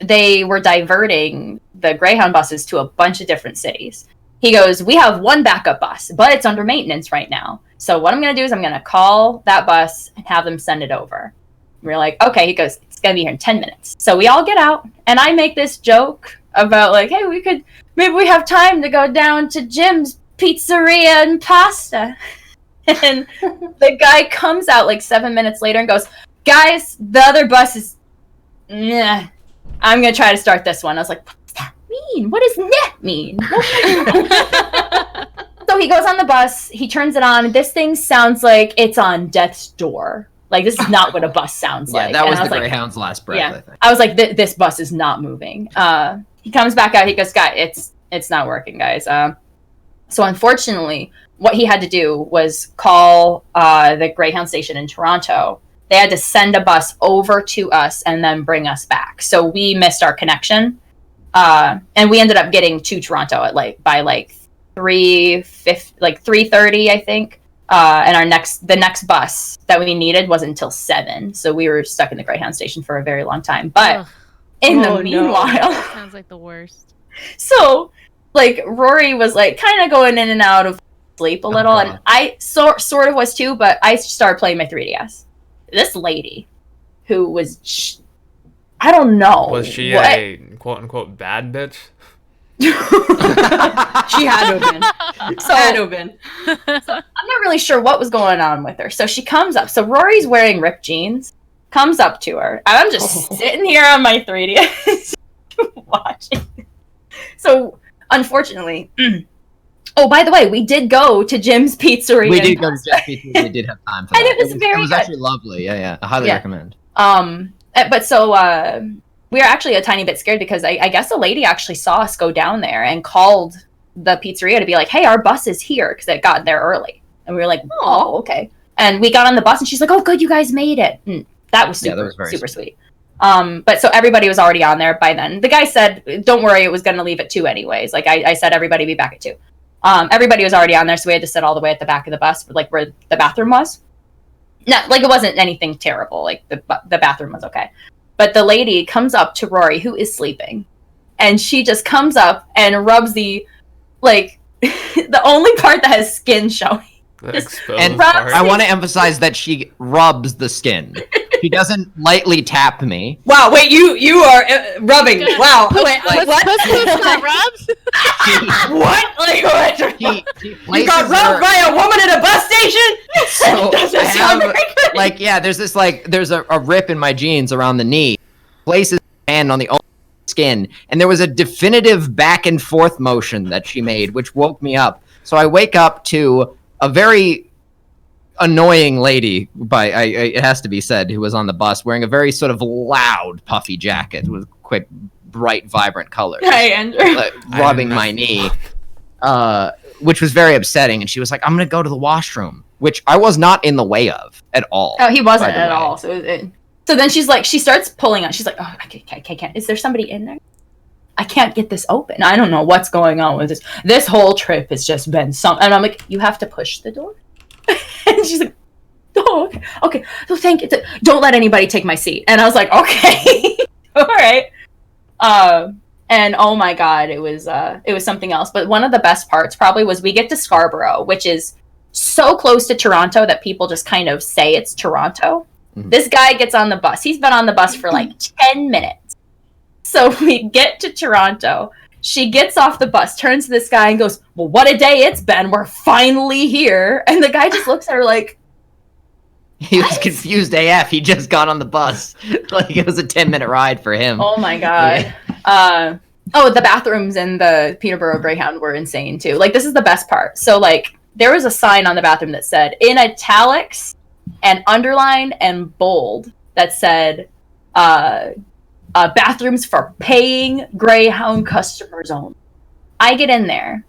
they were diverting the Greyhound buses to a bunch of different cities. He goes, we have one backup bus, but it's under maintenance right now. So what I'm going to do is I'm going to call that bus and have them send it over. We're like, okay. He goes, it's going to be here in 10 minutes. So we all get out, and I make this joke about like, hey, maybe we have time to go down to Jim's Pizzeria and Pasta. And the guy comes out like 7 minutes later and goes, guys, the other bus is, nah, I'm going to try to start this one. I was like, what does that mean? What does net mean? So he goes on the bus, he turns it on, and this thing sounds like it's on death's door. Like, this is not what a bus sounds like. Yeah, that was the like, Greyhound's last breath, yeah. I think. I was like, this bus is not moving. He comes back out, he goes, guys, it's not working, guys. So unfortunately, what he had to do was call the Greyhound station in Toronto. They had to send a bus over to us and then bring us back. So we missed our connection. And we ended up getting to Toronto at by 3:30, I think. And the next bus that we needed wasn't until 7. So we were stuck in the Greyhound station for a very long time. But in the meanwhile, sounds like the worst. So like Rory was like kind of going in and out of sleep a little, and I sort of was too. But I started playing my 3DS. This lady, who was, I don't know, Was she a quote unquote bad bitch? She had to have been. Had to have been. So I'm not really sure what was going on with her. So she comes up. So Rory's wearing ripped jeans, comes up to her, and I'm just sitting here on my 3DS watching. So unfortunately, oh, by the way, we did go to Jim's Pizzeria. We did go to Jim's Pizzeria. We did have time for that. And it was very It was good. actually lovely. Yeah. I highly recommend. But so we were actually a tiny bit scared because I guess the lady actually saw us go down there and called the pizzeria to be like, hey, our bus is here, because it got there early. And we were like, oh, okay. And we got on the bus and she's like, oh, good, you guys made it. And that was super sweet. But so everybody was already on there by then. The guy said, don't worry, it was going to leave at 2 anyways. Like I said, everybody be back at 2. Everybody was already on there, so we had to sit all the way at the back of the bus, like where the bathroom was. No, like it wasn't anything terrible. Like the bathroom was okay. But the lady comes up to Rory, who is sleeping, and she just comes up and rubs the only part that has skin showing. And I want to emphasize that she rubs the skin. She doesn't lightly tap me. Wow, wait, you are rubbing. Wow. Wait, What rubs? what? Like, what? She You got rubbed by a woman at a bus station? So Doesn't sound very good. there's a rip in my jeans around the knee. Places her hand on the skin, and there was a definitive back and forth motion that she made, which woke me up. So I wake up to a very annoying lady, it has to be said, who was on the bus wearing a very sort of loud, puffy jacket with quite bright, vibrant colors. Hey, Andrew. Rubbing my knee, which was very upsetting. And she was like, I'm going to go to the washroom, which I was not in the way of at all. Oh, he wasn't at all. So then she starts pulling on. She's like, oh, I can't. Is there somebody in there? I can't get this open. I don't know what's going on with this. This whole trip has just been and I'm like, you have to push the door? And she's like, oh, okay. So thank you. Don't let anybody take my seat. And I was like, okay. All right. And oh my God, it was something else. But one of the best parts probably was we get to Scarborough, which is so close to Toronto that people just kind of say it's Toronto. Mm-hmm. This guy gets on the bus. He's been on the bus for like 10 minutes. So we get to Toronto. She gets off the bus, turns to this guy and goes, well, what a day it's been. We're finally here. And the guy just looks at her like... He was confused AF. He just got on the bus. Like it was a 10-minute ride for him. Oh my God. Yeah. The bathrooms in the Peterborough Greyhound were insane too. Like this is the best part. So like there was a sign on the bathroom that said in italics and underlined and bold that said, bathrooms for paying Greyhound customers only. I get in there.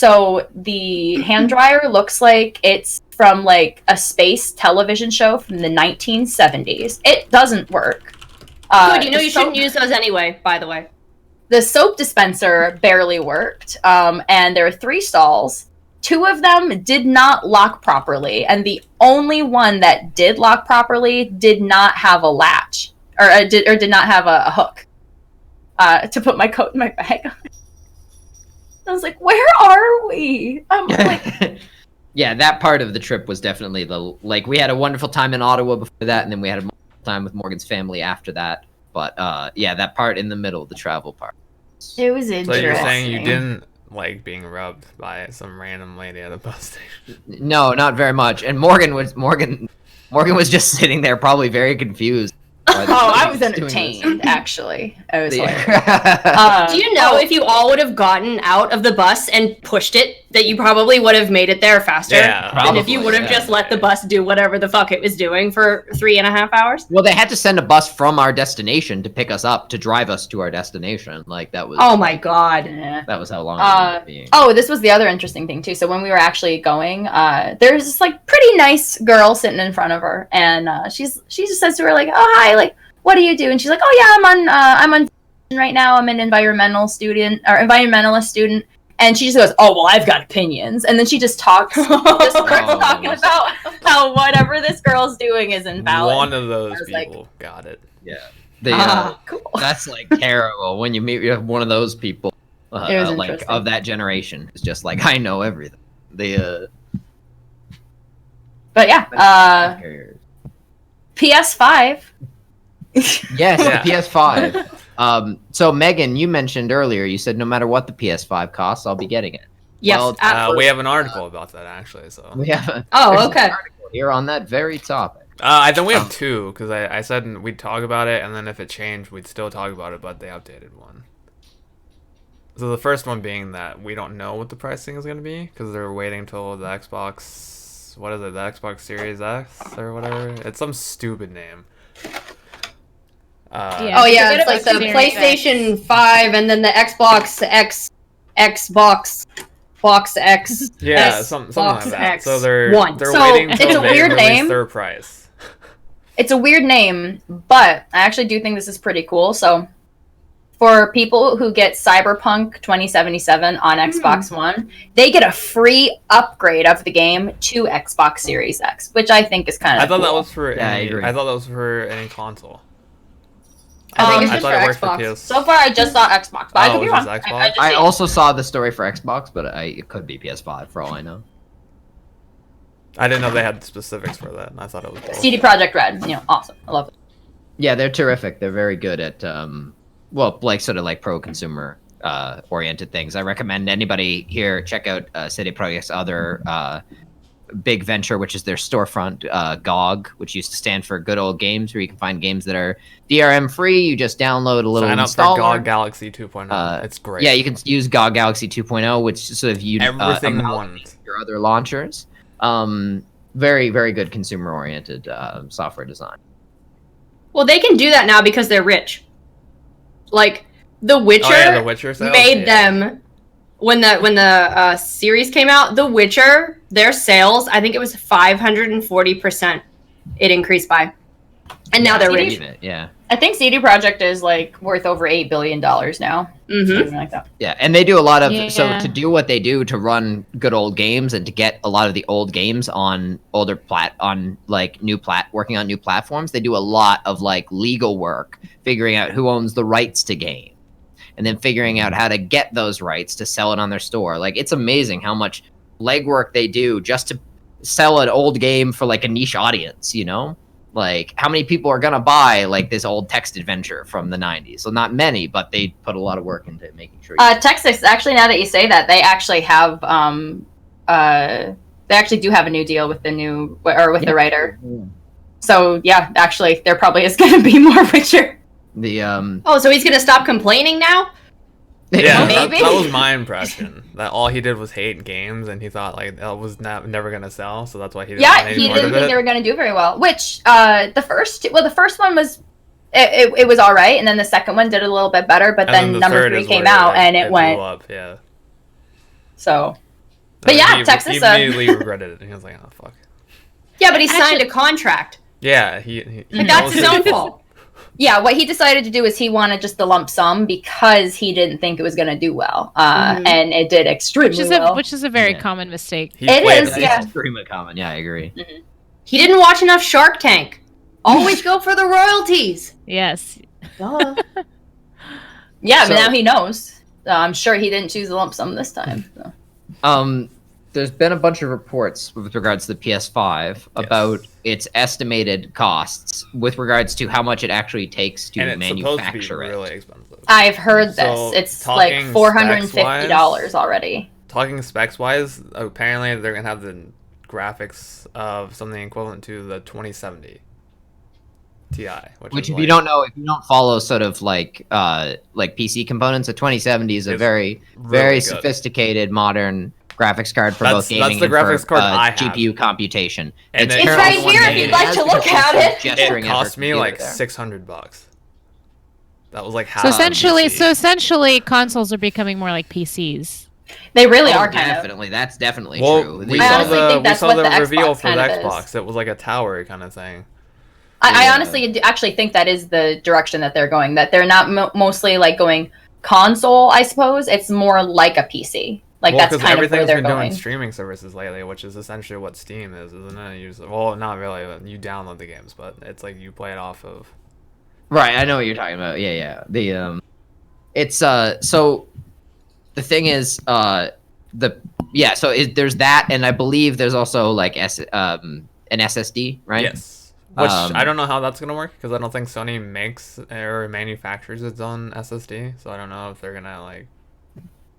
So the hand dryer looks like it's from like a space television show from the 1970s. It doesn't work. Good, you know the you soap- shouldn't use those anyway, by the way. The soap dispenser barely worked, and there were 3 stalls. 2 of them did not lock properly, and the only one that did lock properly did not have a latch, or did not have a hook to put my coat in my bag. I was like, "Where are we?" I'm like, Yeah, that part of the trip was definitely like we had a wonderful time in Ottawa before that, and then we had a wonderful time with Morgan's family after that. But yeah, that part in the middle, the travel part. it was So interesting. you're saying you didn't like being rubbed by some random lady at a bus station? No, not very much. And Morgan was just sitting there, probably very confused. Oh, I was entertained. Actually, I was hilarious. Do you know if you all would have gotten out of the bus and pushed it, that you probably would have made it there faster? Yeah, And if you would have just let the bus do whatever the fuck it was doing for 3.5 hours? Well, they had to send a bus from our destination to pick us up to drive us to our destination. Like that was. Oh my god. Yeah. That was how long. It ended up being. Oh, this was the other interesting thing too. So when we were actually going, there's this like pretty nice girl sitting in front of her, and she just says to her like, "Oh hi, like what do you do?" And she's like, "Oh yeah, I'm on right now. I'm an environmentalist student." And she just goes, "Oh well, I've got opinions." And then she just talks, just starts talking about how whatever this girl's doing is invalid. One of those was like- people got it. Yeah. Cool. That's like terrible when you meet one of those people, It was like interesting. of that generation. It's just like I know everything. But yeah, PS5. Yes, Yeah. the PS5. So Megan, you mentioned earlier. You said no matter what the PS5 costs, I'll be getting it. Yes. Well, We have an article about that actually. So We have a, Oh, there's an okay. article here on that very topic. I think we have 2 because I said we'd talk about it, and then if it changed, we'd still talk about it. But they updated one. So the first one being that we don't know what the pricing is going to be because they're waiting until the Xbox. What is it? The Xbox Series X or whatever. It's some stupid name. Yeah. Oh yeah, Forget it's like about the Series PlayStation 5 and then the Xbox Box X. Yeah, X, something Box like that. X So they're one. they're So, waiting it's until a they weird release name. their price. It's a weird name, but I actually do think this is pretty cool. So, for people who get Cyberpunk 2077 on Xbox One, they get a free upgrade of the game to Xbox Series X, which I think is kind of I thought cool. that was for Yeah, I any. agree. I thought that was for any console. I think it's I just thought for it worked for Xbox. PS. So far, I just saw Xbox, but I Oh, could be it wrong. was just I Xbox? just I see it. also saw the story for Xbox, but it could be PS5 for all I know. I didn't know they had specifics for that. And I thought it was cool. CD Projekt Red, awesome. I love it. Yeah, they're terrific. They're very good at well, like sort of like pro consumer oriented things. I recommend anybody here check out City Projekt's other big venture, which is their storefront GOG, which used to stand for Good Old Games, where you can find games that are DRM free. You just download a little Sign up for installer. GOG Galaxy 2.0. It's great. Yeah, you can use GOG Galaxy 2.0, which sort of you Everything amalgamates your other launchers. Very, very good consumer oriented software design. Well, they can do that now because they're rich. Like The Witcher, Oh, yeah, The Witcher sales? made Yeah. them when the series came out. The Witcher, their sales, I think it was 540%. It increased by, and now they're CD rich. Believe it, yeah. I think CD Projekt is like worth over $8 billion now. hmm Something like that. Yeah, and they do a lot of so Yeah. to do what they do to run good old games and to get a lot of the old games on working on new platforms. They do a lot of like legal work, figuring out who owns the rights to game, and then figuring out how to get those rights to sell it on their store. Like it's amazing how much legwork they do just to sell an old game for like a niche audience. Like, how many people are going to buy, like, this old text adventure from the 90s? So not many, but they put a lot of work into making sure. Texas, actually, now that you say that, they actually have, they actually do have a new deal with the writer. So, yeah, actually, there probably is going to be more Witcher. Oh, so he's gonna stop complaining now? Yeah, Maybe. that was my impression. That all he did was hate games, and he thought like that was never gonna sell, so that's why he didn't want Yeah, any he part didn't of think it. they were going to do very well. Which, the first one was, it was all right, and then the second one did a little bit better, but And then the number third 3 is came where, out, like, and it blew went, up. Yeah. so, But yeah, he Texas. immediately regretted it. And he was like, "Oh fuck." Yeah, but he signed a contract. Yeah, he Like, that's his own fault. Yeah, what he decided to do is he wanted just the lump sum because he didn't think it was going to do well, and it did extremely well. Which is a very Yeah. common mistake. It played is, yeah. Extremely common. Yeah, I agree. He didn't watch enough Shark Tank. Always go for the royalties. Yes. Duh. Yeah, So- but now he knows. I'm sure he didn't choose the lump sum this time. So. There's been a bunch of reports with regards to the PS5 about its estimated costs with regards to how much it actually takes to and it's supposed to be manufacture it. really expensive. I've heard this. So, It's like talking $450 already. Talking specs wise, apparently they're gonna have the graphics of something equivalent to the 2070 Ti, Which, is if like, you don't know, if you don't follow sort of like PC components, a 2070 is a It's very, really very good. sophisticated modern graphics card for That's- both gaming that's the and graphics for card I have. GPU computation. And It's currently right here if 1 you'd meg. like has to the look at capability it. of gesturing it at her cost me computer like there. $600. That was like half. So of essentially, PC. consoles are becoming more like PCs. They really Oh, are kind of. definitely. That's definitely Well, true. we I saw honestly the think we that's saw what the the reveal Xbox for the kind of Xbox. is. It was like a tower kind of thing. I Yeah. honestly actually think that is the direction that they're going. That they're not mostly like going console. I suppose it's more like a PC. Like Well, that's because kind of where everything's they're been going. doing streaming services lately, which is essentially what Steam is, isn't it? Well, not really. You download the games, but it's like you play it off of. Right, I know what you're talking about. Yeah, yeah. It's so the thing is there's that, and I believe there's also like an SSD, right? Yes. Which Um, I don't know how that's gonna work because I don't think Sony makes or manufactures its own SSD, so I don't know if they're gonna like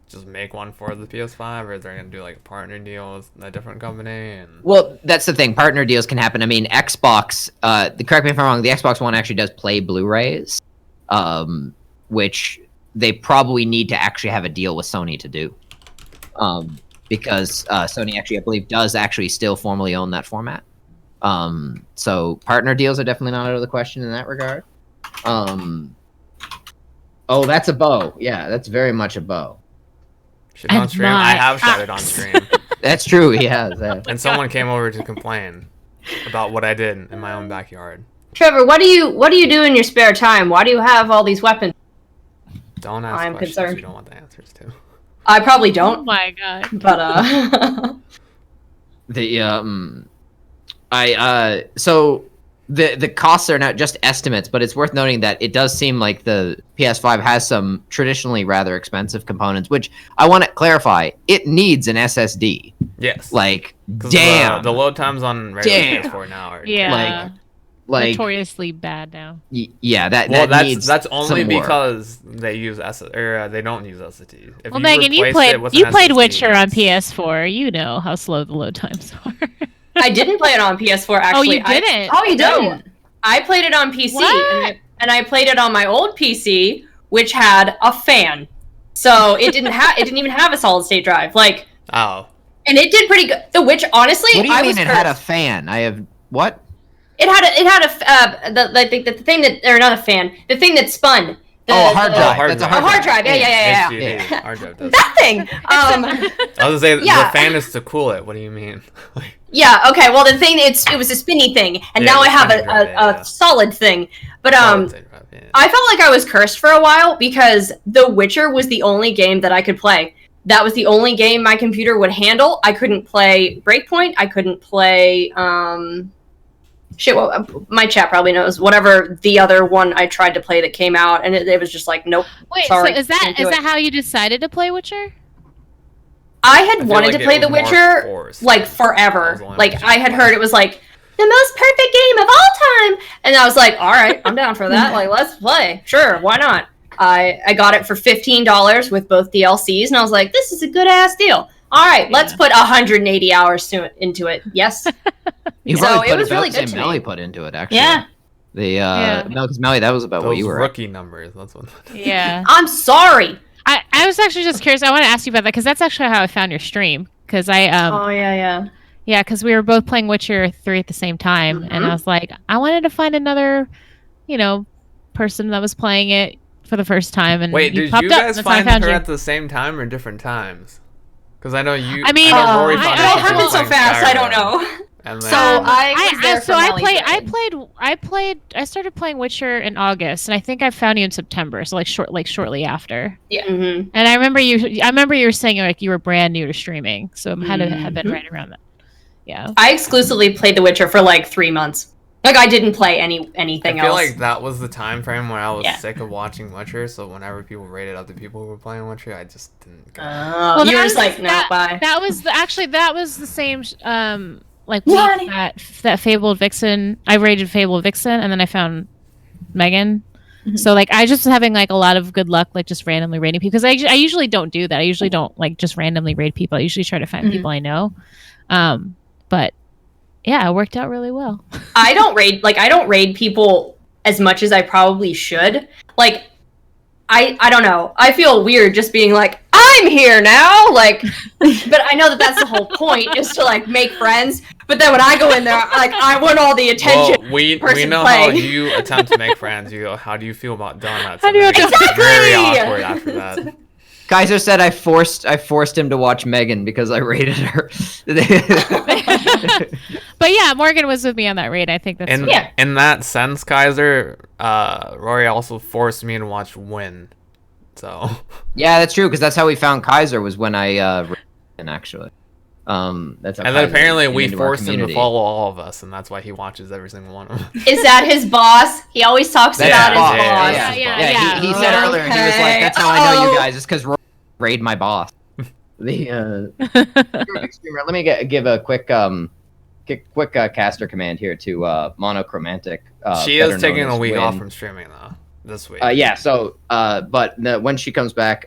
just make one for the PS5 or if they're gonna do like a partner deal with a different company. And Well, that's the thing. Partner deals can happen. I mean, Xbox. Correct me if I'm wrong. The Xbox One actually does play Blu-rays, which they probably need to actually have a deal with Sony to do, because Sony actually, I believe, does actually still formally own that format. So partner deals are definitely not out of the question in that regard. Oh, that's a bow. Yeah, that's very much a bow. shit on And stream. I my have shot it on axe. stream, That's true. He has. and someone came over to complain about what I did in my own backyard. Trevor, what do you do in your spare time? Why do you have all these weapons? Don't ask I'm questions concerned. you don't want the answers to. I probably Oh don't, my god. but So the costs are not just estimates, but it's worth noting that it does seem like the PS5 has some traditionally rather expensive components, which I want to clarify. It needs an SSD. Yes. Like, 'Cause damn. The load times on regular Damn. PS4 now are Yeah. like Notoriously bad now. yeah, that Well, that needs that's only some work. because they use they don't use SSD. If Well, Megan, you replace it with played an SSD, Witcher on it's- PS4. You know how slow the load times are. I didn't play it on PS4 actually. Oh, you didn't? Oh, you No. didn't? I played it on PC, What? and I played it on my old PC, which had a fan. So it didn't even have a solid state drive. Like, Oh. and it did pretty good. The Witch, honestly, What do you I mean was it had a cursed. fan? I have what? It had the thing that, or not a fan, the thing that spun. The, Oh, a hard the- drive. hard That's a drive. hard, hard drive. Yeah. HDD, hard drive does. That thing. I was gonna say Yeah. the fan is to cool it. What do you mean? Yeah. Okay. Well, the thing it was a spinny thing, and Yeah, now the I have spinny drive, yeah. a solid thing. But Solid state drive, yeah. I felt like I was cursed for a while because The Witcher was the only game that I could play. That was the only game my computer would handle. I couldn't play Breakpoint. I couldn't play well, my chat probably knows whatever the other one I tried to play that came out, and it was just like, nope. Wait, Sorry, so is that can't do it. how you decided to play Witcher? I had feel wanted like to it play The was more Witcher forced. like That forever. was the only Like reason I had why. heard it was like the most perfect game of all time, and I was like, all right, I'm down for that. Like, let's play. Sure, why not? I got it for $15 with both DLCs, and I was like, this is a good ass deal. All right, let's put 180 hours into it. Yes. You So probably it put was about really the good same to Melly me. put into it actually. Yeah. No, because Melly, that was about what Those you were. rookie numbers. That's what. Yeah. I'm sorry. I was actually just curious. I want to ask you about that because that's actually how I found your stream. Because Oh yeah. yeah, because we were both playing Witcher 3 at the same time, and I was like, I wanted to find another, person that was playing it for the first time. And Wait, you did popped you up, guys that's how I find found her you. at the same time or different times? Because I know you. I mean, I know Rory I- found I- out It I- she happened was so playing fast, I don't Skyrim, know. And then, So I was there for Melly's wedding. I started playing Witcher in August, and I think I found you in September, so shortly after. Mhm. And I remember you were saying like you were brand new to streaming, so it had to have been right around that. Yeah. I exclusively played The Witcher for like 3 months. Like I didn't play anything I feel else. like that was the time frame when I was Yeah. sick of watching Witcher. So whenever people rated other people who were playing Witcher, I just didn't go. You were just like, no, bye. That was the same like What? week that Fabled Vixen. I rated Fabled Vixen, and then I found Megan. So like I just was having like a lot of good luck, like just randomly raiding people, because I usually don't do that. I usually don't like just randomly raid people. I usually try to find people I know. But yeah, it worked out really well. I don't raid people as much as I probably should. Like I don't know. I feel weird just being like, I'm here now. Like, but I know that that's the whole point, is to like make friends. But then when I go in there, like I want all the attention. Well, we person know how playing. you attempt to make friends. You go, how do you feel about donuts? How do you And then it gets Exactly! very awkward after that. Kaiser said I forced him to watch Megan because I rated her. But yeah, Morgan was with me on that raid. I think that's In, Yeah. in that sense, Kaiser, Rory also forced me to watch Win. So Yeah, that's true, because that's how we found Kaiser, was when I rated him, actually. That's how and then Kaiser apparently came we into our forced him to community. follow all of us, and that's why he watches every single one of them. Is that his boss? He always talks That's about his his boss. boss. Yeah. He said earlier, he was like, "That's how I know you guys, is because Rory raid my boss." The let me give a quick caster command here to monochromatic. She better is taking known a as week Win. off from streaming though this week. Yeah. So, when she comes back,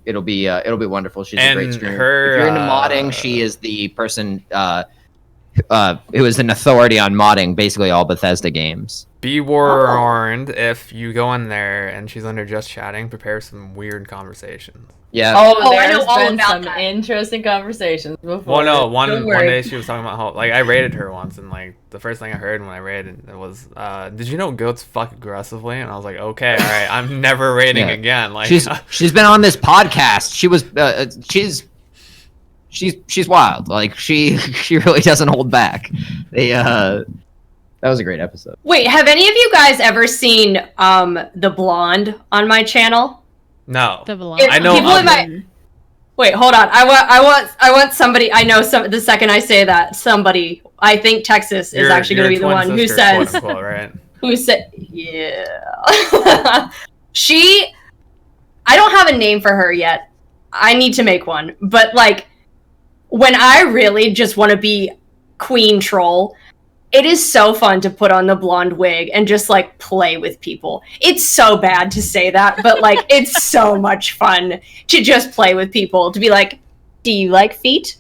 it'll be wonderful. She's a great And streamer. If you're into modding, she uh, is the person who is an authority on modding basically all Bethesda games. Be warned, if you go in there and she's under just chatting, prepare some weird conversations. Yeah. Oh, I know there's all been about some that. interesting conversations before. Well, no, Don't one worry. day she was talking about how, like, I raided her once, and like the first thing I heard when I raided it was, "Did you know goats fuck aggressively?" And I was like, "Okay, all right, I'm never raiding Yeah. again." Like, She's been on this podcast. She's wild. Like she really doesn't hold back. That was a great episode. Wait, have any of you guys ever seen the blonde on my channel? no, the blonde. I know People of in my Wait, hold on. I want somebody. I know some. The second I say that, somebody. I think Texas is actually going to be the one who says. quote unquote, right? Who said? Yeah. She. I don't have a name for her yet. I need to make one. But like, when I really just want to be queen troll, it is so fun to put on the blonde wig and just like play with people. It's so bad to say that, but like it's so much fun to just play with people, to be like, do you like feet?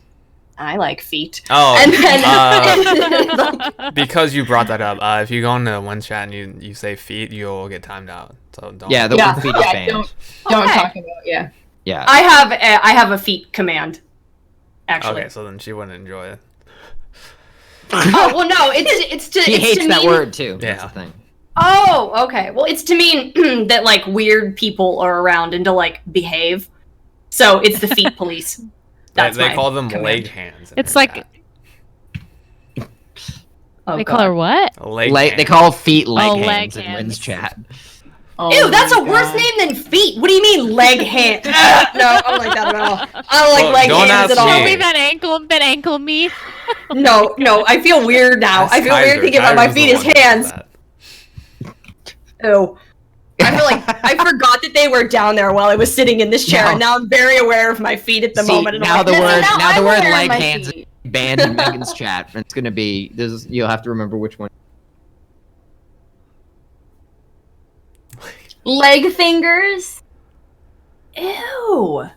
I like feet. Oh, And then because you brought that up, if you go into one chat and you say feet, you'll get timed out. So don't. Yeah, the Yeah, one feed is yeah, banned. don't Okay. talk about Yeah. I have a feet command. Actually. Okay, so then she wouldn't enjoy it. Oh well, no, it's to. He it's hates to that mean- word too. Yeah. That's the thing. Oh, okay. Well, it's to mean that like weird people are around and to like behave. So it's the feet police. That's they my call them command. leg hands. in It's their like chat. Oh, they God. call her what? Leg They hands. call feet leg Oh, hands leg in hands. Wynn's chat. Ew, that's a worse name than feet. What do you mean leg hand? No, I don't like that at all. I don't like Well, leg don't hands ask at all. Show me. me that ankle meat. No, I feel weird now. Ask I feel Kaiser. weird thinking about my Kaiser's feet the as one who does hands. that. Ew. I feel like I forgot that they were down there while I was sitting in this chair, No. and now I'm very aware of my feet at the See, moment. And now I'm the like, word "This is now how the I'm word aware of leg my hands feet." is banned in Megan's chat. It's gonna be this. You'll have to remember which one. Leg fingers. Ew.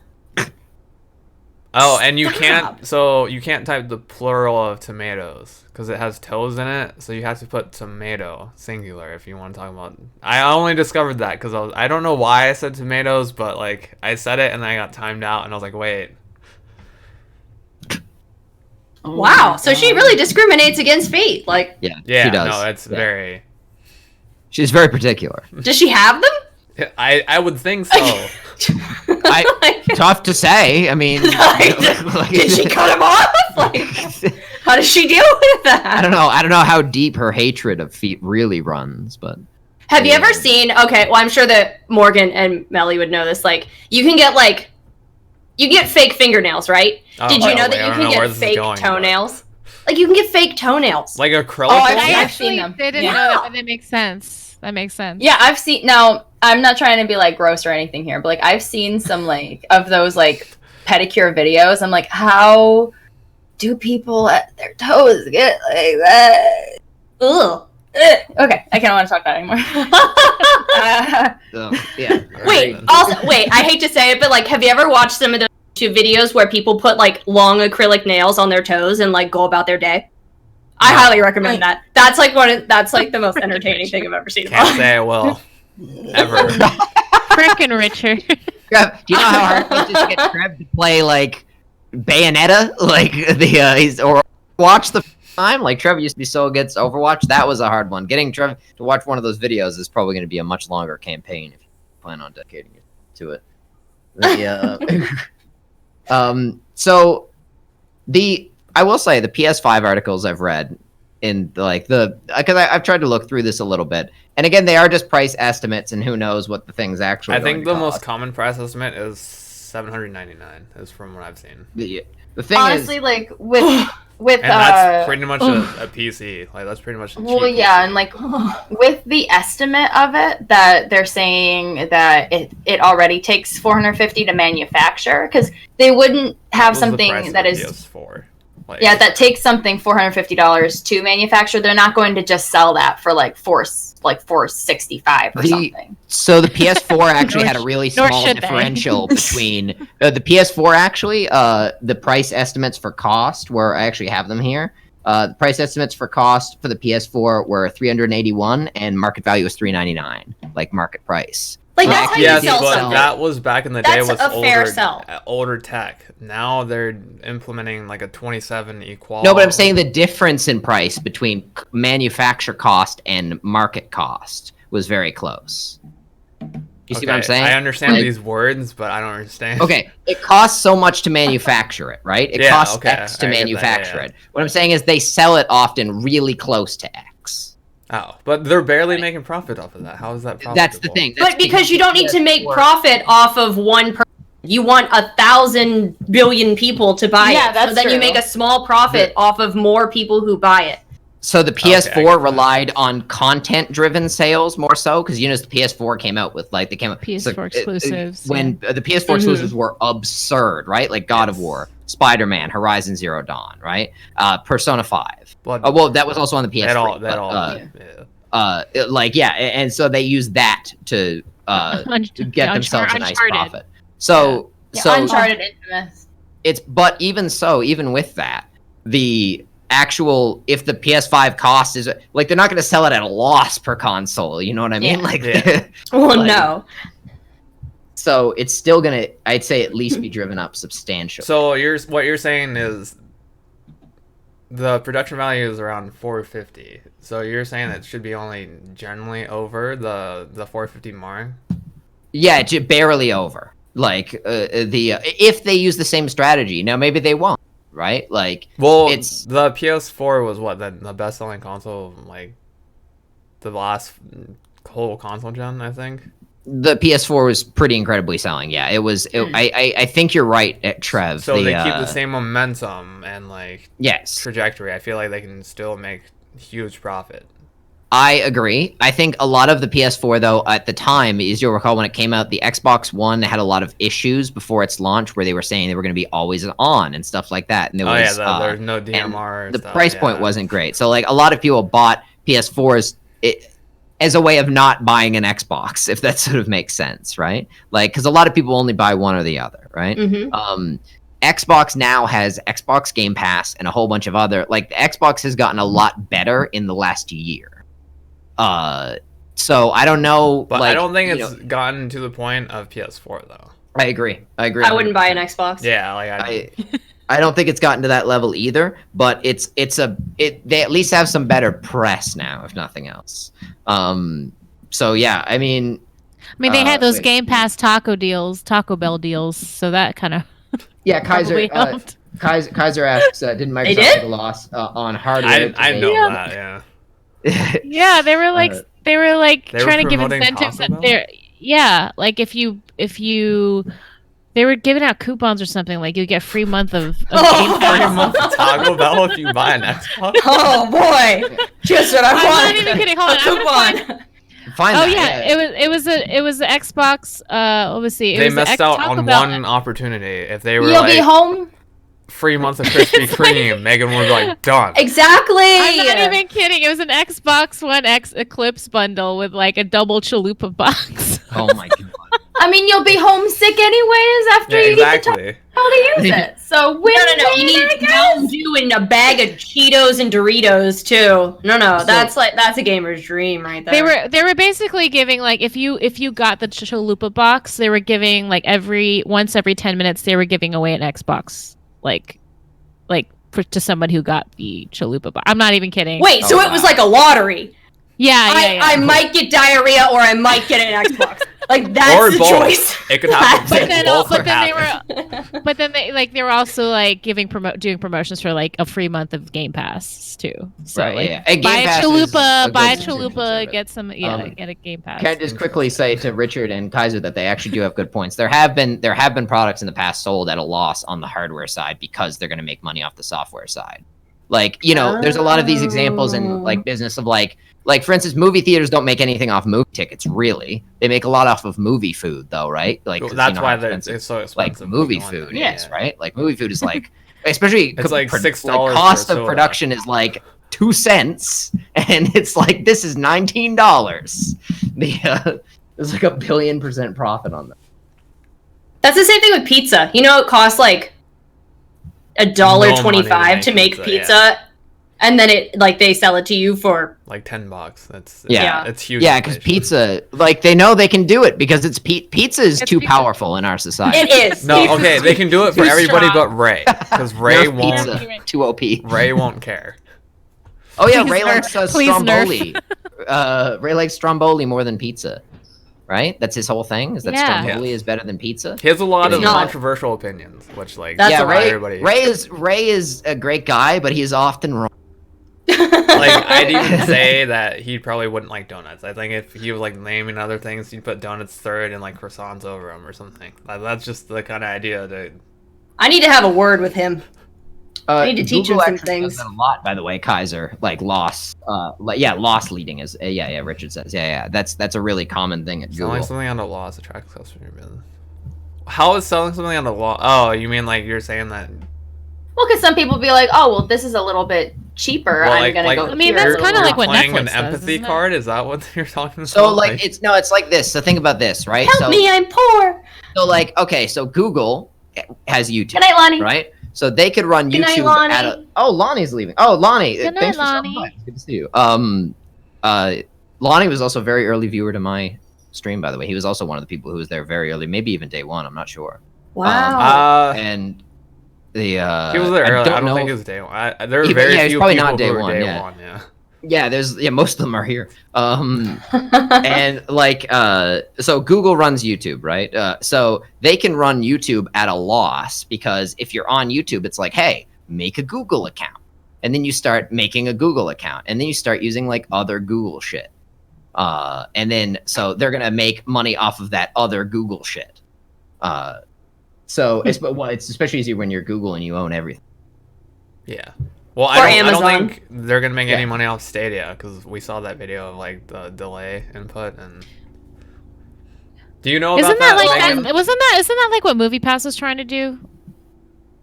Oh, and you Stop. can't type the plural of tomatoes because it has toes in it. So you have to put tomato singular if you want to talk about. I only discovered that because I don't know why I said tomatoes, but like I said it and then I got timed out and I was like, wait. Wow. So she really discriminates against feet. Like, Yeah, Yeah, she does. no, it's Yeah. very. She's very particular. does she have them? I would think so. Tough to say. I mean, Did she cut him off? Like, how does she deal with that? I don't know. I don't know how deep her hatred of feet really runs, but Have you ever seen? Okay, well, I'm sure that Morgan and Melly would know this. Like, you can get fake fingernails, right? Did you know that you can get fake toenails? Like, you can get fake toenails. Like acrylic. Oh, I've seen them. didn't know that, but that makes sense. That makes sense. Yeah, I've seen. Now, I'm not trying to be like gross or anything here, but like I've seen some like of those like pedicure videos. I'm like, how do people at their toes get like that? Ugh. Okay, I can't want to talk about it anymore. yeah. Wait. I hate to say it, but like, have you ever watched some of those YouTube videos where people put like long acrylic nails on their toes and like go about their day? I highly recommend that. That's like that's like the most entertaining thing I've ever seen. Can't say I will. Ever. Frickin' Richard. Trev, do you know how hard it was just to get Trev to play like Bayonetta, like or watch the time? Like Trev used to be so good at Overwatch. That was a hard one. Getting Trev to watch one of those videos is probably going to be a much longer campaign if you plan on dedicating it to it. So I will say the PS5 articles I've read in because I've tried to look through this a little bit, and again they are just price estimates, and who knows what the thing's actually. I think the cost. most common price estimate is $799. Is from what I've seen. The thing Honestly, is, like with And that's pretty much a PC. Like that's pretty much. Well, yeah, and like with the estimate of it that they're saying that it already takes $450 to manufacture, because they wouldn't have something that is PS4. Like, yeah, that takes something $450 to manufacture. They're not going to just sell that for like $465 or something. So the PS4 actually had a really small should they. differential between the PS4 actually. The price estimates for cost were I actually have them here. The price estimates for cost for the PS4 were $381, and market value was $399, like market price. Like that's how you yes, sell but something. that was back in the day That's with a fair sell. older tech. Now they're implementing like a 27 equal. No, but I'm saying the difference in price between manufacture cost and market cost was very close. You see what I'm saying? I understand Like- these words, but I don't understand. Okay, it costs so much to manufacture it, right? It Yeah, costs okay, X to I get that, manufacture yeah. it. What I'm saying is they sell it often really close to X. Oh, but they're barely making profit off of that. How is that profitable? That's the thing. That's But because you don't need to make PS4 profit off of one person. You want 1,000 billion people to buy Yeah, it. that's So then true. you make a small profit off of more people who buy it. So the Okay, I PS4 get that. relied on content-driven sales more so, because the PS4 came out with they came out PS4 exclusives, when the PS4 exclusives were absurd, right? Like God of War, Spider-Man, Horizon Zero Dawn, right? Persona 5. But Well, that was also on the PS3. And so they used that to get themselves a nice Uncharted. profit. So Uncharted Infamous. but even with that, the actual if the PS5 cost is like they're not going to sell it at a loss per console, you know what I mean? Yeah. Like Yeah. Well, Like- no. so it's still going to I'd say at least be driven up substantially. So what you're saying is the production value is around 450. So you're saying it should be only generally over the 450 mark? Yeah, barely over. Like if they use the same strategy. Now maybe they won't, right? Like Well, it's the PS4 was the best-selling console of, like the last whole console gen, I think. the PS4 was pretty incredibly selling. Yeah, it was. I think you're right, Trev. So they keep the same momentum and like Yes, trajectory. I feel like they can still make huge profit. I agree. I think a lot of the PS4, though, at the time, as you'll recall, when it came out, the Xbox One had a lot of issues before its launch, where they were saying they were going to be always on and stuff like that. And there was, there's no and DMR. the stuff, price yeah. point wasn't great. So, like, a lot of people bought PS4s as a way of not buying an Xbox, if that sort of makes sense, right? Like, because a lot of people only buy one or the other, right? Mm-hmm. Xbox now has Xbox Game Pass and a whole bunch of other. Like, the Xbox has gotten a lot better in the last year. So I don't know, But like, I don't think you it's know, gotten to the point of PS4 though. I agree. I wouldn't buy an Xbox. Yeah, like I don't think it's gotten to that level either. But they at least have some better press now, if nothing else. So yeah, I mean, mean, they had those wait. Game Pass Taco Bell deals, so that kind of Yeah, Kaiser. probably helped. Kaiser asks, didn't Microsoft did? take a loss on hardware? I know Yeah. that. Yeah. Yeah, they were like They were trying to give promoting incentives Taco that Bell? they're like if you they were giving out coupons or something like you get a free month of Game Free Pass. month of Taco Bell if you buy an Xbox. Oh boy, just what I I'm not want. even kidding. Hold on. A I'm gonna coupon. Find Oh that, yeah, it was the Xbox. Let me see. It They was the missed out Taco on Bell- one opportunity. If they were You'll be like home. free month of Krispy Kreme, Megan was like done. Exactly. I'm not even kidding. It was an Xbox One X Eclipse bundle with like a double chalupa box. Oh my god. I mean, you'll be homesick anyways after Yeah, you get to exactly. how to use it. So No. You need I guess. Mountain Dew and a bag of Cheetos and Doritos too. No, that's a gamer's dream right there. They were basically giving like if you got the chalupa box, they were giving like once every 10 minutes they were giving away an Xbox like to someone who got the chalupa box. I'm not even kidding. Wait, so it was like a lottery. Yeah. I might get diarrhea or I might get an Xbox. Like that's Or the both. choice. It could happen. But both then they were also like doing promotions for like a free month of Game Pass too. So Right, like yeah. And buy Game a Pass is chalupa, a buy a good subscription chalupa, service. get some get a Game Pass. Can I just quickly say to Richard and Kaiser that they actually do have good points. There have been products in the past sold at a loss on the hardware side because they're going to make money off the software side. Like, there's a lot of these examples in like business of like for instance, movie theaters don't make anything off movie tickets, really. They make a lot off of movie food though, right? Like 'cause That's you know why how it's expensive, so expensive. like movie going food there. is, right? Like movie food is like especially It's like $6 like, cost for a of soda. production is like 2 cents and it's like this is $19. There's like $1 billion% profit on that. That's the same thing with pizza. It costs like $1.25 to make pizza, and then they sell it to you for Like $10. That's Yeah. it's huge. Yeah, because inflation. pizza, like they know they can do it because it's pizza is It's too pizza. powerful in our society. it is. No, okay, they can do it for Too everybody strong. but Ray, because Ray Nerf won't. pizza, too OP. Ray won't care. Oh yeah, Please Ray nerf. likes Please stromboli. Ray likes stromboli more than pizza, right? That's his whole thing. Is that Yeah. stromboli is better than pizza? He has a lot It's of not. controversial opinions, which like That's yeah, a not Ray. everybody. Ray is a great guy, but he is often wrong. Like I'd even say that he probably wouldn't like donuts. I think if he was like naming other things, he'd put donuts third and like croissants over them or something. That's just the kind of idea that. I need to have a word with him. I need to teach Google him some actually things. does that a lot, by the way, Kaiser. Like loss, loss leading is Richard says, that's a really common thing at Selling Google. something on the loss attracts customers to your business. How is selling something on the loss? Oh, you mean like you're saying that? Well, because some people be like, oh, well, this is a little bit cheaper. Well, I'm like- gonna like- go. I mean, here. that's kinda You're like what playing an Netflix does, empathy isn't it? card. Is that what you're talking about? So like it's like this. So think about this, right? Help so, me, I'm poor. So like okay, so Google has YouTube, Good night, Lonnie. right? So they could run Good night, YouTube Lonnie. at a. Oh, Lonnie's leaving. Oh, Lonnie, Good night, thanks for stopping Lonnie. by. It's good to see you. Lonnie was also a very early viewer to my stream, by the way. He was also one of the people who was there very early, maybe even day one. I'm not sure. Wow. And the he was there early. I don't know think if- it was day one. There are He- very yeah, he's few probably people not day who were one, day yeah. one. Yeah. Yeah, most of them are here. And like so Google runs YouTube, right? So they can run YouTube at a loss because if you're on YouTube, it's like, hey, make a Google account. And then you start making a Google account. And then you start using like other Google shit. And then so they're gonna make money off of that other Google shit. So it's especially easier when you're Google and you own everything. Yeah. Well, Or I don't Amazon. think they're gonna make Yeah. any money off Stadia because we saw that video of like the delay input and. Do you know about Isn't that like Megan? isn't that like what MoviePass was trying to do?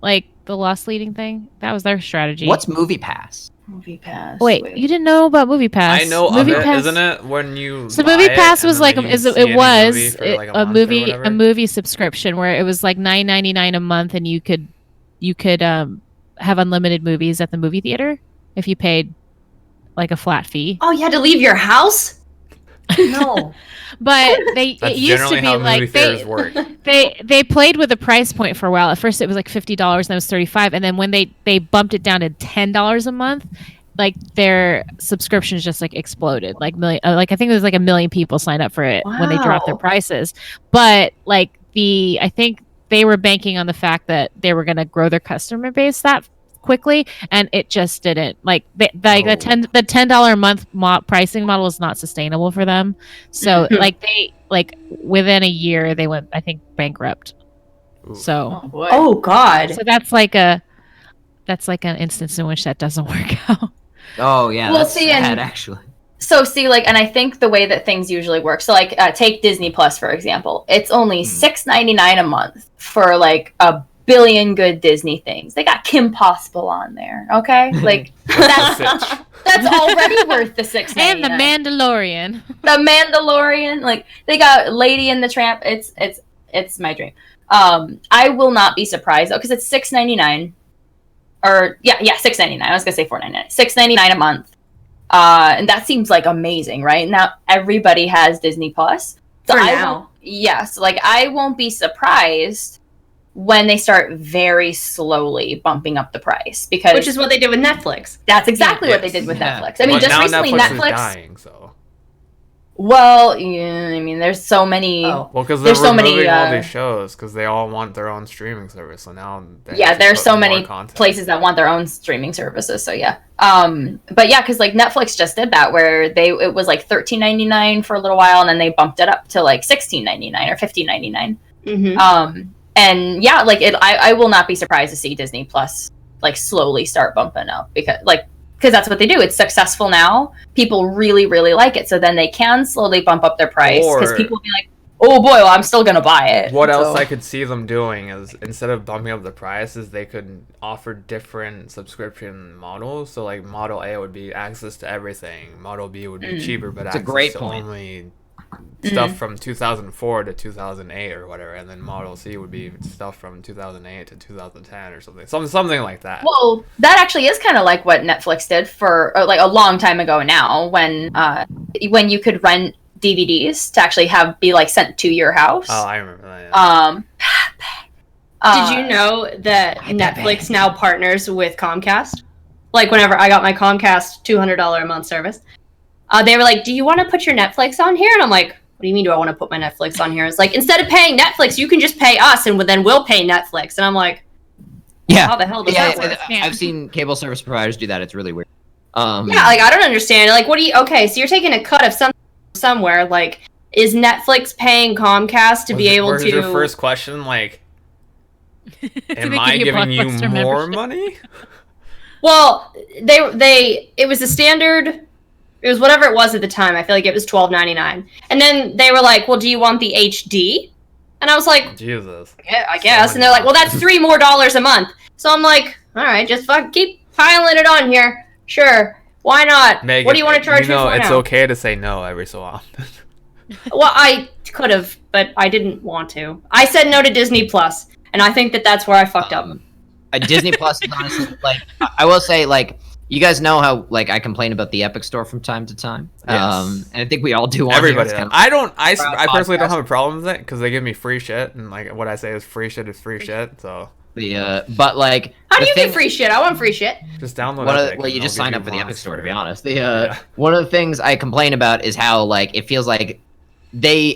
Like the loss leading thing? That was their strategy. What's Movie Pass? Movie Pass. Wait, you didn't know about MoviePass? I know of MoviePass- it, isn't it? When you So buy Movie it Pass and was then, like you is see it any movie was for, like, a month or movie whatever? subscription where it was like $9.99 a month and you could have unlimited movies at the movie theater if you paid like a flat fee. Oh, you had to leave your house? No. But it That's used to generally be how movie like theaters work. they played with the price point for a while. At first it was like $50, then it was $35, and then when they bumped it down to $10 a month, like their subscriptions just like exploded. Like like I think there's like 1 million people signed up for it when they dropped their Wow. prices. But like I think they were banking on the fact that they were going to grow their customer base that quickly, and it just didn't. Like the $10 a month pricing model is not sustainable for them. So like within a year they went, I think, bankrupt. So Oh boy. Oh God. so that's like an instance in which that doesn't work out. Oh yeah, Well, that's see, sad and- actually. So see, like, and I think the way that things usually work. So like, take Disney Plus for example. It's only $6.99 a month for like a billion good Disney things. They got Kim Possible on there. Okay, like that's already worth the $6.99. And the Mandalorian. The Mandalorian, like they got Lady and the Tramp. It's my dream. I will not be surprised though because it's $6.99. Or yeah, $6.99. I was gonna say $4.99. $6.99 a month. And that seems like amazing, right? Now everybody has Disney Plus. So For I now. won't- yes, like I won't be surprised when they start very slowly bumping up the price because Which is what they did with Netflix. that's exactly what they Yes. did with Yeah. Netflix. I mean, But just now recently Netflix Netflix. is dying, so. Well, yeah, I mean, there's so many. Oh. Well, because they're There's so many, removing all these shows because they all want their own streaming service. So now they Yeah, have to there's put so more many content. places that want their own streaming services. So yeah, but yeah, because like Netflix just did that where it was like $13.99 for a little while, and then they bumped it up to like $16.99 or $15.99. Mm-hmm. And yeah, like I will not be surprised to see Disney Plus like slowly start bumping up because that's what they do. It's successful now. People really, really like it. So then they can slowly bump up their price because Or- people will be like, oh boy, well, I'm still going to buy it. What So- else I could see them doing is instead of bumping up the prices, they could offer different subscription models. So like Model A would be access to everything. Model B would be cheaper, but That's a access great to point. only stuff from 2004 to 2008 or whatever, and then Model C would be stuff from 2008 to 2010 or something like that. Well, that actually is kind of like what Netflix did for like a long time ago now when you could rent DVDs to actually be like sent to your house. Oh, I remember that. Yeah. Did you know that Netflix now partners with Comcast? Like whenever I got my Comcast $200 a month service, they were like, "Do you want to put your Netflix on here?" And I'm like, "What do you mean? Do I want to put my Netflix on here?" It's like instead of paying Netflix, you can just pay us, and then we'll pay Netflix. And I'm like, Yeah, "How the hell does yeah, that work?" Yeah. I've seen cable service providers do that. It's really weird. Yeah, like I don't understand. Like, what do you? Okay, so you're taking a cut of somewhere. Like, is Netflix paying Comcast to be able Was to? your first question like, am I giving you Blockbuster more membership? money? Well, it was a standard. It was whatever it was at the time. I feel like it was $12.99, and then they were like, "Well, do you want the HD?" And I was like, Jesus. "Yeah, I guess." And they're like, "Well, that's $3 more a month." So I'm like, "All right, just keep piling it on here. Sure, why not? Megan, what do you want to charge me for it's now?" okay to say no every so often. Well, I could have, but I didn't want to. I said no to Disney Plus, and I think that's where I fucked up. Disney Plus is honestly like I will say like you guys know how like I complain about the Epic Store from time to time. Yes. And I think we all do. On here. Everybody. It's kind of- I personally don't podcast. have a problem with it because they give me free shit, and like what I say is free shit is free shit. So but like How do the you thing- get free shit? I want free shit. just download One of Epic. well, and you just they'll sign give up for the you Epic Store to monster. be honest. Yeah. One of the things I complain about is how like it feels like they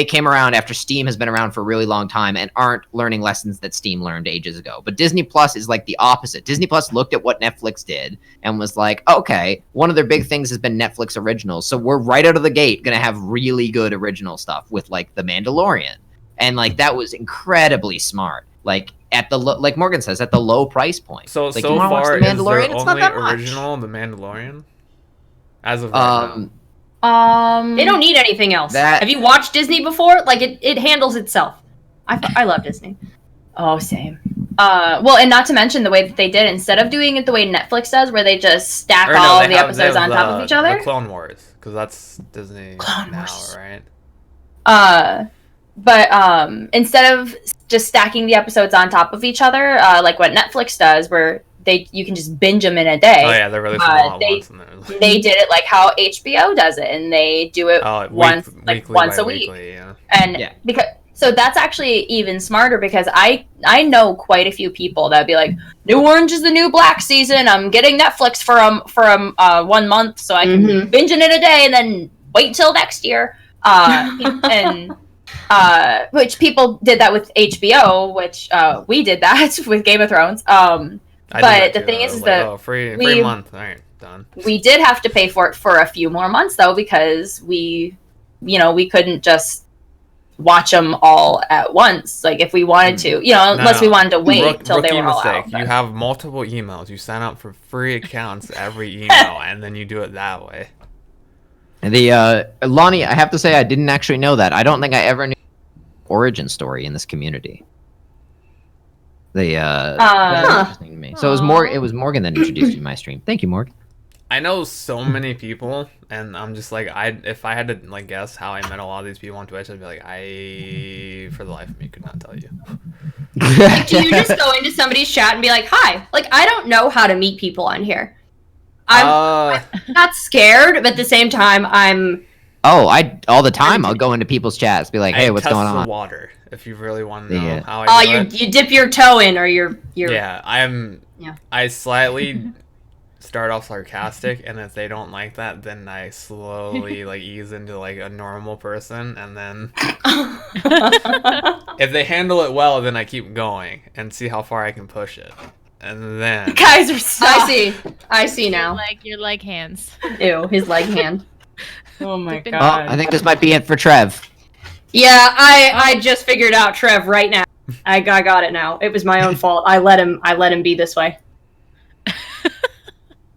came around after Steam has been around for a really long time and aren't learning lessons that Steam learned ages ago. But Disney Plus is like the opposite. Disney Plus looked at what Netflix did and was like, okay, one of their big things has been Netflix originals. So we're right out of the gate going to have really good original stuff with like The Mandalorian. And like that was incredibly smart. Like at the like Morgan says, at the low price point. So like, so you wanna watch far, The is Mandalorian? there It's not only that much. original The Mandalorian? As of right now. They don't need anything else. That- Have you watched Disney before? Like it handles itself. I love Disney. Oh, same. Well, and not to mention the way that they did instead of doing it the way Netflix does, where they just stack Or no, all they the have- episodes they on have top of each other. The Clone Wars, because that's Disney Clone now, Wars. right? But instead of just stacking the episodes on top of each other, like what Netflix does, where you can just binge them in a day. Oh yeah, they're releasing Uh, them all at they- once. And they're They did it like how HBO does it, and they do it oh, once weekly once by a week. weekly, yeah. And Yeah. So that's actually even smarter because I know quite a few people that'd be like, New Orange is the new Black season. I'm getting Netflix for 1 month so I can binge it in a day and then wait until next year. And which people did that with HBO, which we did that with Game of Thrones. But the thing is that free month, all right, done. We did have to pay for it for a few more months though because we couldn't just watch them all at once, like if we wanted to, unless we wanted to wait till they were all out. You have multiple emails. You sign up for free accounts every email, and then you do it that way. The Lonnie, I have to say, I didn't actually know that. I don't think I ever knew the origin story in this community. Interesting to me. So it was Morgan that introduced you to my stream. Thank you, Morgan. I know so many people, and I'm just like, if I had to like guess how I met a lot of these people on Twitch, I'd be like, for the life of me, could not tell you. Do you just go into somebody's chat and be like, "Hi"? Like, I don't know how to meet people on here. I'm not scared, but at the same time, I'm. Oh, all the time. I'll go into people's chats, be like, "Hey, what's going on?" The water, if you really want to know how I do it. You dip your toe in, or your. Yeah, I slightly start off sarcastic, and if they don't like that, then I slowly like ease into like a normal person, and then if they handle it well, then I keep going and see how far I can push it, and then you guys are soft. I see now. Your leg hands. Ew, his leg hand. Oh my god. Oh, I think this might be it for Trev. Yeah, I just figured out Trev right now. I got it now. It was my own fault. I let him be this way.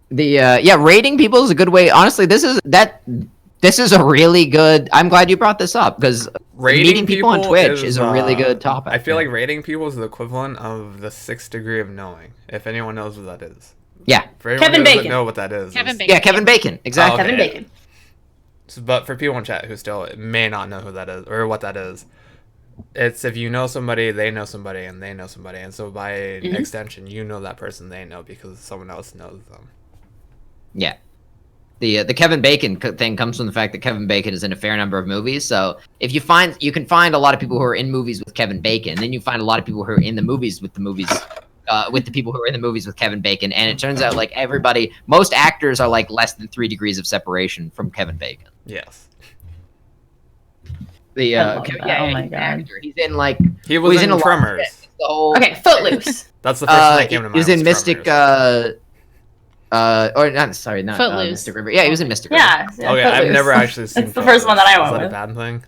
Rating people is a good way. Honestly, this is a really good. I'm glad you brought this up because meeting people on Twitch is a really good topic. I feel like rating people is the equivalent of the 6th degree of knowing. If anyone knows what that is. Yeah. For anyone Kevin who doesn't Bacon. know what that is. Kevin Bacon. Yeah, Kevin Bacon. Exactly. Okay. Kevin Bacon. But for people in chat who still may not know who that is or what that is, it's if you know somebody, they know somebody, and they know somebody, and so by extension, you know that person they know because someone else knows them. Yeah. The Kevin Bacon thing comes from the fact that Kevin Bacon is in a fair number of movies. So if you can find a lot of people who are in movies with Kevin Bacon, then you find a lot of people who are in the movies with the people who are in the movies with Kevin Bacon. And it turns out like most actors are like less than 3 degrees of separation from Kevin Bacon. Yes. Oh my god. He's in like he was in Tremors. Okay, Footloose. That's the first thing that came to mind. He was in Mystic. Tremors. Not Footloose. Mystic River. Yeah, he was in Mystic River. Yeah. Okay, Footloose. I've never actually seen. It's the first one that I went Is that with. a bad thing?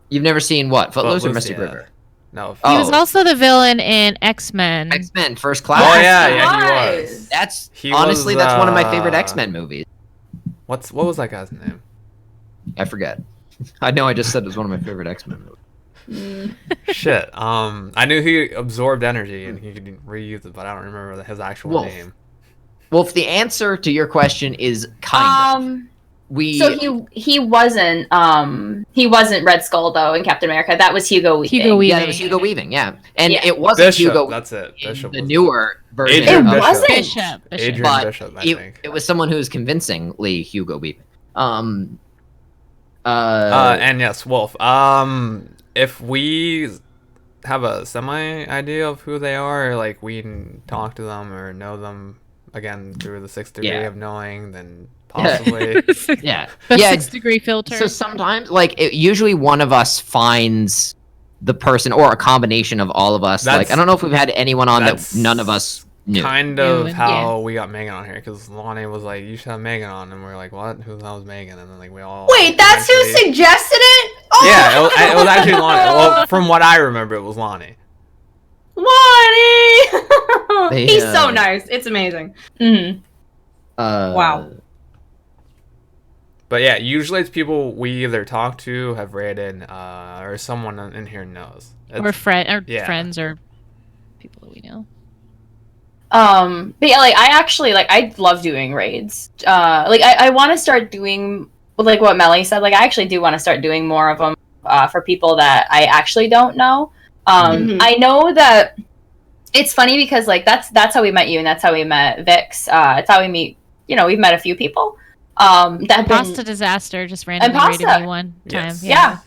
You've never seen what? Footloose or Mystic yeah. River? No. He was also the villain in X-Men. X-Men First Class. Oh yeah, he was. That's He honestly was, that's one of my favorite X-Men movies. What was that guy's name? I forget. I know I just said it was one of my favorite X-Men movies. Shit. I knew he absorbed energy and he could reuse it, but I don't remember his actual name. Wolf, the answer to your question is kind of. So he wasn't Red Skull though in Captain America. That was Hugo Weaving. Yeah, it was Hugo Weaving. Yeah, and it wasn't Bishop, Hugo. That's it. Bishop. The newer version. Adrian It wasn't. Bishop. Adrian But Bishop, I think. it was someone who was convincingly Hugo Weaving. And yes, Wolf. If we have a semi idea of who they are, or like we can talk to them or know them again through the 6th degree of knowing, then possibly. Yeah, The yeah. 6 degree filter. So sometimes, usually one of us finds the person, or a combination of all of us. I don't know if we've had anyone on that none of us knew. Kind of how we got Megan on here, because Lonnie was like, "You should have Megan on," and we are like, "What? Who the hell is Megan?" And then like we all. Wait, that's who suggested it? Oh! Yeah, it was actually Lonnie. Well, from what I remember, it was Lonnie. Lonnie! He's so nice. It's amazing. Mm-hmm. Wow. But yeah, usually it's people we either talk to, have rated, or someone in here knows. Friends or people that we know. But yeah, I love doing raids. I want to start doing like what Melly said. Like I actually do want to start doing more of them for people that I actually don't know. I know that it's funny because like that's how we met you, and that's how we met Vix. It's how we meet. We've met a few people. Pasta Disaster just randomly rated me one time. Yeah.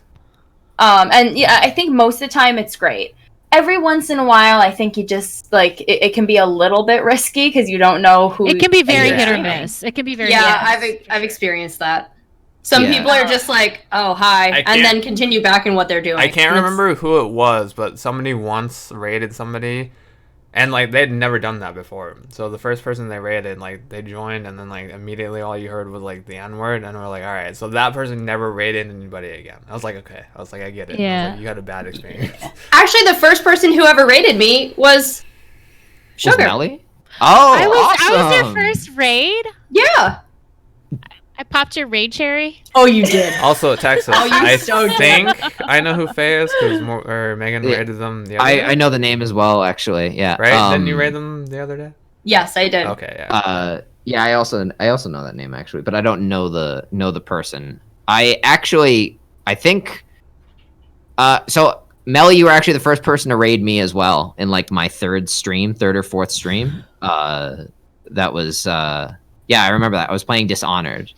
And yeah, I think most of the time it's great. Every once in a while, I think you just like it can be a little bit risky because you don't know who. It can be very Yeah. hit or miss. It can be very Yeah, hit or miss. I've experienced that. Some Yeah. people are just like, "Oh, hi," I and can't- then continue back in what they're doing. I can't And it's- remember who it was, but somebody once raided somebody, and like they'd never done that before. So the first person they raided, like they joined, and then like immediately all you heard was like the N word, and we're like, all right, so that person never raided anybody again. I was like, okay, I was like, I get it. I was Yeah. like, you had a bad experience. Actually, the first person who ever rated me was Was Sugar. Melly? Oh, I was awesome. your first raid. Yeah. I popped your raid cherry. Oh, you did. Also, Texas. Oh, you I so did. think I know who Faye is because Megan Yeah. raided them the other day. I know the name as well, actually. Yeah. Right? Didn't you raid them the other day? Yes, I did. Okay, yeah. Yeah, I also know that name actually, but I don't know the person. I think so Melly, you were actually the first person to raid me as well in like my third or fourth stream. That was yeah, I remember that. I was playing Dishonored.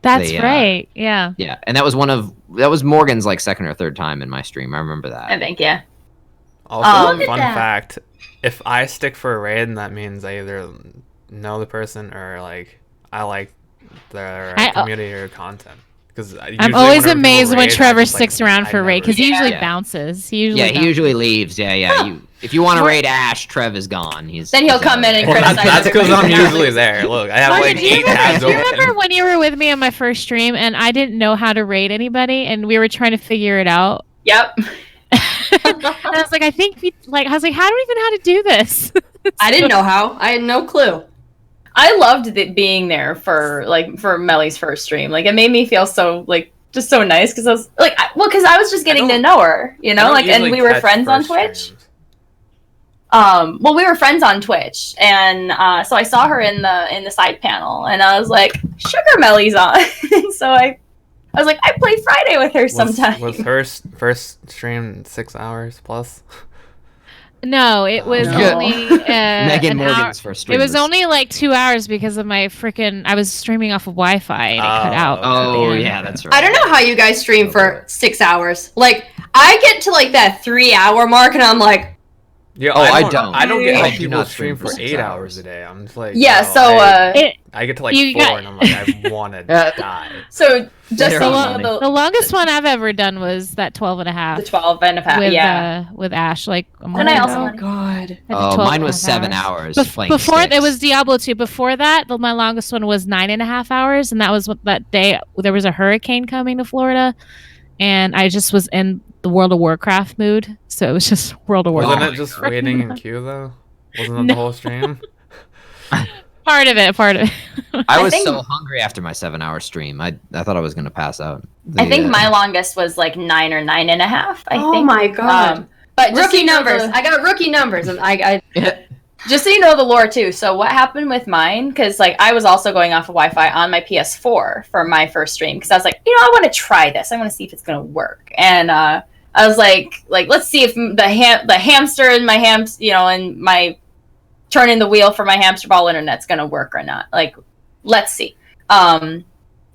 That's The, right. Yeah. Yeah, and that was Morgan's like second or third time in my stream. I remember that. I think, yeah. Also, Look at fun that. fact: if I stick for a raid, that means I either know the person or like I like their community or content. Because I'm always amazed when Trevor sticks around for raid because he usually Yeah. bounces. He usually Yeah, he bounces. usually leaves. Yeah. If you want to raid Ash, Trev is gone. Then he'll come in and Well, criticize that's it. because I'm usually there. Look, I have Morgan, like do you 8 tabs do you remember open. when you were with me on my first stream and I didn't know how to raid anybody and we were trying to figure it out? Yep. And I was like, I think I was like, how do we even know how to do this? I didn't know how. I had no clue. I loved being there for Melly's first stream. Like it made me feel so like just so nice because I was like, because I was just getting to know her, you know, like, and we were friends on Twitch. Well, we were friends on Twitch, and so I saw her in the side panel, and I was like, Sugar Melly's on. So I was like, I play Friday with her sometime. Was her first stream 6 hours plus? No, it was No. only Megan an Morgan's hour. first stream. It was only like 2 hours because of my freaking. I was streaming off of Wi-Fi and it cut out. Oh Yeah. yeah, that's right. I don't know how you guys stream for 6 hours. Like, I get to like that 3-hour mark, and I'm like, Yeah, Oh, I I don't. don't get how I do people not stream stream for for 8 6 hours a day. I'm just like, Yeah, oh, so I get to like You 4 got- and I'm like, I want to Yeah. die. so just They're so you on know, The longest one I've ever done was that 12 and a half the 12 and a half, with yeah. With Ash. Like a month And I ago. also oh wanted- god. I did Oh, 12 mine and a was half 7 hours. playing Before it sticks. was Diablo 2. Before that, my longest one was 9.5 hours, and that was what that day there was a hurricane coming to Florida, and I just was in the World of Warcraft mood, so it was just World of Wasn't Warcraft. it just waiting in queue though? Wasn't that No. the whole stream? Part of it. I was think- so hungry after my 7-hour stream. I thought I was gonna pass out. I think The, my longest was like 9 or 9.5. I Oh think. my god. But just so Rookie you know numbers. the- I got rookie numbers, and I just so you know the lore too. So what happened with mine? Because like I was also going off of Wi-Fi on my PS4 for my first stream because I was like, I want to try this. I want to see if it's gonna work. And I was like let's see if the hamster in my and my turning the wheel for my hamster ball internet's gonna work or not. Like, let's see. And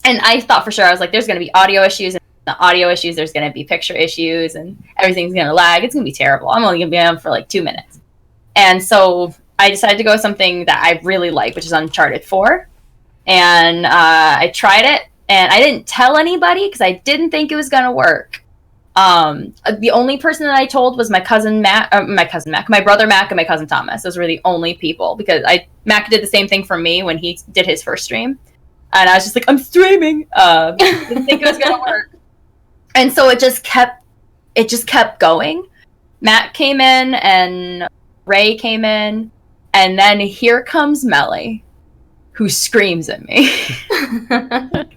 I thought for sure I was like, there's gonna be audio issues. And the audio issues. There's gonna be picture issues, and everything's gonna lag. It's gonna be terrible. I'm only gonna be on for like 2 minutes. And so I decided to go with something that I really like, which is Uncharted 4. And I tried it, and I didn't tell anybody because I didn't think it was going to work. The only person that I told was my brother Mac, and my cousin Thomas. Those were the only people because Mac did the same thing for me when he did his first stream. And I was just like, I'm streaming. Didn't think it was going to work. And so it just kept going. Matt came in and Ray came in, and then here comes Melly, who screams at me.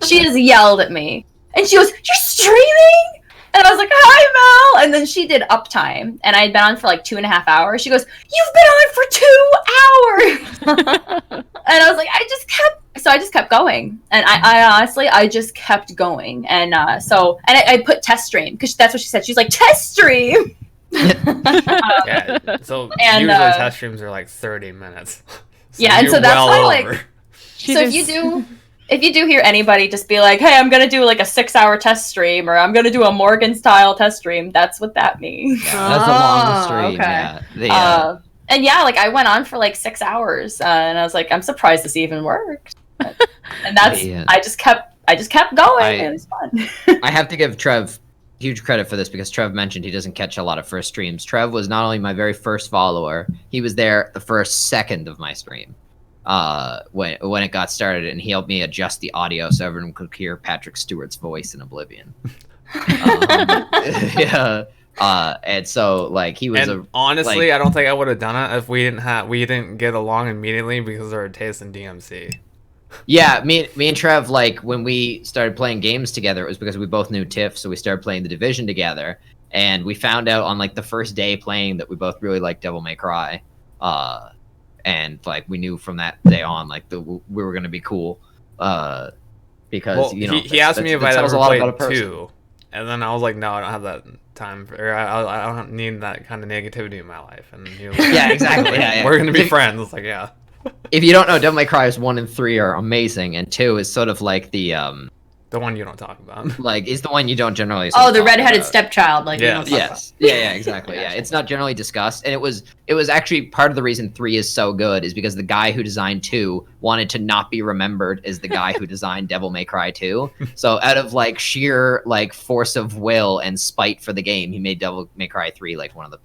She just yelled at me, and she goes, "You're streaming?" And I was like, "Hi, Mel." And then she did uptime, and I had been on for like 2.5 hours. She goes, "You've been on for 2 hours." And I was like, I just kept going, and I honestly just kept going, and I put test stream because that's what she said. She's like, test stream. Yeah. So And, usually test streams are like 30 minutes. Yeah, and you're so that's well why, like, over. So if you do if you do hear anybody just be like, "Hey, I'm gonna do like a 6-hour test stream," or "I'm gonna do a Morgan style test stream," that's what that means. Yeah, that's a long stream. Okay. Yeah. And yeah, like I went on for like 6 hours, and I was like, I'm surprised this even worked. And that's I just kept going. It was fun. I have to give Trev huge credit for this because Trev mentioned he doesn't catch a lot of first streams. Trev was not only my very first follower, he was there the first second of my stream. When it got started, and he helped me adjust the audio so everyone could hear Patrick Stewart's voice in Oblivion. Yeah. And so like he was honestly, I don't think I would have done it if we didn't get along immediately because of our taste in DMC. Yeah, me and Trev, like when we started playing games together, it was because we both knew Tiff, so we started playing The Division together, and we found out on like the first day playing that we both really liked Devil May Cry. And like we knew from that day on, like we were gonna be cool, because he asked me if I'd ever played 2, and then I was like, no, I don't have that time, I don't need that kind of negativity in my life. And he was like, yeah, exactly. Yeah. We're gonna be friends. It's like, yeah. If you don't know, Devil May Cry 1 and 3 are amazing, and 2 is sort of like the one you don't talk about. Like, is the one you don't generally. The redheaded stepchild. Like, yes. Yes. Yeah, exactly. Yeah, it's not generally discussed, and it was actually part of the reason 3 is so good is because the guy who designed 2 wanted to not be remembered as the guy who designed Devil May Cry 2. So out of like sheer like force of will and spite for the game, he made Devil May Cry 3 like one of the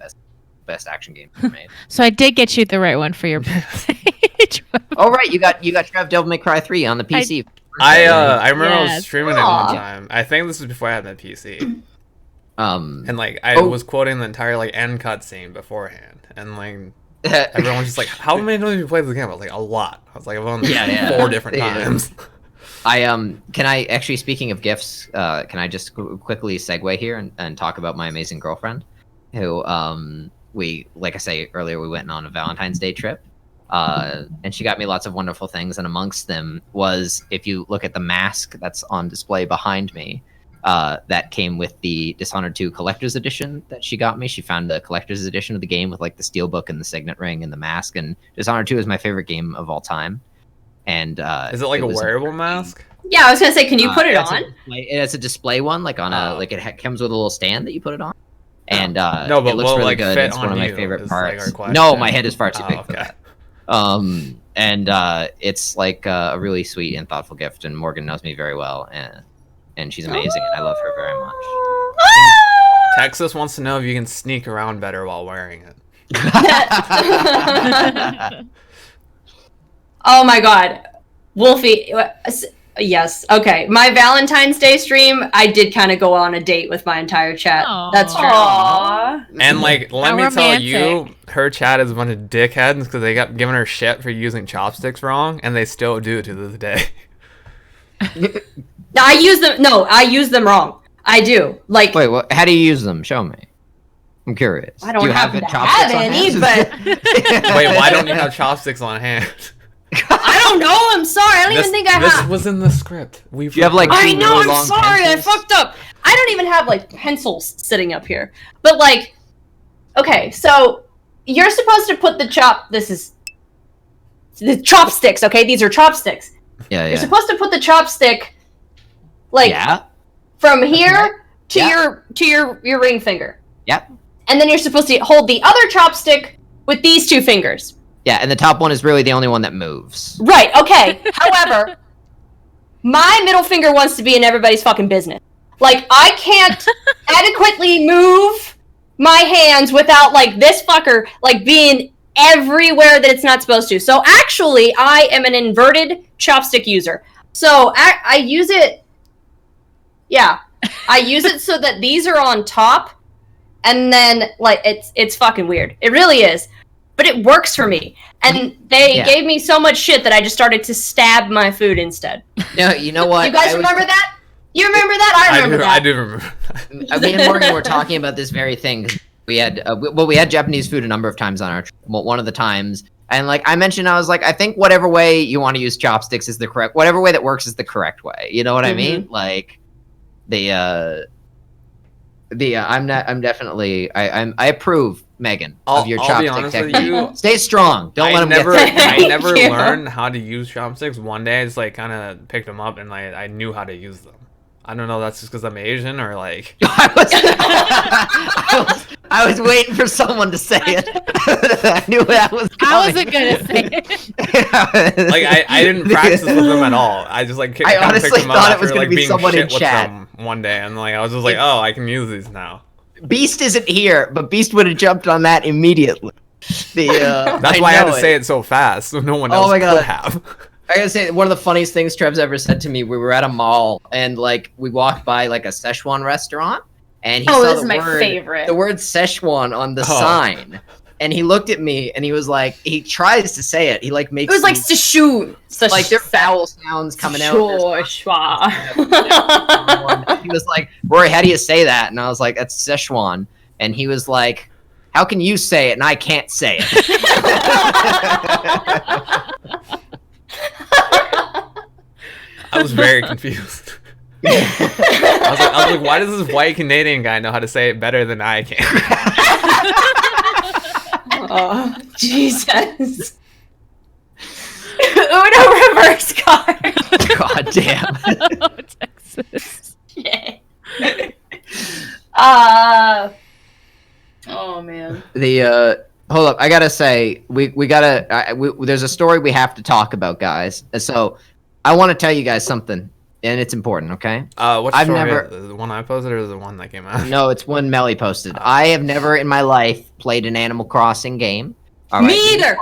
best action games ever made. So I did get you the right one for your birthday. Oh right, you got Trev Devil May Cry 3 on the PC. I remember I was Yes. streaming it one time. I think this was before I had my PC. And like I was quoting the entire like end cutscene beforehand, and like everyone was just like, "How many times have you played the game?" I was like, "A lot." I was like, "I've only 4 different times." Can I actually, speaking of gifts, can I just quickly segue here and talk about my amazing girlfriend, who we, like I say earlier, we went on a Valentine's Day trip. And she got me lots of wonderful things, and amongst them was, if you look at the mask that's on display behind me, that came with the Dishonored 2 Collector's Edition that she got me. She found the Collector's Edition of the game with like the steelbook and the signet ring and the mask, and Dishonored 2 is my favorite game of all time. And is it like a wearable mask? Yeah, I was gonna say, can you put it on? It's a display one, like on a like it comes with a little stand that you put it on. And no, but it looks really like good. Fit it's one of my favorite parts. Like no, my head is far too big okay. for that. And it's like a really sweet and thoughtful gift, and Morgan knows me very well, and she's amazing, and I love her very much. Texas wants to know if you can sneak around better while wearing it. Oh my god, Wolfie. Yes. Okay. My Valentine's Day stream, I did kind of go on a date with my entire chat. Aww. That's true. Aww. And like, let How me tell you, romantic. her chat is a bunch of dickheads because they got given her shit for using chopsticks wrong, and they still do to this day. I use them. No, I use them wrong. I do. Like, Wait, how do you use them? Show me. I'm curious. I don't do you have chopsticks on any, hand? but Wait, why don't you have chopsticks on hand? I don't know. I'm sorry. I don't even think I This have. was in the script. You have like I two know. really I'm long sorry. pencils? I fucked up. I don't even have like pencils sitting up here. But like, okay, so you're supposed to put This is the chopsticks. Okay, these are chopsticks. Yeah, You're yeah. supposed to put the chopstick like Yeah. from here to Yeah. your ring finger. Yep. And then you're supposed to hold the other chopstick with these two fingers. Yeah, and the top one is really the only one that moves. Right, okay. However, my middle finger wants to be in everybody's fucking business. Like, I can't adequately move my hands without, like, this fucker, like, being everywhere that it's not supposed to. So, actually, I am an inverted chopstick user. So, I use it... Yeah. I use it so that these are on top, and then, like, it's fucking weird. It really is. But it works for me. And they gave me so much shit that I just started to stab my food instead. No, you know what? You guys remember that? You remember that? I remember that. I do remember that. Me and Morgan were talking about this very thing. We had we had Japanese food a number of times on our trip. Well, one of the times, and like I mentioned, I was like, I think whatever way you want to use chopsticks is the correct. Whatever way that works is the correct way. You know what I mean? Like, I'm definitely I approve, Megan, of your I'll be chopstick honest with technique. you. Stay strong. Don't let them never, get I you. never you. learned how to use chopsticks. One day, I just like kind of picked them up and like I knew how to use them. I don't know. That's just because I'm Asian or like. I was waiting for someone to say it. I knew that was coming. I wasn't gonna say it. Like I didn't practice with them at all. I just like I kinda honestly picked them up thought it after, was gonna like, be being someone in shit with chat. them one day, and like I was just like, oh, I can use these now. Beast isn't here, but Beast would have jumped on that immediately. That's why I had to say it so fast, so no one else my God. could have. I gotta say, one of the funniest things Trev's ever said to me, we were at a mall, and like we walked by like a Szechuan restaurant, and he saw this the is my word, favorite. the word Szechuan on the Oh. sign, and he looked at me, and he was like, he tries to say it, he like It makes was like some- Sashoon. like their vowel sounds coming out. There's Sure, He was like, Rory, how do you say that? And I was like, that's Szechuan. And he was like, how can you say it and I can't say it? I was very confused. I was like, why does this white Canadian guy know how to say it better than I can? Oh, Jesus. Uno reverse card. God damn. Oh, Texas. Yeah. Oh man. The hold up, I gotta say, we gotta. There's a story we have to talk about, guys. So I want to tell you guys something, and it's important. Okay? What's I've story? never- The one I posted or the one that came out? No, it's one Melly posted. I have never in my life played an Animal Crossing game. All Me right, either.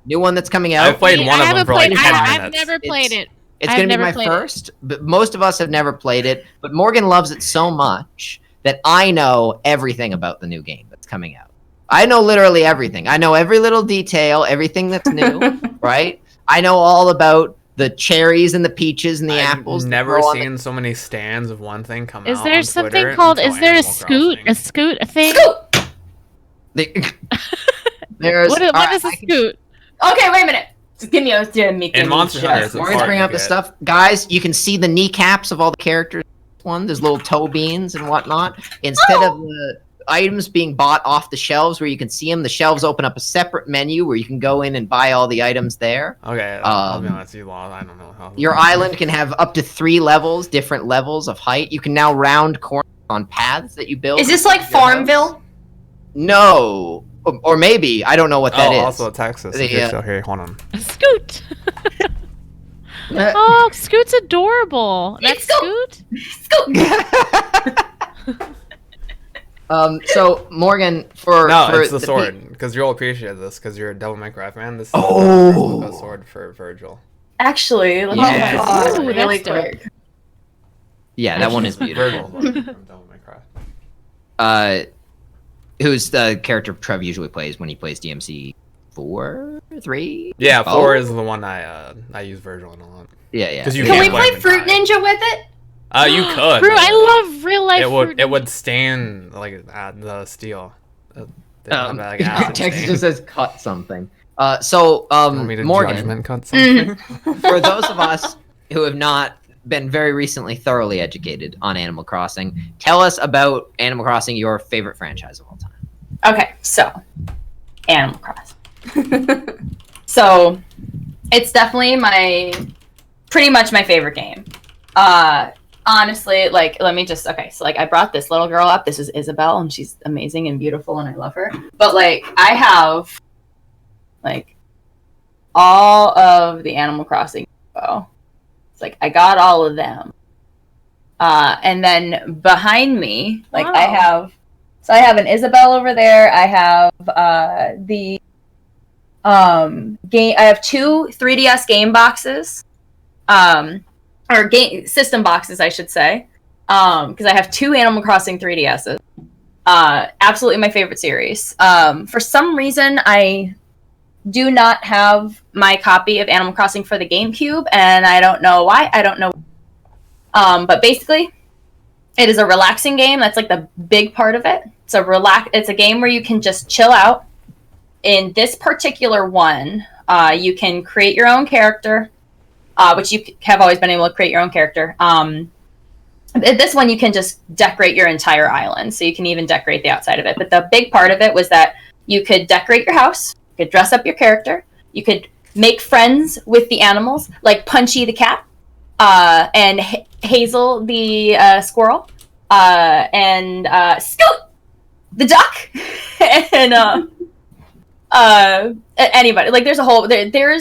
New one that's coming out. I've played one I of them haven't for like played. 10 I've minutes. never played it. It's I've going to be never my played it. first, but most of us have never played it. But Morgan loves it so much that I know everything about the new game that's coming out. I know literally everything. I know every little detail, everything that's new, right? I know all about the cherries and the peaches and the I've apples. that never grow on the- seen so many stands of one thing come Is out. there on something Twitter called? until Is there a Animal scoot? Crossing. A scoot? A thing? There's What is a scoot? Okay, wait a minute. Just give me a In Monster Hunter, it's a Morgan's part bringing you up the get. stuff, guys. You can see the kneecaps of all the characters. There's little toe beans and whatnot. Instead of the items being bought off the shelves where you can see them, the shelves open up a separate menu where you can go in and buy all the items there. Okay, I'll be Um, honest, you lost. I don't know how. Your island can have up to 3 levels, different levels of height. You can now round corners on paths that you build. Is this like Your house. Farmville? No, or maybe I don't know what that is. Also Texas. If The, you're still here, hold on. A scoot. Uh, Oh, Scoot's adorable. That's Scoot. Scoot. So Morgan, for No, for it's the pe- sword. Because you'll appreciate this. Because you're a Devil May Cry fan. This is Oh. a sword for Virgil. Actually, let me Yes. God, Ooh, really that's dope. quick. Yeah, that one is beautiful. Virgil from Devil May Cry. Who's the character Trev usually plays when he plays DMC 4, 3? Yeah, Oh. 4 is the one I use Virgil in a lot. Yeah, yeah. 'Cause you Can we can't play him Fruit die. Ninja with it? You could. Fruit. I love real life. It would stain like the steel. They have, like, acid Text stain. just says cut something. You want me to Morgan, judgment cut something? for those of us who have not been very recently thoroughly educated on Animal Crossing, tell us about Animal Crossing, your favorite franchise of all time. Okay, so Animal Crossing. So it's definitely pretty much my favorite game. Honestly, like, let me just, okay, so like I brought this little girl up. This is Isabel, and she's amazing and beautiful, and I love her. But like, I have like all of the Animal Crossing info. It's like I got all of them. And then behind me, like Wow. I have an Isabel over there. I have the game. I have 2 3DS game boxes, or game system boxes, I should say, because I have 2 Animal Crossing 3DSs. Absolutely my favorite series. For some reason, I do not have my copy of Animal Crossing for the GameCube, and I don't know why. I don't know. But basically, it is a relaxing game. That's like the big part of it. It's a game where you can just chill out. In this particular one, you can create your own character, which you have always been able to create your own character. This one you can just decorate your entire island, so you can even decorate the outside of it. But the big part of it was that you could decorate your house, you could dress up your character, you could make friends with the animals, like Punchy the cat, and Hazel the squirrel, and Scoot the duck, and anybody. Like there's a whole there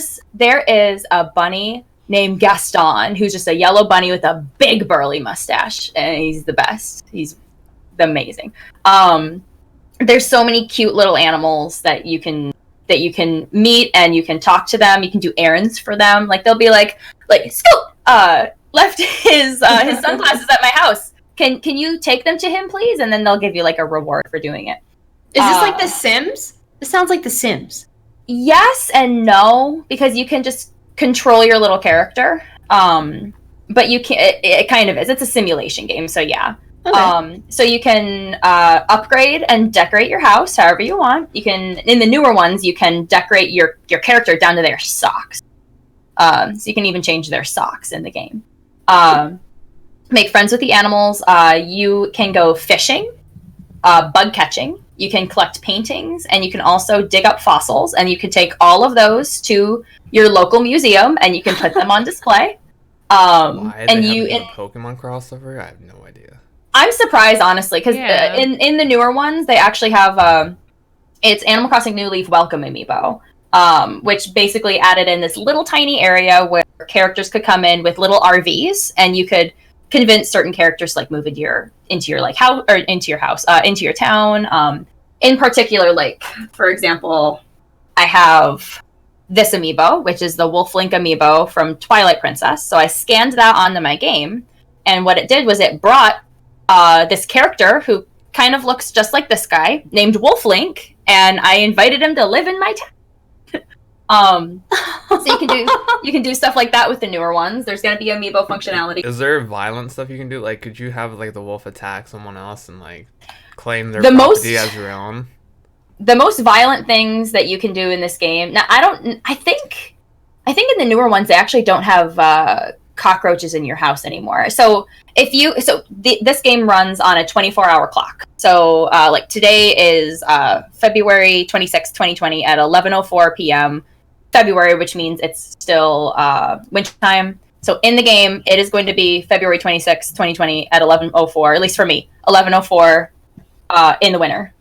is a bunny named Gaston, who's just a yellow bunny with a big burly mustache, and he's the best. He's amazing. There's so many cute little animals that you can meet, and you can talk to them. You can do errands for them. Like they'll be like Scoop left his sunglasses at my house. Can you take them to him, please? And then they'll give you like a reward for doing it. Is this like The Sims? This sounds like The Sims. Yes and no, because you can just control your little character, but you can it kind of is. It's a simulation game, so yeah. Okay. So you can upgrade and decorate your house however you want. You can, in the newer ones, you can decorate your character down to their socks. So you can even change their socks in the game. Make friends with the animals. You can go fishing, bug catching. You can collect paintings, and you can also dig up fossils, and you can take all of those to your local museum, and you can put them on display. Why and they you have in a Pokemon crossover? I have no idea. I'm surprised, honestly, because in the newer ones, they actually have it's Animal Crossing New Leaf Welcome Amiibo, which basically added in this little tiny area where characters could come in with little RVs, and you could convince certain characters to like move into your like house or into your house, into your town. In particular, like for example, I have this amiibo, which is the Wolf Link amiibo from Twilight Princess. So I scanned that onto my game, and what it did was it brought this character who kind of looks just like this guy named Wolf Link, and I invited him to live in my town. So you can do stuff like that with the newer ones. There's gonna be amiibo functionality. Is there violent stuff you can do? Like, could you have like the wolf attack someone else and like claim their property as your own? The most violent things that you can do in this game. Now, I think in the newer ones they actually don't have cockroaches in your house anymore. So this game runs on a 24-hour clock. So like today is February 26, 2020 at 11:04 p.m. February, which means it's still winter time. So in the game, it is going to be February 26, 2020 at 11:04, at least for me, 11:04 in the winter.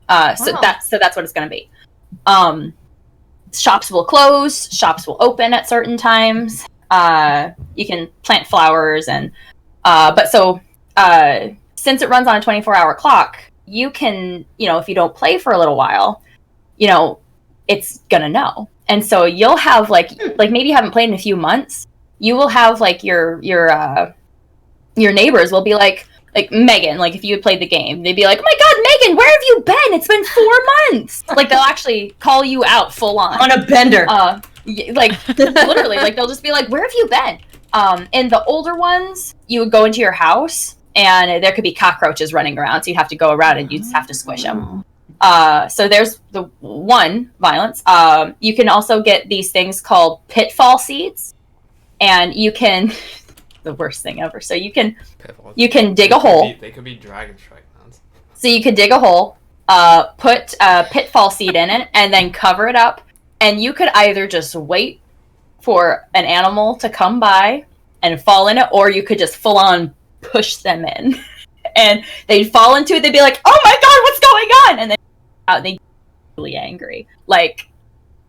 So that's what it's going to be. Shops will close. Shops will open at certain times. You can plant flowers since it runs on a 24-hour clock, you can, if you don't play for a little while, it's gonna know. And so you'll have like maybe you haven't played in a few months, you will have like your neighbors will be like Megan, like if you had played the game, they'd be like, oh my god, Megan, where have you been? It's been 4 months. Like they'll actually call you out full on a bender. Like literally, like they'll just be like, where have you been? In the older ones, you would go into your house and there could be cockroaches running around, so you'd have to go around and you just have to squish them. So there's the one violence. You can also get these things called pitfall seeds, and you can the worst thing ever. So you can dig a hole. They could be dragon strike mounts. So you could dig a hole, put a pitfall seed in it, and then cover it up. And you could either just wait for an animal to come by and fall in it, or you could just full on push them in. And they'd fall into it, they'd be like, oh my god, what's going on? And then they'd be really angry. Like,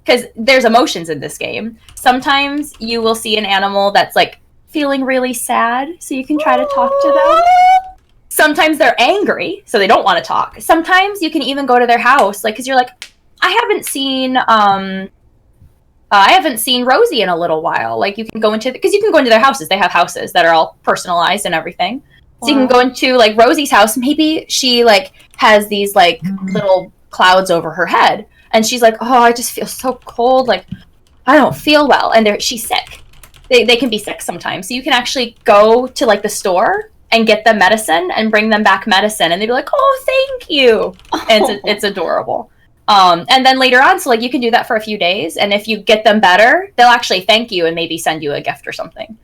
because there's emotions in this game. Sometimes you will see an animal that's like feeling really sad, so you can try to talk to them. Sometimes they're angry, so they don't want to talk. Sometimes you can even go to their house, like, because you're like, I haven't seen Rosie in a little while. Like you can go into because you can go into their houses. They have houses that are all personalized and everything. So you can go into like Rosie's house. Maybe she like has these like little clouds over her head, and she's like, "Oh, I just feel so cold. Like I don't feel well." And she's sick. They can be sick sometimes. So you can actually go to like the store and get them medicine and bring them back medicine, and they'd be like, "Oh, thank you." And it's adorable. And then later on, so like you can do that for a few days, and if you get them better, they'll actually thank you and maybe send you a gift or something.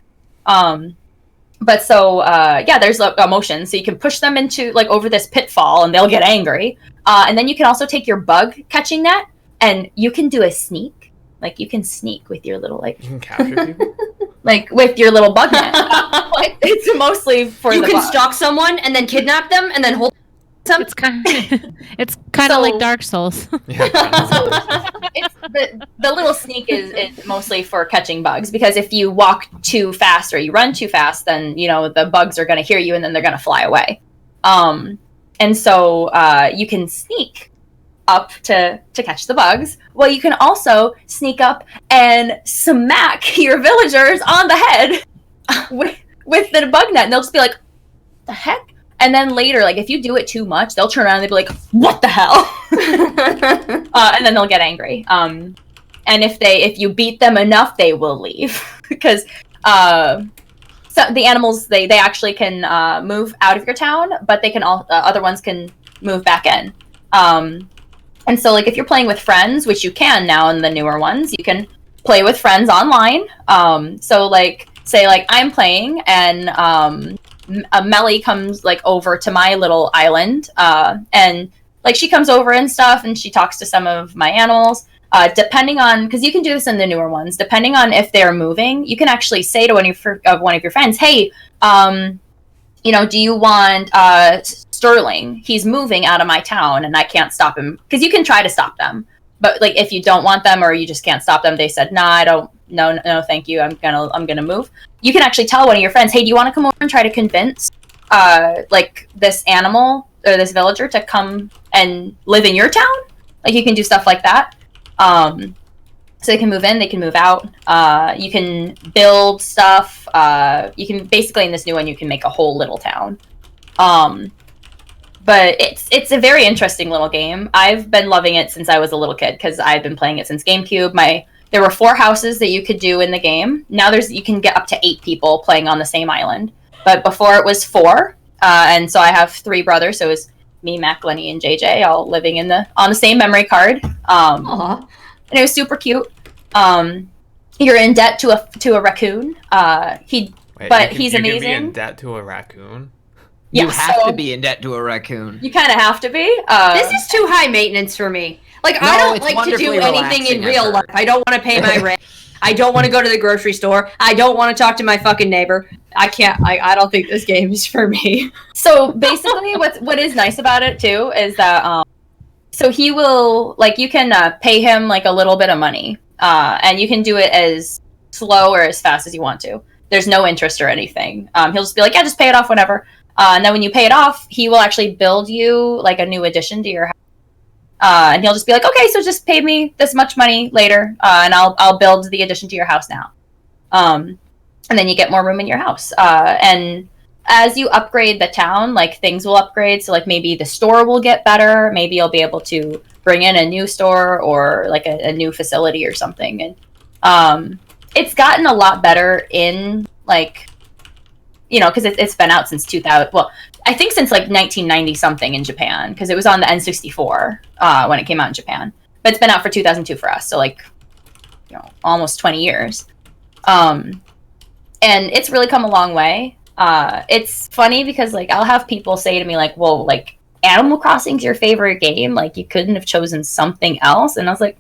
But so yeah, there's a motion, so you can push them into like over this pitfall, and they'll get angry. And then you can also take your bug catching net, and you can do a sneak. Like you can sneak with your little like You can capture people. like with your little bug net. Like, it's mostly for You the can bug. stalk someone and then kidnap them and then hold them. It's kind of So- like Dark Souls. Yeah. It's the little sneak is mostly for catching bugs, because if you walk too fast or you run too fast, then the bugs are going to hear you and then they're going to fly away. And so you can sneak up to catch the bugs. Well, you can also sneak up and smack your villagers on the head with the bug net, and they'll just be like, "The heck." And then later, like if you do it too much, they'll turn around and they'll be like, "What the hell?" And then they'll get angry. And if you beat them enough, they will leave because so the animals they actually can move out of your town, but they can all other ones can move back in. And so like if you're playing with friends, which you can now in the newer ones, you can play with friends online. So like say like I'm playing and a Melly comes like over to my little island, and like she comes over and stuff, and she talks to some of my animals. Depending on, because you can do this in the newer ones, depending on if they're moving, you can actually say to one of your friends, "Hey, do you want Sterling? He's moving out of my town, and I can't stop him." Because you can try to stop them, but like if you don't want them or you just can't stop them, they said, "Nah, I don't. No, thank you. I'm gonna move." You can actually tell one of your friends, "Hey, do you want to come over and try to convince like this animal or this villager to come and live in your town?" Like you can do stuff like that. So they can move in, they can move out. You can build stuff. You can basically in this new one you can make a whole little town. But it's a very interesting little game. I've been loving it since I was a little kid because I've been playing it since GameCube. There were 4 houses that you could do in the game. Now you can get up to 8 people playing on the same island. But before it was 4, and so I have 3 brothers. So it was me, Mac, Lenny, and JJ, all living on the same memory card. Aww. And it was super cute. You're in debt to a raccoon. He's amazing. You can be in debt to a raccoon. You Yeah, have so- to be in debt to a raccoon. You kind of have to be. This is too high maintenance for me. Like, No, I don't it's like to do wonderfully anything in relaxing, real I've life. heard. I don't want to pay my rent. I don't want to go to the grocery store. I don't want to talk to my fucking neighbor. I can't. I don't think this game is for me. So basically, what is nice about it too is that so he will you can pay him like a little bit of money, and you can do it as slow or as fast as you want to. There's no interest or anything. He'll just be like, "Yeah, just pay it off whenever." And then when you pay it off, he will actually build you like a new addition to your house. And he'll just be like, "Okay, so just pay me this much money later, and I'll build the addition to your house now." And then you get more room in your house. And as you upgrade the town, like things will upgrade. So like maybe the store will get better. Maybe you'll be able to bring in a new store or like a new facility or something. And it's gotten a lot better in because it's been out since 2000. Well, I think since like 1990 something in Japan, because it was on the N64 when it came out in Japan. But it's been out for 2002 for us, so almost 20 years. And it's really come a long way. It's funny because I'll have people say to me "Well, Animal Crossing's your favorite game. You couldn't have chosen something else." And I was like,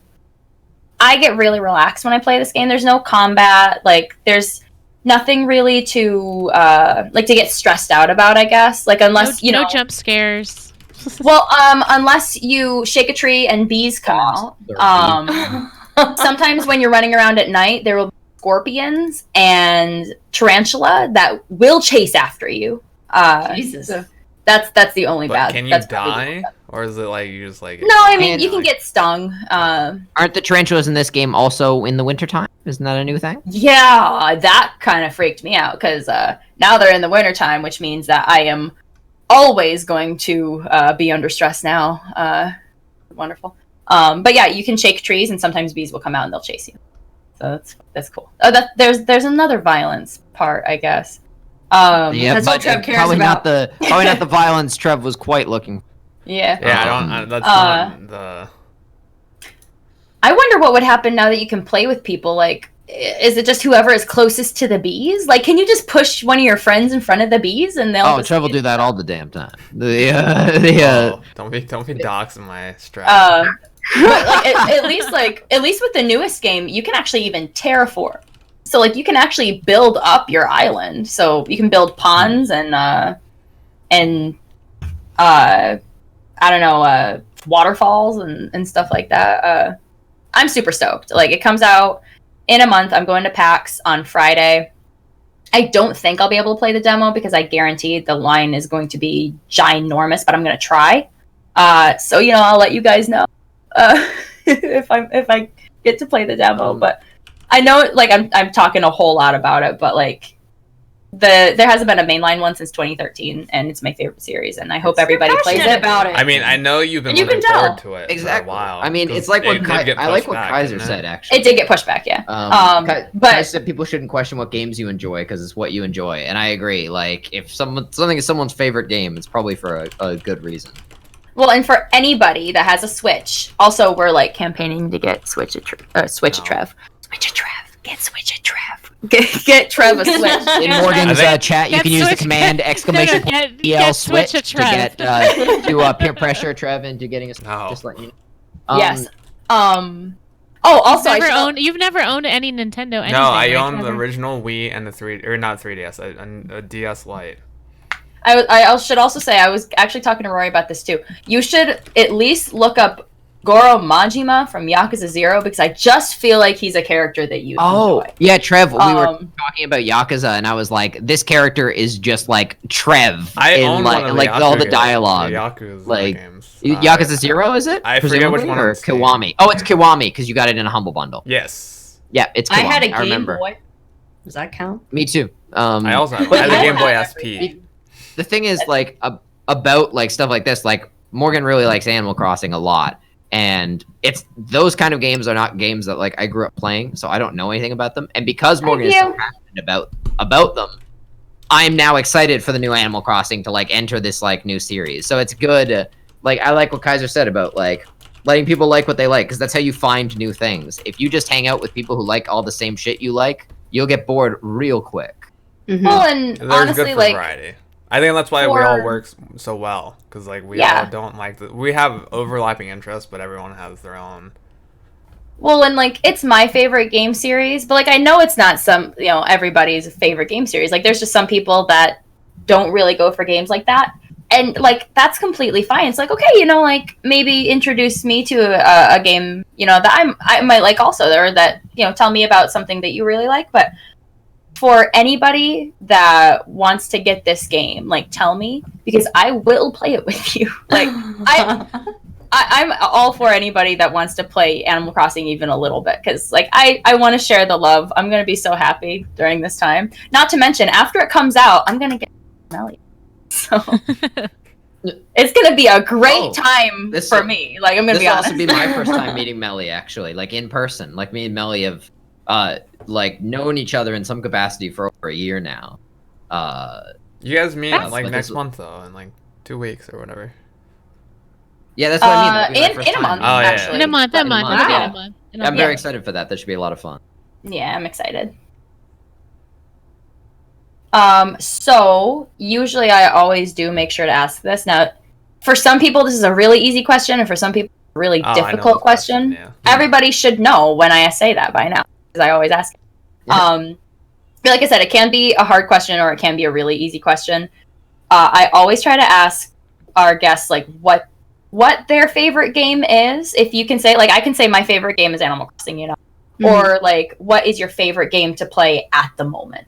I get really relaxed when I play this game. There's no combat. There's nothing really to to get stressed out about, I guess. Unless no jump scares. Well, unless you shake a tree and bees come out. Sometimes when you're running around at night, there will be scorpions and tarantula that will chase after you. Jesus. So that's the only But bad. can you that's probably die, or is it you just No, I mean And- you can get stung. Aren't the tarantulas in this game also in the wintertime? Isn't that a new thing? Yeah, that kind of freaked me out because now they're in the wintertime, which means that I am always going to be under stress now. Wonderful. But yeah, you can shake trees, and sometimes bees will come out and they'll chase you. So that's cool. Oh, there's another violence part, I guess. Yeah, That's what but Trev cares probably about. probably not the violence Trev was quite looking. Yeah. Yeah, that's not the. I wonder what would happen now that you can play with people. is it just whoever is closest to the bees? Like, can you just push one of your friends in front of the bees and they'll? Oh, Trev will do that all the damn time. Don't be doxing my strap. But at least with the newest game, you can actually even terraform. So like you can actually build up your island. So you can build ponds and I don't know, waterfalls and stuff like that. I'm super stoked. Like, it comes out in a month. I'm going to PAX on Friday. I don't think I'll be able to play the demo because I guarantee the line is going to be ginormous, but I'm going to try. So, I'll let you guys know if I get to play the demo. But I know, like, I'm talking a whole lot about it, but, like, there hasn't been a mainline one since 2013, and it's my favorite series, and I hope everybody plays it. About it. I mean, I know you've been And you looking can tell. forward to it Exactly. for a while. I mean, it's like what I like what Kaiser said. Actually, It did get pushed back, yeah. Kaiser But said people shouldn't question what games you enjoy because it's what you enjoy, and I agree. Like, if something is someone's favorite game, it's probably for a good reason. well, and for anybody that has a Switch, also we're like campaigning to get Switch a Trev. Get Switch a Trev. Get Trev a Switch. In Morgan's chat, you Get can use the Switch- command exclamation Get EL Switch switch a to Trev. get to peer pressure Trev into getting a Switch. No. Just letting you know. Yes. Oh, also, You've never owned any Nintendo anything. No, I right, own the Trevor? original Wii and not 3DS, a DS Lite. I should also say, I was actually talking to Rory about this too. You should at least look up Goro Majima from Yakuza 0 because I just feel like he's a character that you enjoy. Yeah, Trev, we were talking about Yakuza, and I was like, this character is just like Trev I in own like, one of like all the Yakuza- dialogue. Yakuza like games. Yakuza 0, is it? I forget which Presumably? one Or on Steam. Kiwami. Oh, it's Kiwami because you got it in a Humble Bundle. Yes. Yeah, it's Kiwami. I had a Game remember. Boy. Does that count? Me too. I also have, but I have a yeah, Game Boy have SP. the thing is, like, about like stuff like this, like Morgan really likes Animal Crossing a lot, and it's those kind of games are not games that like I grew up playing, so I don't know anything about them. And because Morgan is so passionate about them, I'm now excited for the new Animal Crossing to like enter this like new series. So it's good. Like, I like what Kaiser said about like letting people like what they like, because that's how you find new things. If you just hang out with people who like all the same shit you like, you'll get bored real quick. Mm-hmm. Well, and There's honestly, good like, variety. I think that's why we all work so well, because like we all don't like we have overlapping interests, but everyone has their own. well, and like, it's my favorite game series, but like, I know it's not everybody's favorite game series. Like, there's just some people that don't really go for games like that, and like, that's completely fine. It's like, okay, like, maybe introduce me to a game, that I might like also, or that, tell me about something that you really like. But for anybody that wants to get this game, like, tell me, because I will play it with you. Like, I'm all for anybody that wants to play Animal Crossing even a little bit, because like I want to share the love. I'm gonna be so happy during this time. Not to mention, after it comes out, I'm gonna get Melly. So it's gonna be a great time for me. Like, I'm gonna be honest. This will also be my first time meeting Melly, actually, like in person. Like, me and Melly have like known each other in some capacity for over a year now. You guys meet like but next this- month though, in like 2 weeks or whatever. Yeah, that's what I mean. That'll be my in first a time month, meeting Oh, yeah. Melly. actually. In a month. In a month. It'll be in Wow. a month. I'm very excited for that. That should be a lot of fun. Yeah, I'm excited. So usually I always do make sure to ask this. Now, for some people, this is a really easy question, and for some people, a really Oh, I know difficult this question, question. yeah. Everybody should know when I say that by now, because I always ask. Yeah. But like I said, it can be a hard question or it can be a really easy question. I always try to ask our guests like what their favorite game is. If you can say, like, I can say my favorite game is Animal Crossing, or like, what is your favorite game to play at the moment?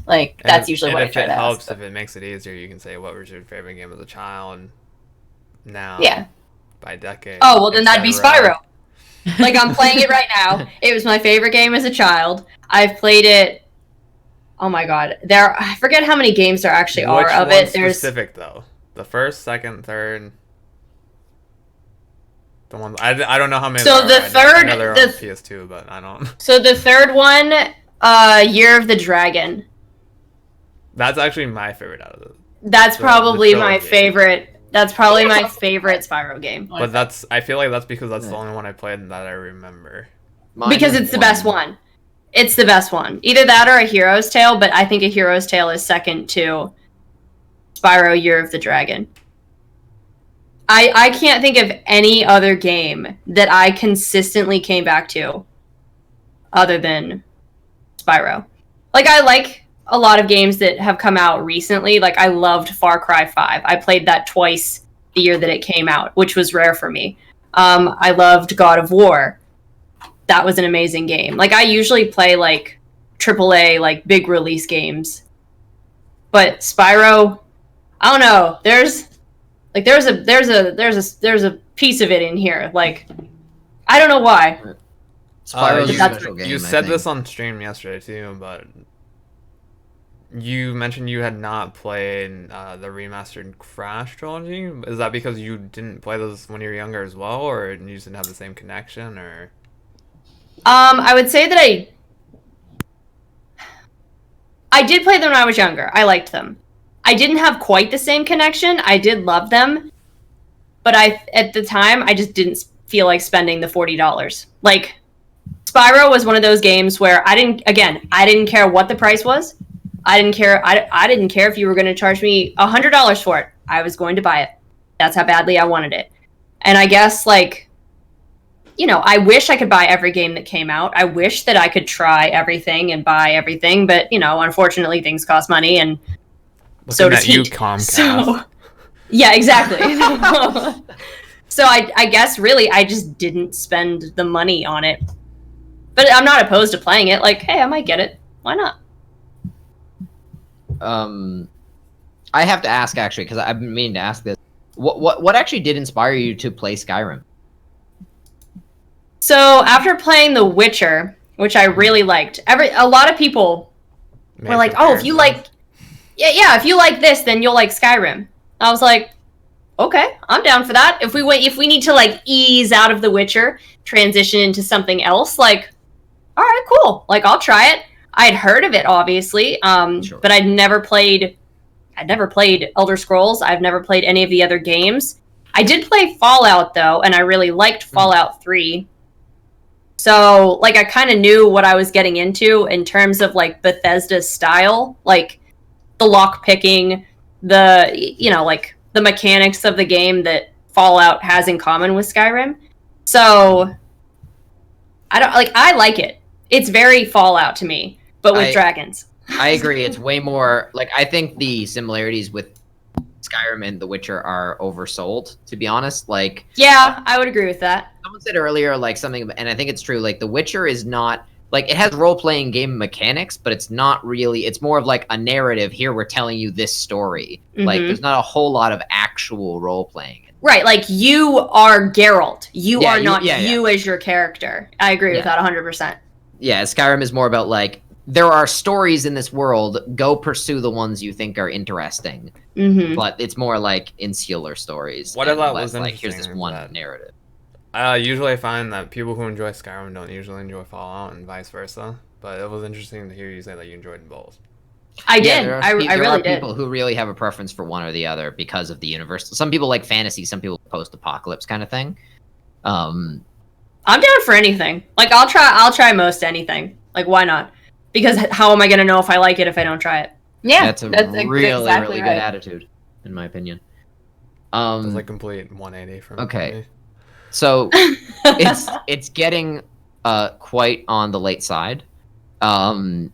Like, that's usually what I try to ask. If it makes it easier, you can say what was your favorite game as a child. Now, Yeah. by decade. Oh, well, then that'd be etc. Spyro. Like, I'm playing it right now. It was my favorite game as a child. I've played it. Oh my god, I forget how many games there actually are Which of one it. There's specific though. The first, second, third. The ones I don't know how many. So there the are. third- I know they're on the- PS2, but I don't. so the third one, Year of the Dragon. That's actually my favorite out of it. That's The probably my trilogy. favorite. That's probably my favorite Spyro game But I feel like that's because that's the only one I played that I remember. Mine because is it's the best one. It's the best one. Either that or A Hero's Tale, but I think A Hero's Tale is second to Spyro Year of the Dragon. I can't think of any other game that I consistently came back to other than Spyro. Like, I like a lot of games that have come out recently. Like, I loved Far Cry 5. I played that twice the year that it came out, which was rare for me. I loved God of War. That was an amazing game. Like, I usually play, like, AAA, like, big release games. But Spyro, I don't know. There's a piece of it in here. Like, I don't know why. Spyro's a you special game, you I said think. this on stream yesterday too, but you mentioned you had not played the remastered Crash trilogy. Is that because you didn't play those when you were younger as well, or you just didn't have the same connection, or? I would say that I did play them when I was younger. I liked them. I didn't have quite the same connection. I did love them, but at the time I just didn't feel like spending the $40. Like, Spyro was one of those games where I didn't care what the price was. I didn't care. I didn't care if you were going to charge me $100 for it. I was going to buy it. That's how badly I wanted it. And I guess, like, you know, I wish I could buy every game that came out. I wish that I could try everything and buy everything, but, you know, unfortunately things cost money, and so does you, heat. Comcast. So, yeah, exactly. So I guess really I just didn't spend the money on it. But I'm not opposed to playing it. Like, hey, I might get it. Why not? I have to ask, actually, because I've been meaning to ask this. What actually did inspire you to play Skyrim? So after playing The Witcher, which I really liked, a lot of people were like, "Oh, if you like, if you like this, then you'll like Skyrim." I was like, "Okay, I'm down for that. If we need to, like, ease out of The Witcher, transition into something else, like, all right, cool. Like, I'll try it." I'd heard of it, obviously, Sure. but I'd never played Elder Scrolls. I've never played any of the other games. I did play Fallout, though, and I really liked Fallout 3. So, like, I kind of knew what I was getting into in terms of, like, Bethesda's style, like the lock picking, like the mechanics of the game that Fallout has in common with Skyrim. So, I like it. It's very Fallout to me, but with dragons. I agree. It's way more, like, I think the similarities with Skyrim and The Witcher are oversold, to be honest. Like, yeah, I would agree with that. someone said earlier, like, something, and I think it's true, like, The Witcher is not, like, it has role-playing game mechanics, but it's not really, it's more of, like, a narrative. Here, we're telling you this story. Like, there's not a whole lot of actual role-playing. Right, like, you are Geralt. You are not yeah. you as your character. I agree with that 100%. Yeah, Skyrim is more about, like, there are stories in this world, go pursue the ones you think are interesting. But it's more like insular stories. What I thought was like, here's this interesting one that narrative. Usually I find that people who enjoy Skyrim don't usually enjoy Fallout, and vice versa. But it was interesting to hear you say that you enjoyed both. I did. There I are really did. people who really have a preference for one or the other because of the universe. Some people like fantasy, some people post-apocalypse kind of thing. I'm down for anything. Like, I'll try most anything. Like, why not? Because how am I gonna know if I like it if I don't try it? Yeah, that's a really good attitude, in my opinion. It's like complete 180 from okay. me. So it's getting quite on the late side. And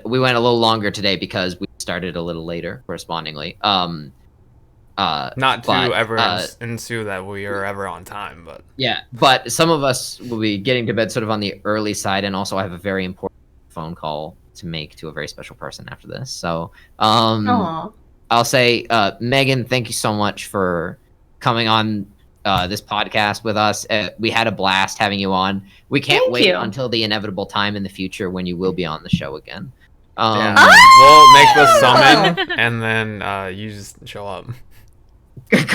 we went a little longer today because we started a little later, correspondingly. Not to ever ensue that we are ever on time, but yeah. But some of us will be getting to bed sort of on the early side, and also I have a very important phone call to make to a very special person after this. So I'll say, Megan, thank you so much for coming on this podcast with us. We had a blast having you on. We can't wait until the inevitable time in the future when you will be on the show again. we'll make the summon, and then you just show up. And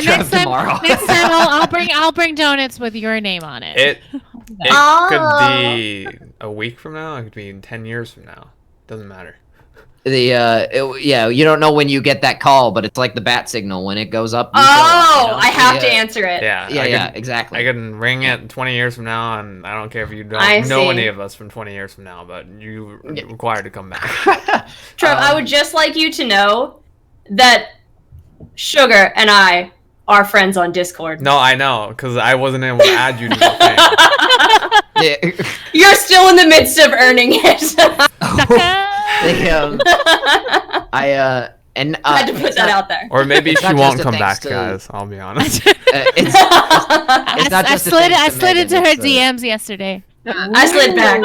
next time I'll bring donuts with your name on it. It could be a week from now. It could be 10 years from now. Doesn't matter. Yeah, you don't know when you get that call, but it's like the bat signal when it goes up. Oh, I have to answer it. Yeah, exactly. I can ring it 20 years from now, and I don't care if you don't I know see. any of us from 20 years from now, but you required to come back. Trev, I would just like you to know that Sugar and I are friends on Discord. No, I know, because I wasn't able to add you to the thing. You're still in the midst of earning it. I had to put that out there. Or maybe It's she not won't just a come thanks back, to- guys. I'll be honest. It's not I just a slid thanks to Megan, into her it's, DMs yesterday. I slid back.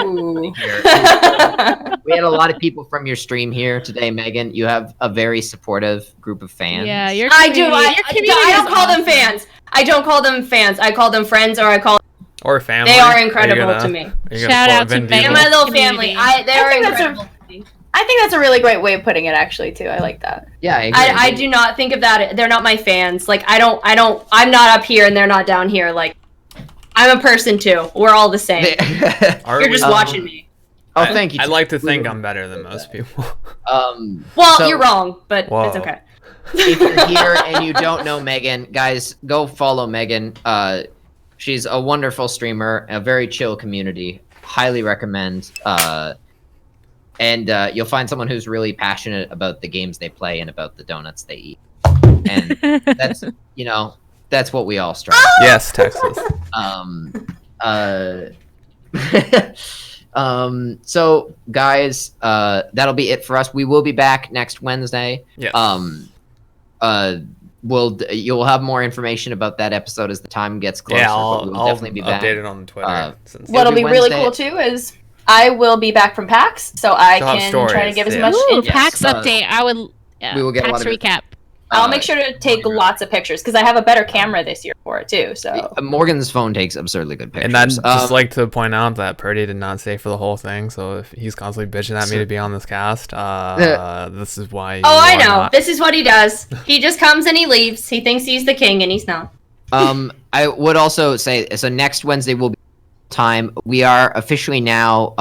We had a lot of people from your stream here today, Megan. You have a very supportive group of fans. Yeah, your I do. community- your community I don't is call them awesome. fans. I don't call them fans. I call them friends, or I call. Or family. They are incredible to me. Shout out to They're Megan. my little Community. family. They I are think that's incredible. I think that's a really great way of putting it, actually, too. I like that. Yeah, I agree. I do not think of that. They're not my fans. Like I'm not up here and they're not down here. Like I'm a person too. We're all the same. You're just watching me. Oh, thank you. I'd like to think I'm better than most people. Well, so- you're wrong, but Whoa. it's okay. If you're here and you don't know Megan, guys, go follow Megan. She's a wonderful streamer, a very chill community. Highly recommend. And you'll find someone who's really passionate about the games they play and about the donuts they eat. And that's that's what we all strive for. Yes, Texas. So guys, that'll be it for us. We will be back next Wednesday. Yes. You'll have more information about that episode as the time gets closer. Yeah, but we'll I'll definitely be back. update it on Twitter. Since What'll It'll be be really Wednesday. cool, too, is I will be back from PAX, so I She'll have can try to stories, give as yeah. much Ooh, info. PAX Uh, update. I would. Yeah, we will get a PAX lot of- recap. I'll make sure to take lots of pictures, because I have a better camera this year for it, too, so... Morgan's phone takes absurdly good pictures. And I'd just like to point out that Purdy did not stay for the whole thing, so if he's constantly bitching at me to be on this cast, this is why you Oh, I are know. not. This is what he does. He just comes and he leaves. He thinks he's the king, and he's not. I would also say, so next Wednesday will be time. We are officially now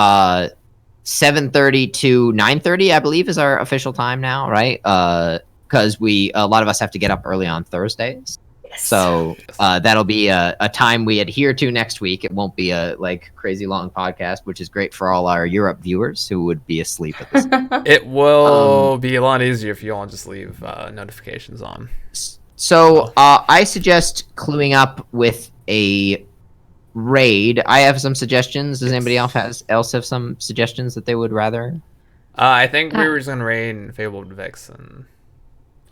7:30 to 9:30, I believe, is our official time now, right? Because a lot of us have to get up early on Thursdays. So that'll be a time we adhere to next week. It won't be a crazy long podcast, which is great for all our Europe viewers who would be asleep at this time. It will be a lot easier if you all just leave notifications on. So I suggest cluing up with a raid. I have some suggestions. Does anybody else have some suggestions that they would rather? I think we were just gonna raid Fabled Vixen.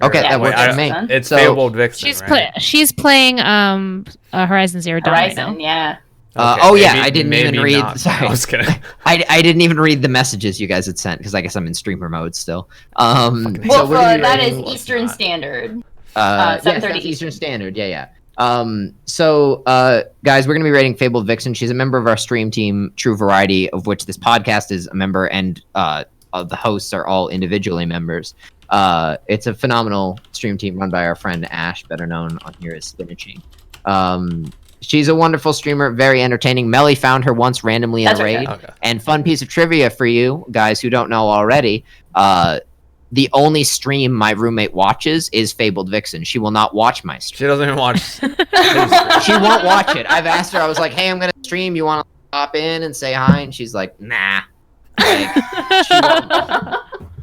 Okay, Yeah, that works I- for me. It's So- Fabled Vixen, She's right? she's playing Horizon Zero Dawn right now. Horizon, yeah. Okay, yeah, maybe- I didn't even maybe read. not. Sorry, I was kidding. I didn't even read the messages you guys had sent because I guess I'm in streamer mode still. Fucking So Well, we're gonna be that raiding- is Eastern not. Standard. yes, 7:30 that's Eastern Standard. Yeah. So, guys, we're going to be rating Fabled Vixen. She's a member of our stream team, True Variety, of which this podcast is a member, and the hosts are all individually members. It's a phenomenal stream team run by our friend Ash, better known on here as Spinachy. She's a wonderful streamer, very entertaining. Melly found her once randomly in That's a right, raid. Okay. And fun piece of trivia for you guys who don't know already. The only stream my roommate watches is Fabled Vixen. She will not watch my stream. She doesn't even watch. She won't watch it. I've asked her. I was like, "Hey, I'm gonna stream. You want to pop in and say hi?" And she's like, "Nah." Like,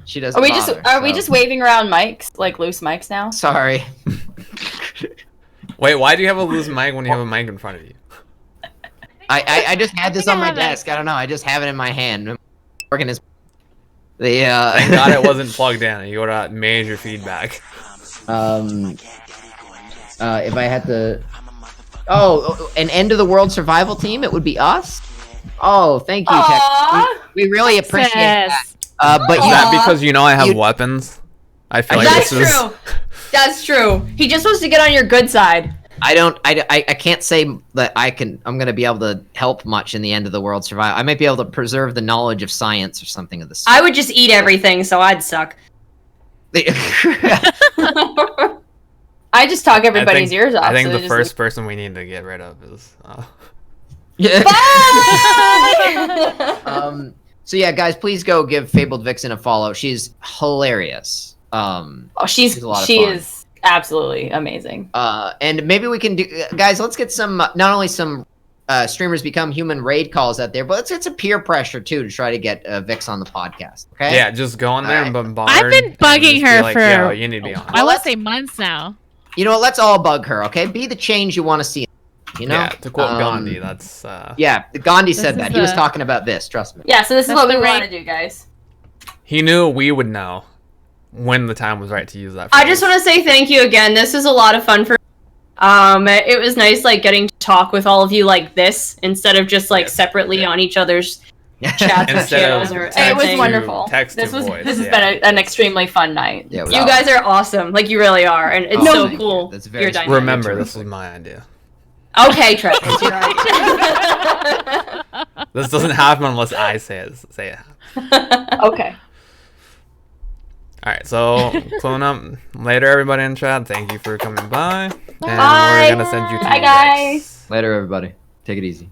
she doesn't. Are we so- just waving around mics, like loose mics now? Sorry. Wait, why do you have a loose mic when you have a mic in front of you? I just had this think on I my have it. desk. I don't know. I just have it in my hand. Working is Thank God it wasn't plugged in. You would have major feedback. If I had to. Oh, an end of the world survival team. It would be us. Oh, thank you, Tech. Aw. We really appreciate that. Yes. But Is you that because you know I have you- weapons? I feel like That's this is. true. That's true. He just wants to get on your good side. I can't say that I'm gonna be able to help much in the end of the world survival. I might be able to preserve the knowledge of science or something of the sort. I would just eat everything, so I'd suck. I just talk everybody's think- ears off. I think so the they just- first person we need to get rid of is. Yeah. Bye! So yeah, guys, please go give Fabled Vixen a follow. She's hilarious. She's a lot of she fun. is absolutely amazing. And maybe we can do, guys. Let's get some not only some streamers become human raid calls out there, but let's get some peer pressure too to try to get Vix on the podcast. Okay. Yeah, just go in there and bombard. I've been and bugging just be her like, for- Yo, you need to be on. I want to say months now. You know what? Let's all bug her. Okay. Be the change you want to see. You know. Yeah, to quote Gandhi, that's. Yeah, Gandhi said This that. is He was the- talking about this. Trust me. Yeah, so this is That's what we the want right- to do, guys. He knew we would know when the time was right to use that. I just want to say thank you again. This is a lot of fun for. It was nice like getting to talk with all of you like this instead of just like separately on each other's chats or Instead channels of or text It was anything. wonderful. text This to was voice, this has yeah. been an extremely fun night. Yeah, it was You awesome. guys are awesome. Like you really are, and it's Oh, so thank you. cool. That's very Your sweet. dynamic. Remember, this was my idea. Okay, Travis. You're right. This doesn't happen unless I say it. Okay. All right, so clone up later, everybody in chat. Thank you for coming by, and Bye. we're gonna send you to Bye, Vex. guys. Later, everybody. Take it easy.